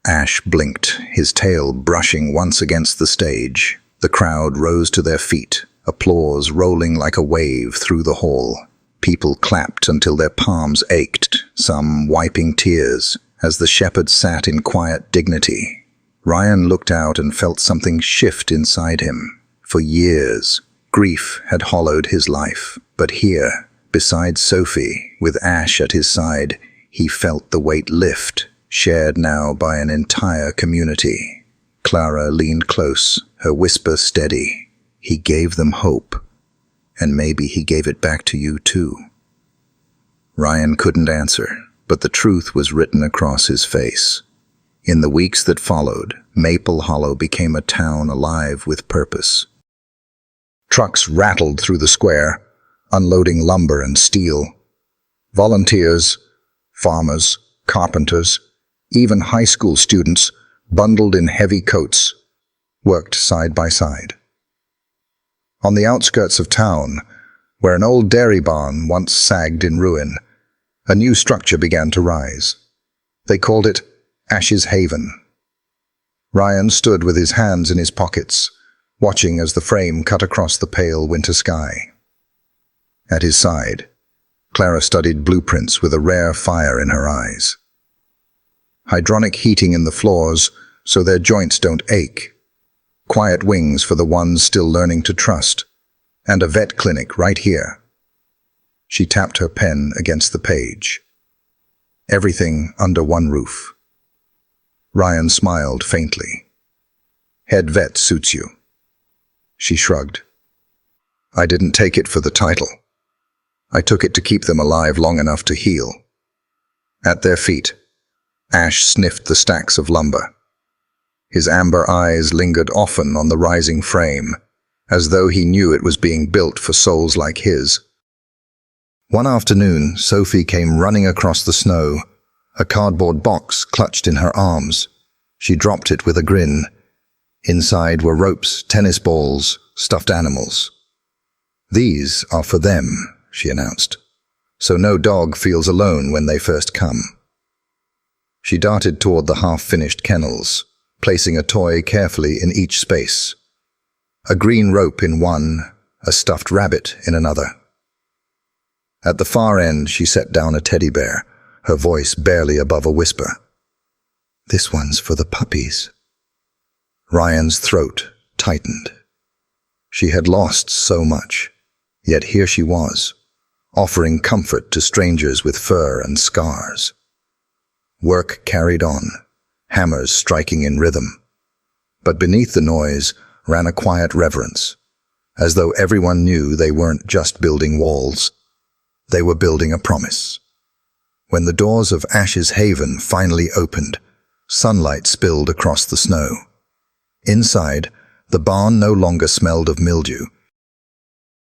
Ash blinked, his tail brushing once against the stage. The crowd rose to their feet, applause rolling like a wave through the hall. People clapped until their palms ached, some wiping tears, as the shepherd sat in quiet dignity. Ryan looked out and felt something shift inside him. For years, grief had hollowed his life, but here, beside Sophie, with Ash at his side, he felt the weight lift, shared now by an entire community. Clara leaned close, her whisper steady. He gave them hope, and maybe he gave it back to you too. Ryan couldn't answer, but the truth was written across his face. In the weeks that followed, Maple Hollow became a town alive with purpose. Trucks rattled through the square, unloading lumber and steel. Volunteers, farmers, carpenters, even high school students, bundled in heavy coats, worked side by side. On the outskirts of town, where an old dairy barn once sagged in ruin, a new structure began to rise. They called it Ash's Haven. Ryan stood with his hands in his pockets, watching as the frame cut across the pale winter sky. At his side, Clara studied blueprints with a rare fire in her eyes. Hydronic heating in the floors so their joints don't ache. Quiet wings for the ones still learning to trust. And a vet clinic right here. She tapped her pen against the page. Everything under one roof. Ryan smiled faintly. Head vet suits you. She shrugged. I didn't take it for the title. I took it to keep them alive long enough to heal. At their feet, Ash sniffed the stacks of lumber. His amber eyes lingered often on the rising frame, as though he knew it was being built for souls like his. One afternoon, Sophie came running across the snow, a cardboard box clutched in her arms. She dropped it with a grin. Inside were ropes, tennis balls, stuffed animals. "These are for them," she announced, "so no dog feels alone when they first come." She darted toward the half-finished kennels, placing a toy carefully in each space. A green rope in one, a stuffed rabbit in another. At the far end, she set down a teddy bear, her voice barely above a whisper. "This one's for the puppies." Ryan's throat tightened. She had lost so much, yet here she was, offering comfort to strangers with fur and scars. Work carried on, hammers striking in rhythm. But beneath the noise ran a quiet reverence, as though everyone knew they weren't just building walls. They were building a promise. When the doors of Ash's Haven finally opened, sunlight spilled across the snow. Inside, the barn no longer smelled of mildew.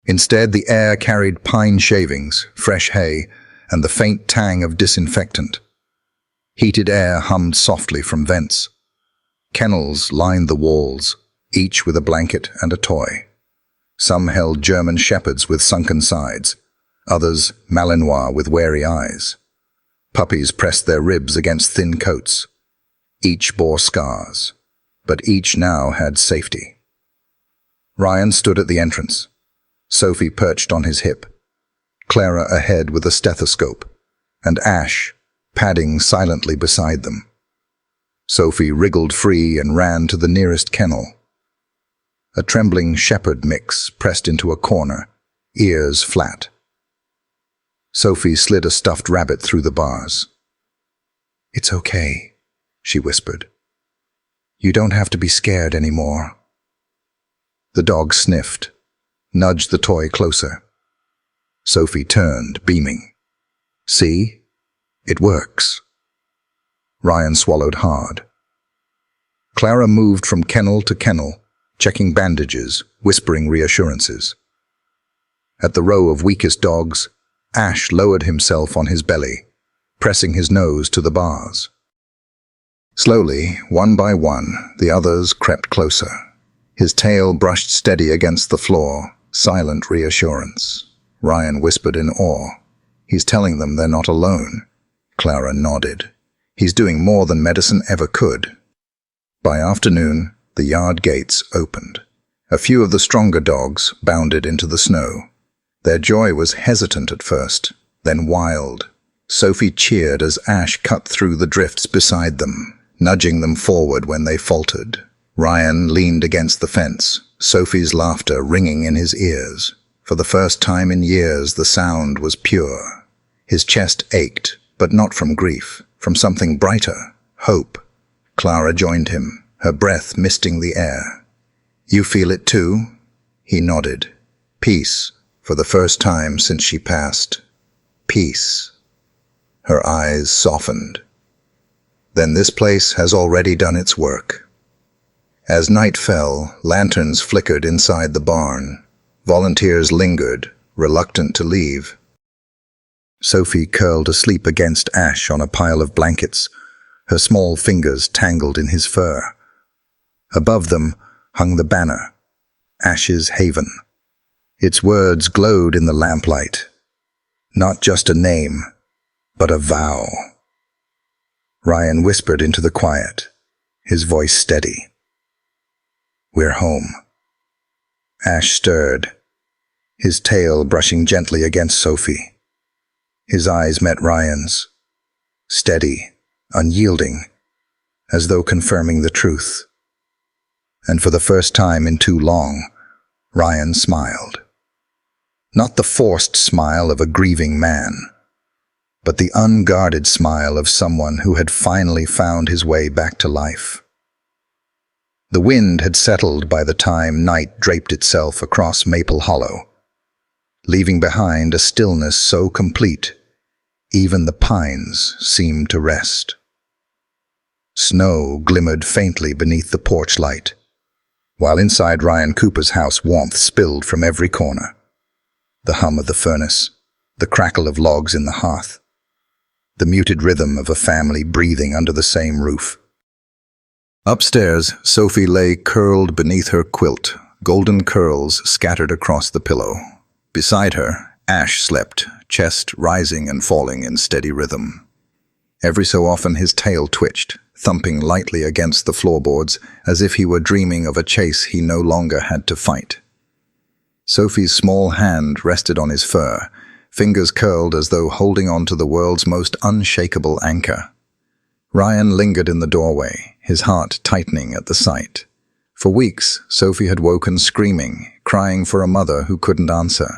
Instead, the air carried pine shavings, fresh hay, and the faint tang of disinfectant. Heated air hummed softly from vents. Kennels lined the walls, each with a blanket and a toy. Some held German shepherds with sunken sides, others Malinois with wary eyes. Puppies pressed their ribs against thin coats. Each bore scars, but each now had safety. Ryan stood at the entrance. Sophie perched on his hip, Clara ahead with a stethoscope, and Ash padding silently beside them. Sophie wriggled free and ran to the nearest kennel. A trembling shepherd mix pressed into a corner, ears flat. Sophie slid a stuffed rabbit through the bars. "It's okay," she whispered. "You don't have to be scared anymore." The dog sniffed, nudged the toy closer. Sophie turned, beaming. "See? It works." Ryan swallowed hard. Clara moved from kennel to kennel, checking bandages, whispering reassurances. At the row of weakest dogs, Ash lowered himself on his belly, pressing his nose to the bars. Slowly, one by one, the others crept closer. His tail brushed steady against the floor, silent reassurance. Ryan whispered in awe. "He's telling them they're not alone." Clara nodded. "He's doing more than medicine ever could." By afternoon, the yard gates opened. A few of the stronger dogs bounded into the snow. Their joy was hesitant at first, then wild. Sophie cheered as Ash cut through the drifts beside them, nudging them forward when they faltered. Ryan leaned against the fence, Sophie's laughter ringing in his ears. For the first time in years, the sound was pure. His chest ached, but not from grief, from something brighter, hope. Clara joined him, her breath misting the air. "You feel it too?" He nodded. "Peace, for the first time since she passed. Peace." Her eyes softened. "Then this place has already done its work." As night fell, lanterns flickered inside the barn. Volunteers lingered, reluctant to leave. Sophie curled asleep against Ash on a pile of blankets, her small fingers tangled in his fur. Above them hung the banner, Ash's Haven. Its words glowed in the lamplight. Not just a name, but a vow. Ryan whispered into the quiet, his voice steady. "We're home." Ash stirred, his tail brushing gently against Sophie. His eyes met Ryan's, steady, unyielding, as though confirming the truth. And for the first time in too long, Ryan smiled. Not the forced smile of a grieving man, but the unguarded smile of someone who had finally found his way back to life. The wind had settled by the time night draped itself across Maple Hollow, leaving behind a stillness so complete, even the pines seemed to rest. Snow glimmered faintly beneath the porch light, while inside Ryan Cooper's house warmth spilled from every corner. The hum of the furnace, the crackle of logs in the hearth, the muted rhythm of a family breathing under the same roof. Upstairs, Sophie lay curled beneath her quilt, golden curls scattered across the pillow. Beside her, Ash slept, chest rising and falling in steady rhythm. Every so often his tail twitched, thumping lightly against the floorboards as if he were dreaming of a chase he no longer had to fight. Sophie's small hand rested on his fur, fingers curled as though holding on to the world's most unshakable anchor. Ryan lingered in the doorway, his heart tightening at the sight. For weeks, Sophie had woken screaming, crying for a mother who couldn't answer.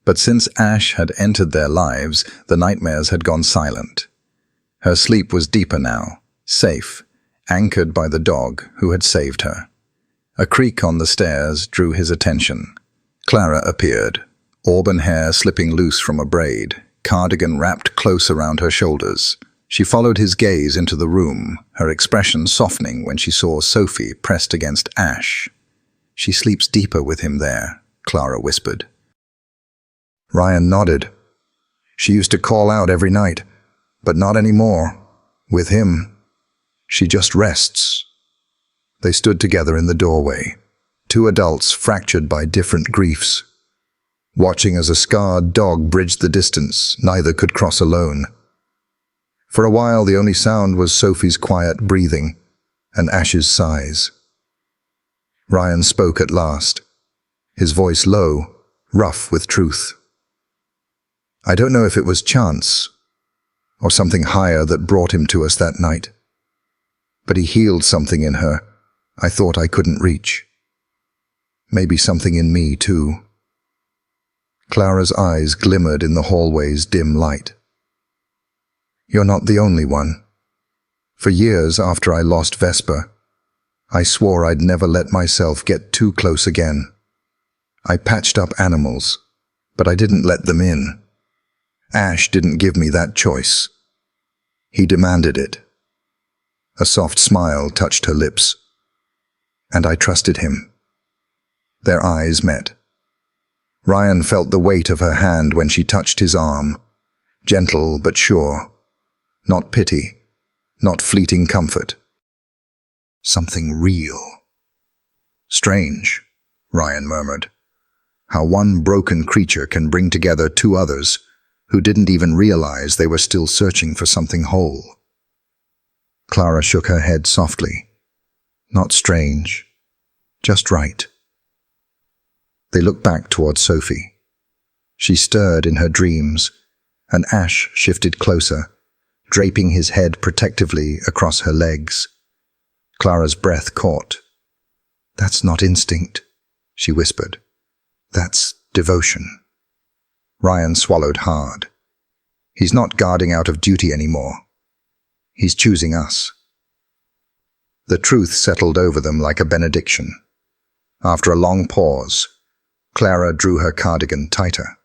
But since Ash had entered their lives, the nightmares had gone silent. Her sleep was deeper now, safe, anchored by the dog who had saved her. A creak on the stairs drew his attention. Clara appeared, auburn hair slipping loose from a braid, cardigan wrapped close around her shoulders. She followed his gaze into the room, her expression softening when she saw Sophie pressed against Ash. "She sleeps deeper with him there," Clara whispered. Ryan nodded. She used to call out every night, but not anymore. With him, she just rests. They stood together in the doorway, two adults fractured by different griefs. Watching as a scarred dog bridged the distance, neither could cross alone. For a while, the only sound was Sophie's quiet breathing and Ash's sighs. Ryan spoke at last, his voice low, rough with truth. I don't know if it was chance or something higher that brought him to us that night, but he healed something in her I thought I couldn't reach. Maybe something in me, too. Clara's eyes glimmered in the hallway's dim light. You're not the only one. For years after I lost Vesper, I swore I'd never let myself get too close again. I patched up animals, but I didn't let them in. Ash didn't give me that choice. He demanded it. A soft smile touched her lips, and I trusted him. Their eyes met. Ryan felt the weight of her hand when she touched his arm, gentle but sure. Not pity, not fleeting comfort. Something real. Strange, Ryan murmured. How one broken creature can bring together two others who didn't even realize they were still searching for something whole. Clara shook her head softly. Not strange, just right. They looked back toward Sophie. She stirred in her dreams, and Ash shifted closer, draping his head protectively across her legs. Clara's breath caught. That's not instinct, she whispered. That's devotion. Ryan swallowed hard. He's not guarding out of duty anymore. He's choosing us. The truth settled over them like a benediction. After a long pause, Clara drew her cardigan tighter.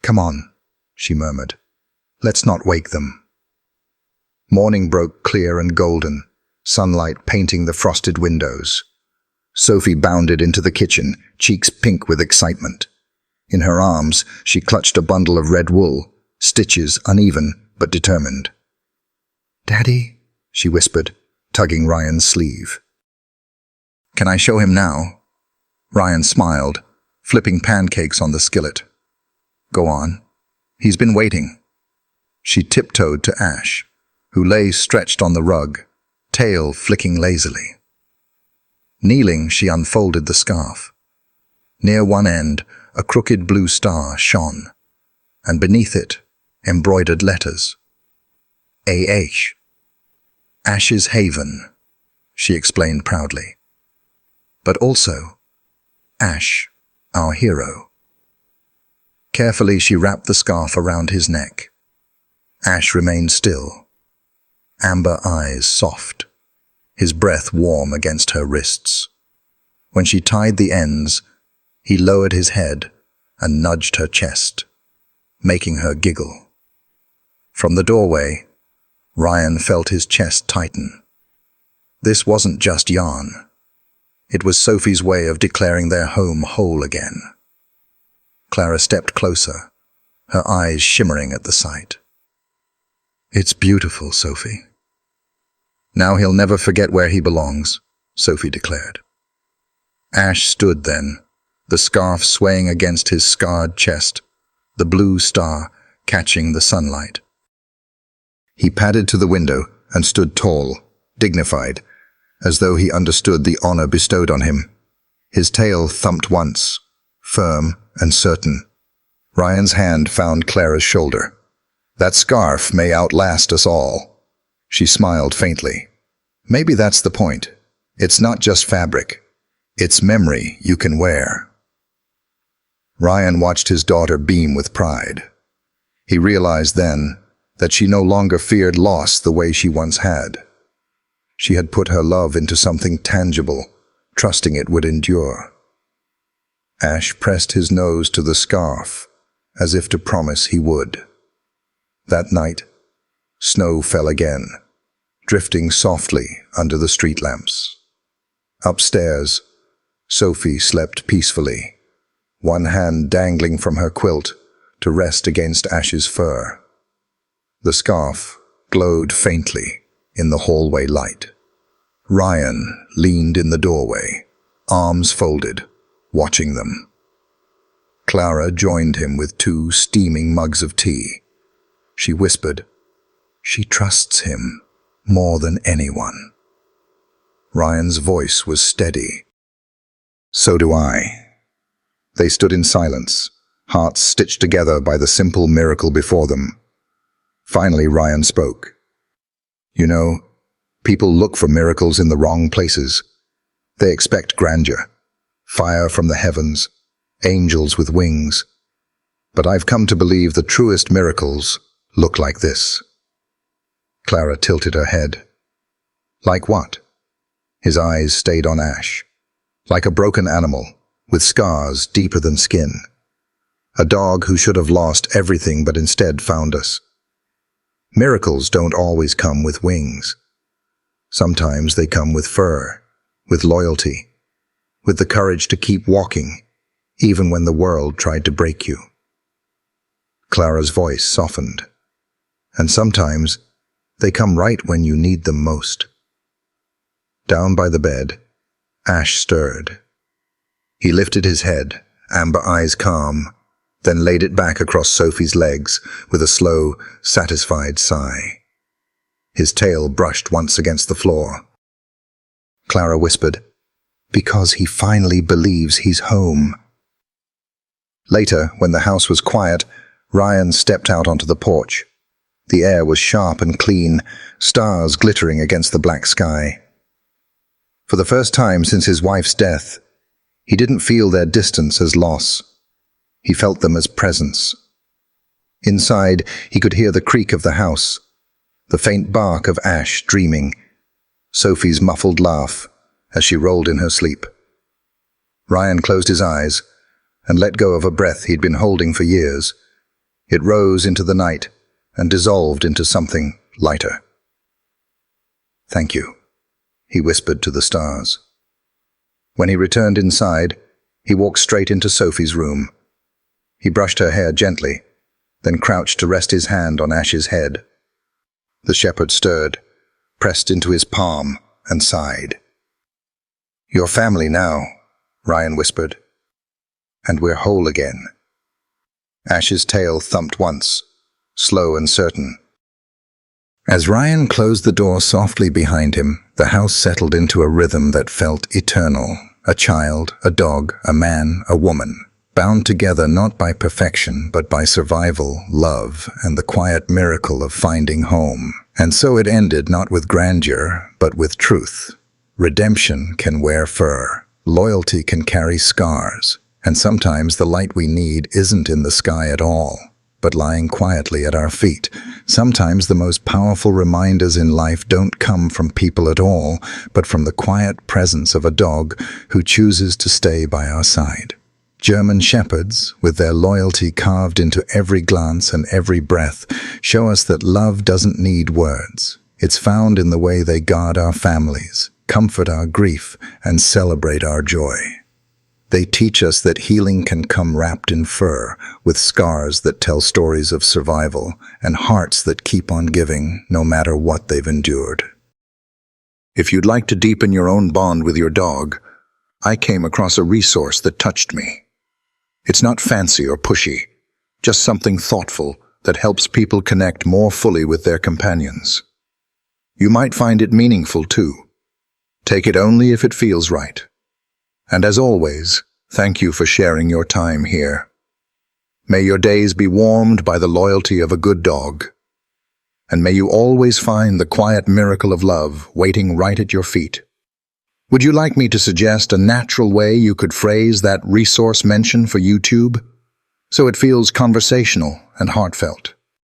Come on, she murmured. Let's not wake them. Morning broke clear and golden, sunlight painting the frosted windows. Sophie bounded into the kitchen, cheeks pink with excitement. In her arms, she clutched a bundle of red wool, stitches uneven but determined. Daddy, she whispered, tugging Ryan's sleeve. Can I show him now? Ryan smiled, flipping pancakes on the skillet. Go on. He's been waiting. She tiptoed to Ash, who lay stretched on the rug, tail flicking lazily. Kneeling, she unfolded the scarf. Near one end, a crooked blue star shone, and beneath it, embroidered letters. A.H. Ash's Haven, she explained proudly. But also, Ash, our hero. Carefully, she wrapped the scarf around his neck. Ash remained still, amber eyes soft, his breath warm against her wrists. When she tied the ends, he lowered his head and nudged her chest, making her giggle. From the doorway, Ryan felt his chest tighten. This wasn't just yarn. It was Sophie's way of declaring their home whole again. Clara stepped closer, her eyes shimmering at the sight. It's beautiful, Sophie. Now he'll never forget where he belongs, Sophie declared. Ash stood then, the scarf swaying against his scarred chest, the blue star catching the sunlight. He padded to the window and stood tall, dignified, as though he understood the honor bestowed on him. His tail thumped once, firm and certain. Ryan's hand found Clara's shoulder. That scarf may outlast us all. She smiled faintly. Maybe that's the point. It's not just fabric. It's memory you can wear. Ryan watched his daughter beam with pride. He realized then that she no longer feared loss the way she once had. She had put her love into something tangible, trusting it would endure. Ash pressed his nose to the scarf, as if to promise he would. That night, snow fell again, drifting softly under the street lamps. Upstairs, Sophie slept peacefully, one hand dangling from her quilt, to rest against Ash's fur. The scarf glowed faintly in the hallway light. Ryan leaned in the doorway, arms folded, watching them. Clara joined him with 2 steaming mugs of tea. She whispered, "She trusts him more than anyone." Ryan's voice was steady. "So do I." They stood in silence, hearts stitched together by the simple miracle before them. Finally, Ryan spoke. "You know, people look for miracles in the wrong places. They expect grandeur, fire from the heavens, angels with wings. But I've come to believe the truest miracles look like this." Clara tilted her head. "Like what?" His eyes stayed on Ash. "Like a broken animal, with scars deeper than skin. A dog who should have lost everything but instead found us. Miracles don't always come with wings. Sometimes they come with fur, with loyalty, with the courage to keep walking, even when the world tried to break you." Clara's voice softened. "And sometimes they come right when you need them most." Down by the bed, Ash stirred. He lifted his head, amber eyes calm, then laid it back across Sophie's legs with a slow, satisfied sigh. His tail brushed once against the floor. Clara whispered, "Because he finally believes he's home." Later, when the house was quiet, Ryan stepped out onto the porch. The air was sharp and clean, stars glittering against the black sky. For the first time since his wife's death, he didn't feel their distance as loss. He felt them as presence. Inside, he could hear the creak of the house, the faint bark of Ash dreaming, Sophie's muffled laugh as she rolled in her sleep. Ryan closed his eyes and let go of a breath he'd been holding for years. It rose into the night and dissolved into something lighter. "Thank you," he whispered to the stars. When he returned inside, he walked straight into Sophie's room. He brushed her hair gently, then crouched to rest his hand on Ash's head. The shepherd stirred, pressed into his palm, and sighed. "You're family now," Ryan whispered. "And we're whole again." Ash's tail thumped once, slow and certain. As Ryan closed the door softly behind him, the house settled into a rhythm that felt eternal. A child, a dog, a man, a woman, bound together not by perfection, but by survival, love, and the quiet miracle of finding home. And so it ended not with grandeur, but with truth. Redemption can wear fur. Loyalty can carry scars. And sometimes the light we need isn't in the sky at all, but lying quietly at our feet. Sometimes the most powerful reminders in life don't come from people at all, but from the quiet presence of a dog who chooses to stay by our side. German shepherds, with their loyalty carved into every glance and every breath, show us that love doesn't need words. It's found in the way they guard our families, comfort our grief, and celebrate our joy. They teach us that healing can come wrapped in fur, with scars that tell stories of survival, and hearts that keep on giving no matter what they've endured. If you'd like to deepen your own bond with your dog, I came across a resource that touched me. It's not fancy or pushy, just something thoughtful that helps people connect more fully with their companions. You might find it meaningful too. Take it only if it feels right. And as always, thank you for sharing your time here. May your days be warmed by the loyalty of a good dog. And may you always find the quiet miracle of love waiting right at your feet. Would you like me to suggest a natural way you could phrase that resource mention for YouTube, so it feels conversational and heartfelt?